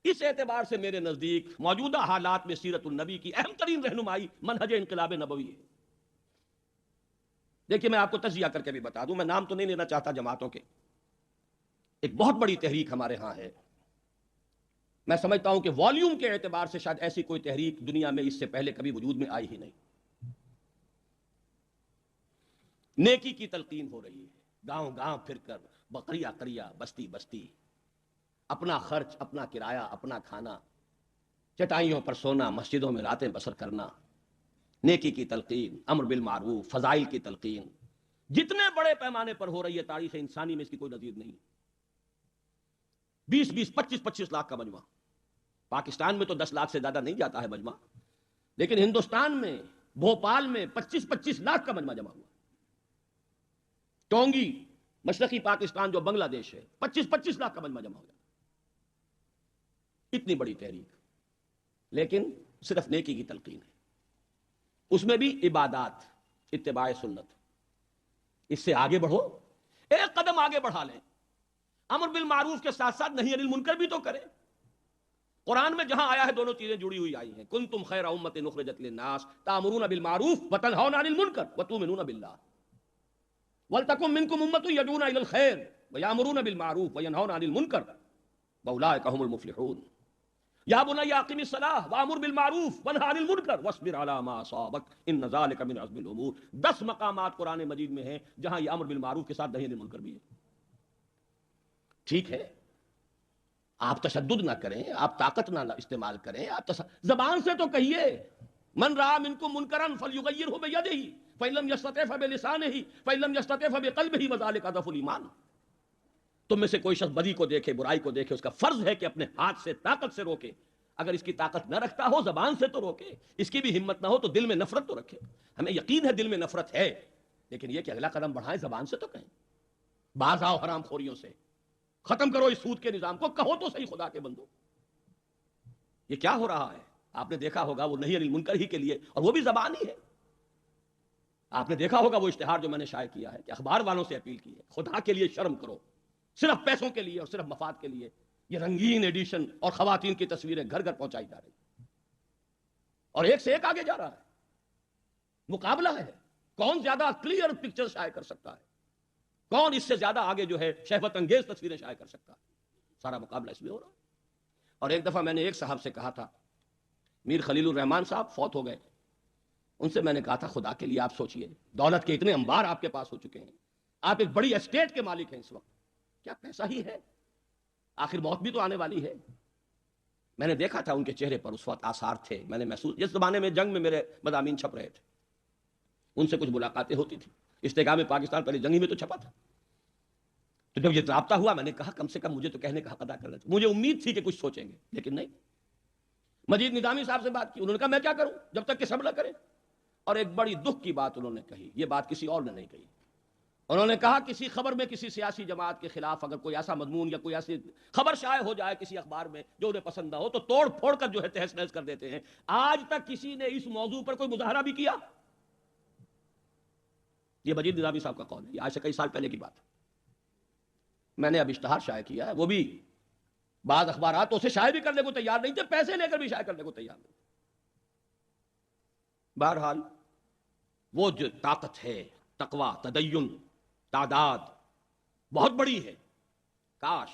اس اعتبار سے میرے نزدیک موجودہ حالات میں سیرت النبی کی اہم ترین رہنمائی منہج انقلاب نبوی ہے۔ دیکھیے میں آپ کو تجزیہ کر کے بھی بتا دوں، میں نام تو نہیں لینا چاہتا جماعتوں کے، ایک بہت بڑی تحریک ہمارے ہاں ہے، میں سمجھتا ہوں کہ والیوم کے اعتبار سے شاید ایسی کوئی تحریک دنیا میں اس سے پہلے کبھی وجود میں آئی ہی نہیں۔ نیکی کی تلقین ہو رہی ہے، گاؤں گاؤں پھر کر، بقریہ قریہ، بستی بستی، اپنا خرچ، اپنا کرایہ، اپنا کھانا، چٹائیوں پر سونا، مسجدوں میں راتیں بسر کرنا، نیکی کی تلقین، امر بالمعروف، فضائل کی تلقین جتنے بڑے پیمانے پر ہو رہی ہے تاریخ انسانی میں اس کی کوئی نظیر نہیں۔ 20 25 لاکھ کا مجمع، پاکستان میں تو 10 لاکھ سے زیادہ نہیں جاتا ہے مجمع، لیکن ہندوستان میں بھوپال میں 25 لاکھ کا مجمع جمع ہوا۔ ٹونگی مشرقی پاکستان جو بنگلہ دیش ہے 25 لاکھ کا مجمع جمع ہو جاتا، اتنی بڑی تحریک، لیکن صرف نیکی کی تلقین ہے، اس میں بھی عبادات، اتباع سنت۔ اس سے آگے بڑھو، ایک قدم آگے بڑھا لیں، امر بالمعروف کے ساتھ ساتھ نہی عن المنکر بھی تو کریں۔ قرآن میں جہاں آیا ہے دونوں چیزیں جڑی ہوئی آئی ہیں، کنتم خیر امۃ اخرجت للناس تأمرون بالمعروف وتنہون عن المنکر وتؤمنون باللہ وَلْتَكُن مِّنكُمْ أُمَّةٌ يَدْعُونَ إِلَى الْخَيْرِ وَيَأْمُرُونَ بِالْمَعْرُوفِ وَيَنْهَوْنَ عَنِ الْمُنكَرِ وَأُولَٰئِكَ هُمُ الْمُفْلِحُونَ۔ یا بنی اقم الصلاۃ وامر بالمعروف وانہا عن المنکر واصبر علی ما اصابک ان ذلک من عزم الامور۔ 10 مقامات قرآن مجید میں ہیں جہاں یہ امر بالمعروف کے ساتھ نہی عن المنکر بھی ہے۔ ٹھیک ہے، آپ تشدد نہ کریں، آپ طاقت نہ استعمال کریں، آپ زبان سے تو کہیے، من رأى منکم منکرا فلیغیرہ بیدہ فإن لم یستطع فبلسانہ فإن لم یستطع فبقلبہ وذلک اضعف الایمان۔ تم میں سے کوئی شخص بدی کو دیکھے، برائی کو دیکھے، اس کا فرض ہے کہ اپنے ہاتھ سے طاقت سے روکے، اگر اس کی طاقت نہ رکھتا ہو زبان سے تو روکے، اس کی بھی ہمت نہ ہو تو دل میں نفرت تو رکھے۔ ہمیں یقین ہے دل میں نفرت ہے، لیکن یہ کہ اگلا قدم بڑھائیں، زبان سے تو کہیں، باز آؤ حرام خوریوں سے، ختم کرو اس سود کے نظام کو، کہو تو صحیح خدا کے بندو۔ یہ کیا ہو رہا ہے؟ آپ نے دیکھا ہوگا وہ نہی عن المنکر ہی کے لیے، اور وہ بھی زبان ہی ہے۔ آپ نے دیکھا ہوگا وہ اشتہار جو میں نے شائع کیا ہے کہ اخبار والوں سے اپیل کی ہے، خدا کے لیے شرم کرو، صرف پیسوں کے لیے اور صرف مفاد کے لیے یہ رنگین ایڈیشن اور خواتین کی تصویریں گھر گھر پہنچائی جا رہی اور ایک سے ایک آگے جا رہا ہے، مقابلہ ہے، کون زیادہ کلیئر پکچر شائع کر سکتا ہے، کون اس سے زیادہ آگے جو ہے شہوت انگیز تصویریں شائع کر سکتا ہے، سارا مقابلہ اس میں ہو رہا ہے۔ اور ایک دفعہ میں نے ایک صاحب سے کہا تھا، میر خلیل الرحمان صاحب فوت ہو گئے، ان سے میں نے کہا تھا خدا کے لیے آپ سوچئے، دولت کے اتنے انبار آپ کے پاس ہو چکے ہیں، آپ ایک بڑی اسٹیٹ کے مالک ہیں اس وقت، کیا پیسہ ہی ہے؟ آخر موت بھی تو آنے والی ہے۔ میں نے دیکھا تھا ان کے چہرے پر اس وقت آثار تھے، میں نے محسوس، جس زمانے میں جنگ میں میرے مضامین چھپ رہے تھے ان سے کچھ ملاقاتیں ہوتی تھی، استحکام پاکستان پہلے جنگی میں تو چھپا تھا، تو جب یہ رابطہ ہوا میں نے کہا کم سے کم مجھے تو کہنے کا حق ادا کرنا چاہیے، مجھے امید تھی کہ کچھ سوچیں گے، لیکن نہیں۔ مجید نظامی صاحب سے بات کی، انہوں نے کہا میں کیا کروں جب تک کہ سب نہ کرے، اور ایک بڑی دکھ کی بات انہوں نے کہی، یہ بات کسی اور نے نہیں کہی، انہوں نے کہا کسی خبر میں کسی سیاسی جماعت کے خلاف اگر کوئی ایسا مضمون یا کوئی ایسی خبر شائع ہو جائے کسی اخبار میں جو انہیں پسند نہ ہو تو توڑ پھوڑ کر جو ہے تہس نہس کر دیتے ہیں۔ آج تک کسی نے اس موضوع پر کوئی مظاہرہ بھی کیا؟ یہ مجید نظامی صاحب کا قول ہے، یہ آج سے کئی سال پہلے کی بات ہے. میں نے اب اشتہار شائع کیا ہے، وہ بھی بعض اخبارات تو اسے شائع بھی کرنے کو تیار نہیں تھے، پیسے لے کر بھی شائع کرنے کو تیار نہیں. بہرحال وہ جو طاقت ہے، تقوی، تدین، تعداد بہت بڑی ہے. کاش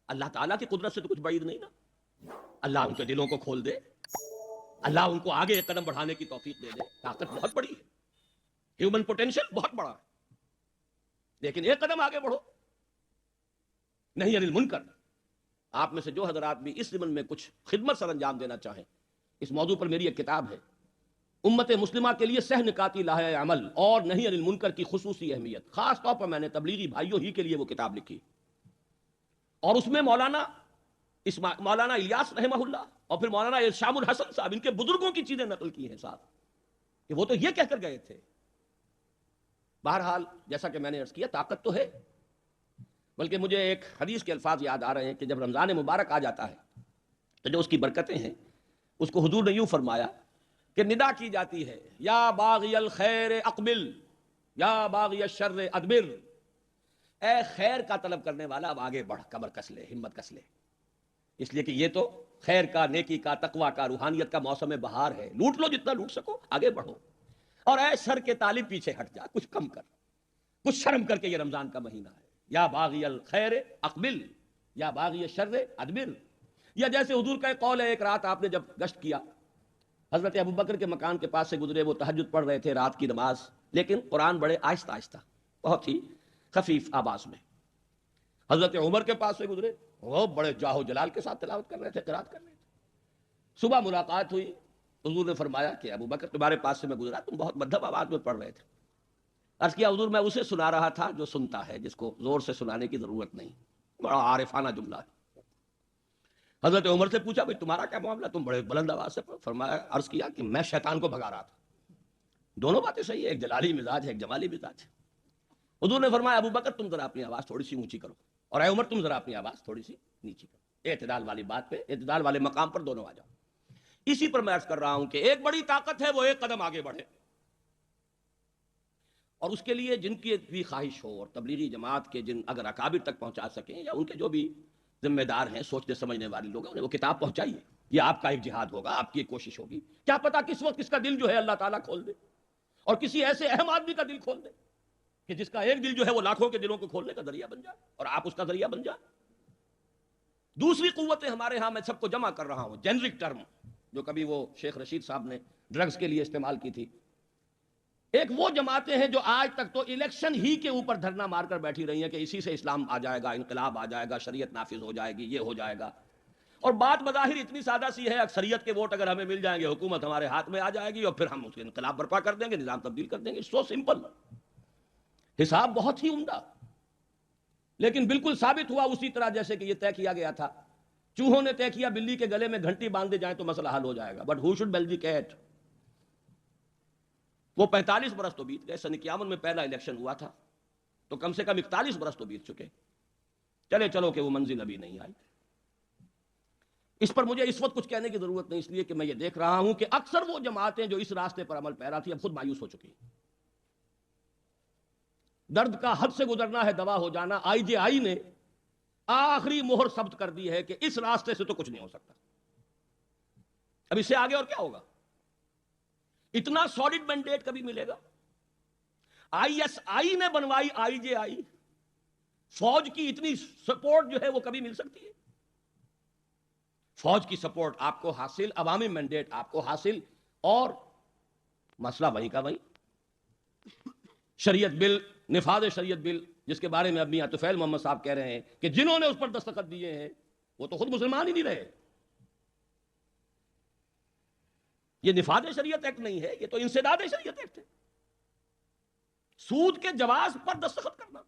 اللہ تعالیٰ کی قدرت سے تو کچھ بعید نہیں نا، اللہ ان کے دلوں کو کھول دے، اللہ ان کو آگے ایک قدم بڑھانے کی توفیق دے دے. طاقت بہت بڑی ہے، ہیومن پوٹینشل بہت بڑا ہے، لیکن ایک قدم آگے بڑھو. نہیں انل منکر. آپ میں سے جو حضرات بھی اس ضمن میں کچھ خدمت سر انجام دینا چاہیں، اس موضوع پر میری ایک کتاب ہے، امت مسلمہ کے لیے سہ نکاتی لاہ عمل اور نہیں انل منکر کی خصوصی اہمیت. خاص طور پر میں نے تبلیغی بھائیوں ہی کے لیے وہ کتاب لکھی، اور اس میں مولانا الیاس رحمہ اللہ اور پھر مولانا شام الحسن صاحب، ان کے بزرگوں کی چیزیں نقل کی ہیں ساتھ، کہ وہ تو یہ کہہ کر گئے تھے. بہرحال جیسا کہ میں نے عرض کیا، طاقت تو ہے. بلکہ مجھے ایک حدیث کے الفاظ یاد آ رہے ہیں کہ جب رمضان مبارک آ جاتا ہے تو جو اس کی برکتیں ہیں، اس کو حضور نے یوں فرمایا کہ ندا کی جاتی ہے، یا باغی الخیر اقبل یا باغی الشر ادبر. اے خیر کا طلب کرنے والا اب آگے بڑھ، کمر کس لے، ہمت کس لے. اس لیے کہ یہ تو خیر کا، نیکی کا، تقوی کا، روحانیت کا موسم بہار ہے. لوٹ لو جتنا لوٹ سکو، آگے بڑھو. اور اے شر کے طالب پیچھے ہٹ جا، کچھ کم کر، کچھ شرم کر کے. یہ رمضان کا مہینہ ہے. یا باغی الخیر اقبل یا باغی الشر ادبر. یا جیسے حضور کا ایک قول ہے، ایک رات آپ نے جب گشت کیا، حضرت ابوبکر کے مکان کے پاس سے گزرے، وہ تہجد پڑھ رہے تھے، رات کی نماز، لیکن قرآن بڑے آہستہ آہستہ، بہت ہی خفیف آواز میں. حضرت عمر کے پاس سے گزرے، وہ بڑے جاہو جلال کے ساتھ تلاوت کر رہے تھے، قرات کر رہے تھے. صبح ملاقات ہوئی، حضور نے فرمایا کہ ابوبکر تمہارے پاس سے میں گزرا، تم بہت مدھم آواز میں پڑھ رہے تھے. عرض کیا حضور میں اسے سنا رہا تھا جو سنتا ہے، جس کو زور سے سنانے کی ضرورت نہیں. بڑا عارفانہ جملہ ہے. حضرت عمر سے پوچھا بھئی تمہارا کیا معاملہ، تم بڑے بلند آواز سے پڑھو. فرمایا، عرض کیا کہ میں شیطان کو بھگا رہا تھا. دونوں باتیں صحیح ہے، ایک جلالی مزاج ہے، ایک جمالی مزاج ہے. حضور نے فرمایا ابوبکر تم ذرا اپنی آواز تھوڑی سی اونچی کرو، اور اے عمر تم ذرا اپنی آواز تھوڑی سی نیچی کرو. اعتدال والی بات پہ، اعتدال والے مقام پر دونوں آ جاؤ. اسی پر میں عرض کر رہا ہوں کہ ایک بڑی طاقت ہے، وہ ایک قدم آگے بڑھے. اور اس کے لیے جن کی بھی خواہش ہو، اور تبلیغی جماعت کے جن اگر اکابر تک پہنچا سکیں، یا ان کے جو بھی ذمہ دار ہیں، سوچنے سمجھنے والے لوگ ہیں، انہیں وہ کتاب پہنچائیے. یہ آپ کا ایک جہاد ہوگا، آپ کی ایک کوشش ہوگی. کیا پتا کس وقت کس کا دل جو ہے اللہ تعالیٰ کھول دے، اور کسی ایسے اہم آدمی کا دل کھول دے کہ جس کا ایک دل جو ہے وہ لاکھوں کے دلوں کو کھولنے کا ذریعہ بن جائے، اور آپ اس کا ذریعہ بن جائے. دوسری قوتیں ہمارے ہاں، میں سب کو جمع کر رہا ہوں، جنرک ٹرم جو کبھی وہ شیخ رشید صاحب نے ڈرگز کے لیے استعمال کی تھی. ایک وہ جماعتیں ہیں جو آج تک تو الیکشن ہی کے اوپر دھرنا مار کر بیٹھی رہی ہیں کہ اسی سے اسلام آ جائے گا، انقلاب آ جائے گا، شریعت نافذ ہو جائے گی، یہ ہو جائے گا. اور بات بظاہر اتنی سادہ سی ہے، اکثریت کے ووٹ اگر ہمیں مل جائیں گے، حکومت ہمارے ہاتھ میں آ جائے گی، اور پھر ہم اس کے انقلاب برپا کر دیں گے، نظام تبدیل کر دیں گے. سو سمپل حساب، بہت ہی عمدہ. لیکن بالکل ثابت ہوا اسی طرح جیسے کہ یہ طے کیا گیا تھا. چوہوں نے طے کیا بلی کے گلے میں گھنٹی باندھے جائیں تو مسئلہ حل ہو جائے گا. But who should bell the cat. وہ 45 برس تو بیت گئے. سن 51 میں پہلا الیکشن ہوا تھا، تو کم سے کم 41 برس تو بیت چکے. چلو کہ وہ منزل ابھی نہیں آئی. اس پر مجھے اس وقت کچھ کہنے کی ضرورت نہیں، اس لیے کہ میں یہ دیکھ رہا ہوں کہ اکثر وہ جماعتیں جو اس راستے پر عمل پیرا تھی اب خود مایوس ہو چکی ہیں. درد کا حد سے گزرنا ہے دوا ہو جانا. آئی جے آئی نے آخری مہر ثبت کر دی ہے کہ اس راستے سے تو کچھ نہیں ہو سکتا. اب اس سے آگے اور کیا ہوگا؟ اتنا سالڈ مینڈیٹ کبھی ملے گا؟ آئی ایس آئی نے بنوائی آئی جے آئی، فوج کی اتنی سپورٹ جو ہے وہ کبھی مل سکتی ہے؟ فوج کی سپورٹ آپ کو حاصل، عوامی مینڈیٹ آپ کو حاصل، اور مسئلہ وہی کا وہی. شریعت بل، نفاذ شریعت بل، جس کے بارے میں اب میاں طفیل محمد صاحب کہہ رہے ہیں کہ جنہوں نے اس پر دستخط دیے ہیں وہ تو خود مسلمان ہی نہیں رہے. یہ نفاذ شریعت ایکٹ نہیں ہے، یہ تو انسداد شریعت ایکٹ ہے. سود کے جواز پر دستخط کرنا.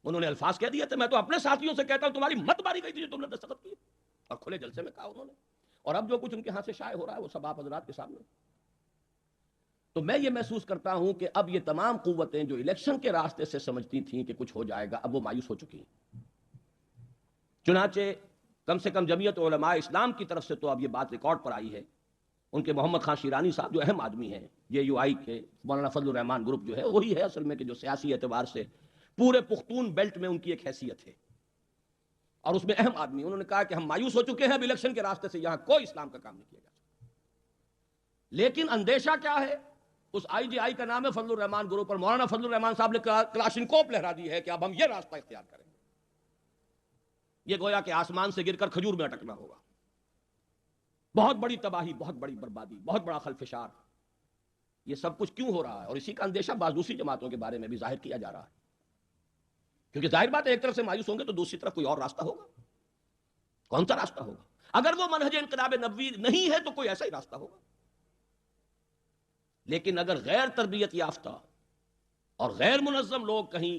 انہوں نے الفاظ کہہ دیے تھے، میں تو اپنے ساتھیوں سے کہتا ہوں تمہاری مت ماری گئی تھی جو تم نے دستخط کیے، اور کھلے جلسے میں کہا انہوں نے. اور اب جو کچھ ان کے ہاں سے شائع ہو رہا ہے وہ سب آپ حضرات کے سامنے. تو میں یہ محسوس کرتا ہوں کہ اب یہ تمام قوتیں جو الیکشن کے راستے سے سمجھتی تھیں کہ کچھ ہو جائے گا، اب وہ مایوس ہو چکی ہیں. چنانچہ کم سے کم جمعیت علماء اسلام کی طرف سے تو اب یہ بات ریکارڈ پر آئی ہے ان کے محمد خان شیرانی صاحب جو اہم آدمی ہیں JUI کے، مولانا فضل الرحمان گروپ جو ہے وہی ہے اصل میں کہ جو سیاسی اعتبار سے پورے پختون بیلٹ میں ان کی ایک حیثیت ہے اور اس میں اہم آدمی. انہوں نے کہا کہ ہم مایوس ہو چکے ہیں اب الیکشن کے راستے سے، یہاں کوئی اسلام کا کام نہیں کیا جا سکتا. لیکن اندیشہ کیا ہے؟ اس IGI کا نام ہے فضل الرحمان گروپ، اور مولانا فضل الرحمان صاحب نے کلاشنکوف لہرا دی ہے کہ اب ہم یہ راستہ اختیار کریں گے. یہ گویا کہ آسمان سے گر کر کھجور میں اٹکنا ہوگا. بہت بڑی تباہی، بہت بڑی بربادی، بہت بڑا خلفشار. یہ سب کچھ کیوں ہو رہا ہے؟ اور اسی کا اندیشہ بعض دوسری جماعتوں کے بارے میں بھی ظاہر کیا جا رہا ہے. کیونکہ ظاہر بات ہے ایک طرف سے مایوس ہوں گے تو دوسری طرف کوئی اور راستہ ہوگا. کون سا راستہ ہوگا؟ اگر وہ منہج انقلاب نبوی نہیں ہے تو کوئی ایسا ہی راستہ ہوگا. لیکن اگر غیر تربیت یافتہ اور غیر منظم لوگ کہیں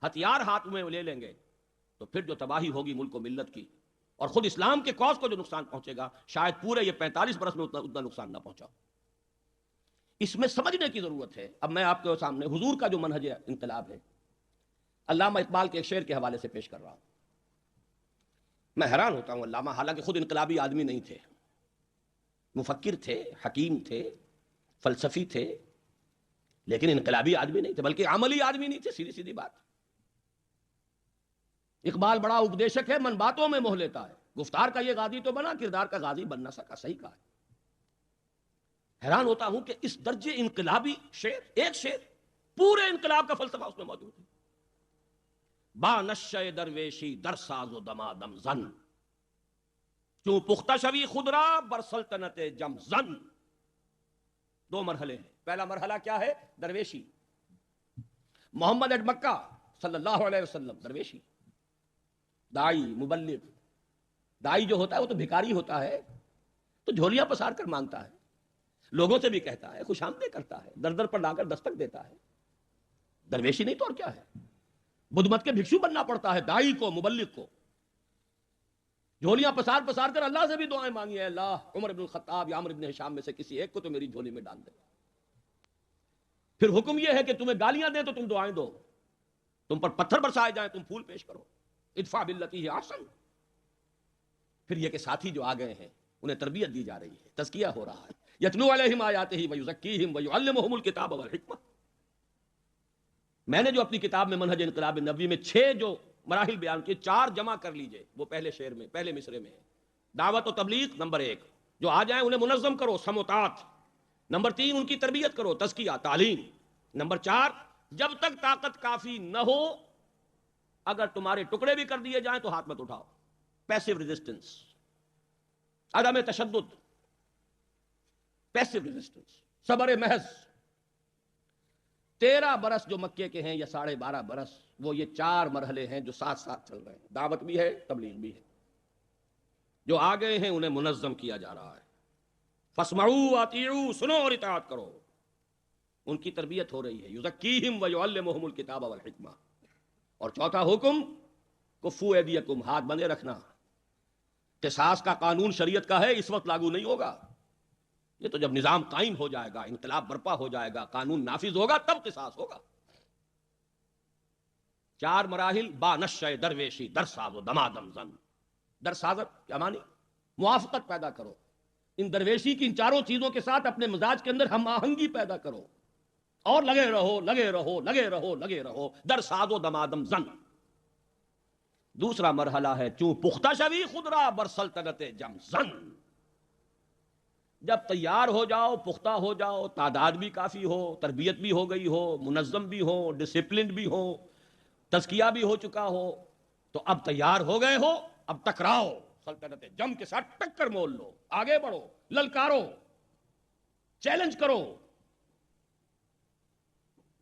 ہتھیار ہاتھ میں لے لیں گے تو پھر جو تباہی ہوگی ملک و ملت کی اور خود اسلام کے کاز کو جو نقصان پہنچے گا شاید پورے یہ 45 برس میں اتنا نقصان نہ پہنچا. اس میں سمجھنے کی ضرورت ہے. اب میں آپ کے سامنے حضور کا جو منہج انقلاب ہے علامہ اقبال کے ایک شعر کے حوالے سے پیش کر رہا ہوں. میں حیران ہوتا ہوں. علامہ حالانکہ خود انقلابی آدمی نہیں تھے، مفکر تھے، حکیم تھے، فلسفی تھے، لیکن انقلابی آدمی نہیں تھے، بلکہ عملی آدمی نہیں تھے. سیدھی سیدھی بات. اقبال بڑا اپدیشک ہے، من باتوں میں موہ لیتا ہے. گفتار کا یہ غازی تو بنا، کردار کا غازی بن نہ سکا. صحیح کہا ہے. حیران ہوتا ہوں کہ اس درجے انقلابی شعر، ایک شعر پورے انقلاب کا فلسفہ اس میں موجود ہے. با نشہ درویشی در ساز و دمادم زن، چوں پختہ شوی خود را بر سلطنت جم زن. دو مرحلے ہیں. پہلا مرحلہ کیا ہے؟ درویشی. محمد ایٹ مکہ صلی اللہ علیہ وسلم درویشی، دائی، مبلغ. دائی جو ہوتا ہے وہ تو بھکاری ہوتا ہے، تو جھولیاں پسار کر مانگتا ہے، لوگوں سے بھی کہتا ہے، خوش آمدید کرتا ہے، در در پر لا کر دستک دیتا ہے. درویشی نہیں تو اور کیا ہے؟ بدھ مت کے بھکشو بننا پڑتا ہے دائی کو، مبلغ کو. جھولیاں پسار پسار کر اللہ سے بھی دعائیں مانگی ہے، اللہ عمر بن الخطاب یا عمرو بن ہشام میں سے کسی ایک کو تو میری جھولی میں ڈال دے. پھر حکم یہ ہے کہ تمہیں گالیاں دیں تو تم دعائیں دو، تم پر پتھر برسائے جائیں تم پھول پیش کرو. ادفع باللتی ہی احسن. پھر یہ کہ ساتھی جو آ گئے ہیں انہیں تربیت دی جا رہی ہے، تزکیہ ہو رہا ہے. یتلو علیہم آیاتہ ویزکیہم ویعلمہم الکتاب والحکمہ. میں نے جو اپنی کتاب میں منہج انقلاب نبوی میں 6 جو مراحل بیان کیے، 4 جمع کر لیجئے. وہ پہلے شعر میں، پہلے مصرے میں ہے. دعوت و تبلیغ نمبر 1، جو آ جائیں انہیں منظم کرو، سموتات. نمبر 3 ان کی تربیت کرو، تزکیہ، تعلیم. نمبر 4 جب تک طاقت کافی نہ ہو، اگر تمہارے ٹکڑے بھی کر دیے جائیں تو ہاتھ مت اٹھاؤ. پیسو ریزسٹنس، عدم تشدد، پیسو ریزسٹنس، صبر محض. 13 برس جو مکے کے ہیں یا 12.5 برس، وہ یہ 4 مرحلے ہیں جو ساتھ ساتھ چل رہے ہیں. دعوت بھی ہے، تبلیغ بھی ہے. جو آ گئے ہیں انہیں منظم کیا جا رہا ہے. فاسمعوا واطیعوا، سنو اور اطاعت کرو. ان کی تربیت ہو رہی ہے. یزکیہم ویعلمہم الکتاب والحکمہ. اور چوتھا حکم، کفو ایدیکم، ہاتھ بندے رکھنا. قصاص کا قانون شریعت کا ہے، اس وقت لاگو نہیں ہوگا. یہ تو جب نظام قائم ہو جائے گا، انقلاب برپا ہو جائے گا، قانون نافذ ہوگا، تب قصاص ہوگا. 4 مراحل. با نشہ درویشی در ساز و دمادم زن. در سازت کیا معنی؟ موافقت پیدا کرو. ان درویشی کی ان 4 چیزوں کے ساتھ اپنے مزاج کے اندر ہم آہنگی پیدا کرو اور لگے رہو، لگے رہو، لگے رہو، لگے رہو. در ساز و دمادم زن. دوسرا مرحلہ ہے چوں پختہ شوی خود را بر سلطنت جم زن. جب تیار ہو جاؤ، پختہ ہو جاؤ، تعداد بھی کافی ہو، تربیت بھی ہو گئی ہو، منظم بھی ہو، ڈسپلن بھی ہو، تزکیہ بھی ہو چکا ہو، تو اب تیار ہو گئے ہو، اب ٹکراؤ. سلطنت جم کے ساتھ ٹکر مول لو، آگے بڑھو، للکارو، چیلنج کرو.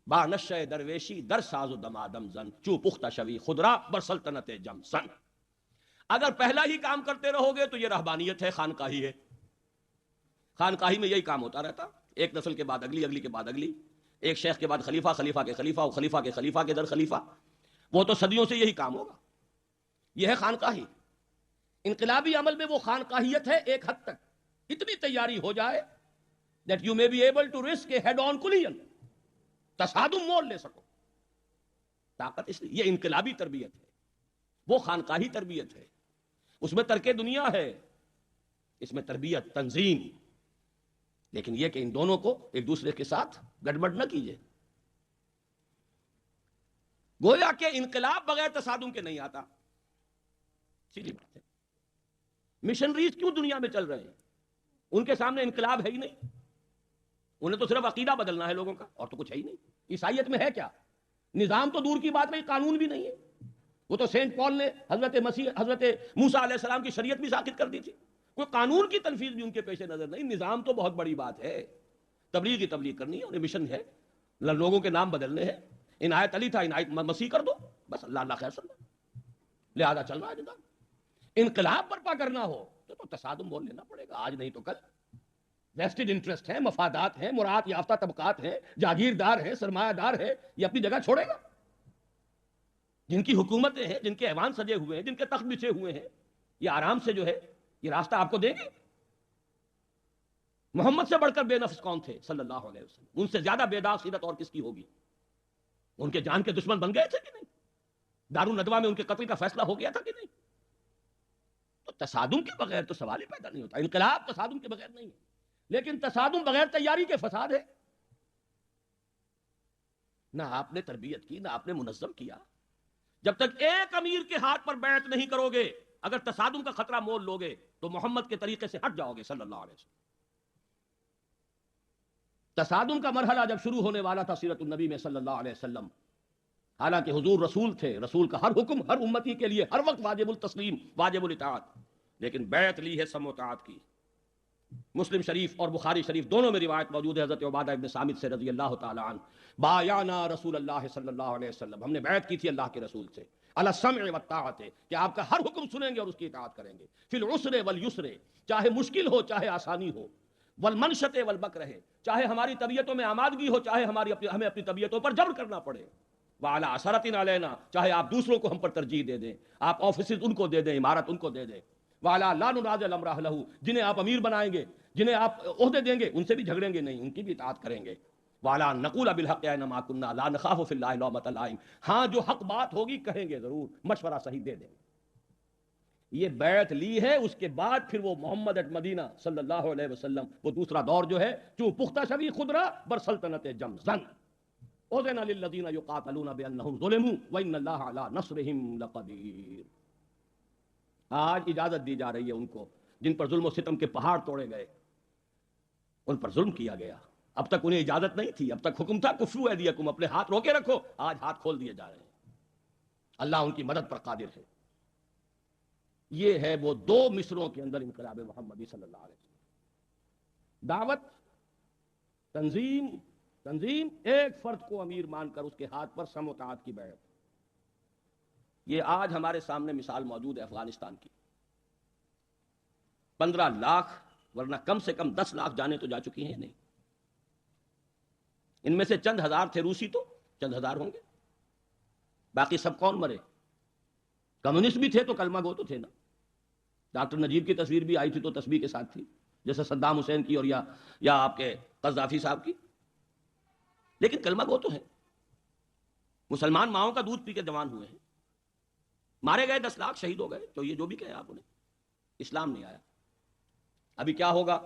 با نشہ درویشی در ساز و دمادم زن، چوں پختہ شوی خود را بر سلطنت جم زن. اگر پہلا ہی کام کرتے رہو گے تو یہ رہبانیت ہے، خانقاہی ہے. خانقاہی میں یہی کام ہوتا رہتا، ایک نسل کے بعد اگلی، اگلی کے بعد اگلی، ایک شیخ کے بعد خلیفہ، خلیفہ کے خلیفہ، وہ خلیفہ کے خلیفہ کے در خلیفہ. وہ تو صدیوں سے یہی کام ہوگا. یہ ہے خانقاہی. انقلابی عمل میں وہ خانقاہیت ہے ایک حد تک. اتنی تیاری ہو جائے that you may be able to risk a head-on collision. تصادم مول لے سکو. طاقت اس لیے یہ انقلابی تربیت ہے، وہ خانقاہی تربیت ہے. اس میں ترک دنیا ہے، اس میں تربیت، تنظیم، لیکن یہ کہ ان دونوں کو ایک دوسرے کے ساتھ گڑبڑ نہ کیجیے. گویا کہ انقلاب بغیر تصادم کے نہیں آتا. سیدھی بات ہے. مشنریز کیوں دنیا میں چل رہے ہیں؟ ان کے سامنے انقلاب ہے ہی نہیں. انہیں تو صرف عقیدہ بدلنا ہے لوگوں کا، اور تو کچھ ہے ہی نہیں. عیسائیت میں ہے کیا؟ نظام تو دور کی بات نہیں، قانون بھی نہیں ہے. وہ تو سینٹ پال نے حضرت موسیٰ علیہ السلام کی شریعت بھی ساخت کر دی تھی. کوئی قانون کی تنفیذ بھی ان کے پیش نظر نہیں. نظام تو بہت بڑی بات ہے. تبلیغ کی تبلیغ کرنی ہے، انہیں مشن ہے، لوگوں کے نام بدلنے ہیں. عنایت علی تھا، عنایت مسیح کر دو، بس اللہ اللہ خیر سمجھا. لہذا چل رہا ہے نظام. انقلاب برپا کرنا ہو تو تصادم بول لینا پڑے گا، آج نہیں تو کل. ویسٹڈ انٹرسٹ ہیں، مفادات ہیں، مراد یافتہ طبقات ہیں، جاگیردار ہیں، سرمایہ دار ہے، یہ اپنی جگہ چھوڑے گا. جن کی حکومتیں ہیں، جن کے ایوان سجے ہوئے ہیں، جن کے تخت بچھے ہوئے ہیں، یہ آرام سے جو ہے یہ راستہ آپ کو دیں گے. محمد سے بڑھ کر بے نفس کون تھے صلی اللہ علیہ وسلم؟ ان سے زیادہ بے داغ سیرت اور کس کی ہوگی؟ ان کے جان کے دشمن بن گئے تھے کہ نہیں؟ دارالندوہ میں ان کے قتل کا فیصلہ ہو گیا تھا کہ نہیں؟ تو تصادم کے بغیر تو سوال ہی پیدا نہیں ہوتا. انقلاب تصادم کے بغیر نہیں ہے، لیکن تصادم بغیر تیاری کے فساد ہے. نہ آپ نے تربیت کی، نہ آپ نے منظم کیا. جب تک ایک امیر کے ہاتھ پر بیعت نہیں کرو گے، اگر تصادم کا خطرہ مول لوگے تو محمد کے طریقے سے ہٹ جاؤ گے صلی اللہ علیہ وسلم. تصادم کا مرحلہ جب شروع ہونے والا تھا سیرت النبی میں صلی اللہ علیہ وسلم، حالانکہ حضور رسول تھے، رسول کا ہر حکم ہر امتی کے لیے ہر وقت واجب التسلیم، واجب الاطاعت، لیکن بیعت لی ہے سمع و طاعت کی. مسلم شریف اور بخاری شریف دونوں میں روایت موجود ہے حضرت عبادہ ابن صامت سے رضی اللہ تعالی عنہ، بایعنا رسول اللہ صلی اللہ علیہ وسلم، ہم نے بیعت کی تھی اللہ کے رسول سے، علی السمع والطاعت، کہ آپ کا ہر حکم سنیں گے اور اس کی اطاعت کریں گے، فی العسر والیسر، چاہے مشکل ہو چاہے آسانی ہو، والمنشط والمکر، چاہے ہماری طبیعتوں میں آمادگی ہو چاہے ہمیں اپنی طبیعتوں پر جبر کرنا پڑے، وعلی اثرۃ علینا، چاہے آپ دوسروں کو ہم پر ترجیح دے دیں، آپ آفیسز ان کو دے دیں، عمارت ان کو دے دیں، وعلی لا ننازع الامر اہلہ، جنہیں آپ امیر بنائیں گے، جنہیں آپ عہدے دیں گے، ان سے بھی جھگڑیں گے نہیں، ان کی بھی اطاعت کریں گے. وعلی نقول بالحق اینما کنا لا نخاف فی اللہ لومۃ لائم، ہاں جو حق بات ہوگی کہیں گے ضرور، مشورہ صحیح دے دیں گے. یہ بیعت لی ہے. اس کے بعد پھر وہ محمد اٹ مدینہ صلی اللہ علیہ وسلم، وہ دوسرا دور جو ہے، چوں پختہ شوی خدرہ بر سلطنت جمزن، اذن للذین یقاتلون بانہم ظلموا وان اللہ علی نصرہم لقدیر. آج اجازت دی جا رہی ہے ان کو جن پر ظلم و ستم کے پہاڑ توڑے گئے، ان پر ظلم کیا گیا. اب تک انہیں اجازت نہیں تھی، اب تک حکم تھا کفو ایدیکم، اپنے ہاتھ روکے رکھو. آج ہاتھ کھول دیے جا رہے ہیں. اللہ ان کی مدد پر قادر ہے. یہ ہے وہ دو مصروں کے اندر انقلاب محمدی صلی اللہ علیہ وسلم. دعوت، تنظیم، ایک فرد کو امیر مان کر اس کے ہاتھ پر سمع و طاعت کی بیعت. یہ آج ہمارے سامنے مثال موجود ہے افغانستان کی. 15 لاکھ، ورنہ کم سے کم 10 لاکھ جانے تو جا چکی ہیں نہیں. ان میں سے چند ہزار تھے روسی، تو چند ہزار ہوں گے، باقی سب کون مرے؟ کمیونسٹ بھی تھے تو کلمہ گو تو تھے نا. ڈاکٹر نجیب کی تصویر بھی آئی تھی تو تسبیح کے ساتھ تھی، جیسے صدام حسین کی اور یا آپ کے قذافی صاحب کی، لیکن کلمہ گو تو ہیں. مسلمان ماؤں کا دودھ پی کے جوان ہوئے ہیں. مارے گئے 10 لاکھ، شہید ہو گئے، تو یہ جو بھی کہیں آپ انہیں، اسلام نہیں آیا. ابھی کیا ہوگا؟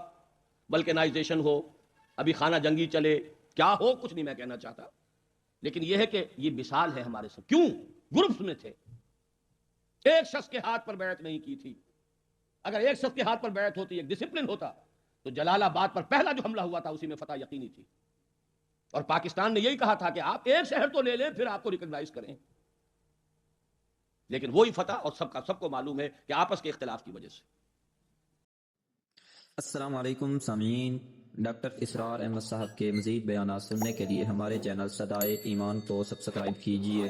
بلکنائزیشن ہو، ابھی خانہ جنگی چلے، کیا ہو کچھ نہیں میں کہنا چاہتا، لیکن یہ ہے کہ یہ مثال ہے ہمارے سب. کیوں؟ گروپس میں تھے، ایک شخص کے ہاتھ پر بیعت نہیں کی تھی. اگر ایک شخص کے ہاتھ پر بیعت ہوتی، ایک ڈسپلن ہوتا، تو جلال آباد پر پہلا جو حملہ ہوا تھا اسی میں فتح یقینی تھی. اور پاکستان نے یہی کہا تھا کہ آپ ایک شہر تو لے لیں پھر آپ کو ریکگنائز کریں. لیکن وہی فتح، اور سب کو معلوم ہے کہ آپس کے اختلاف کی وجہ سے. السلام علیکم سامعین، ڈاکٹر اسرار احمد صاحب کے مزید بیانات سننے کے لیے ہمارے چینل صدائے ایمان کو سبسکرائب کیجیے.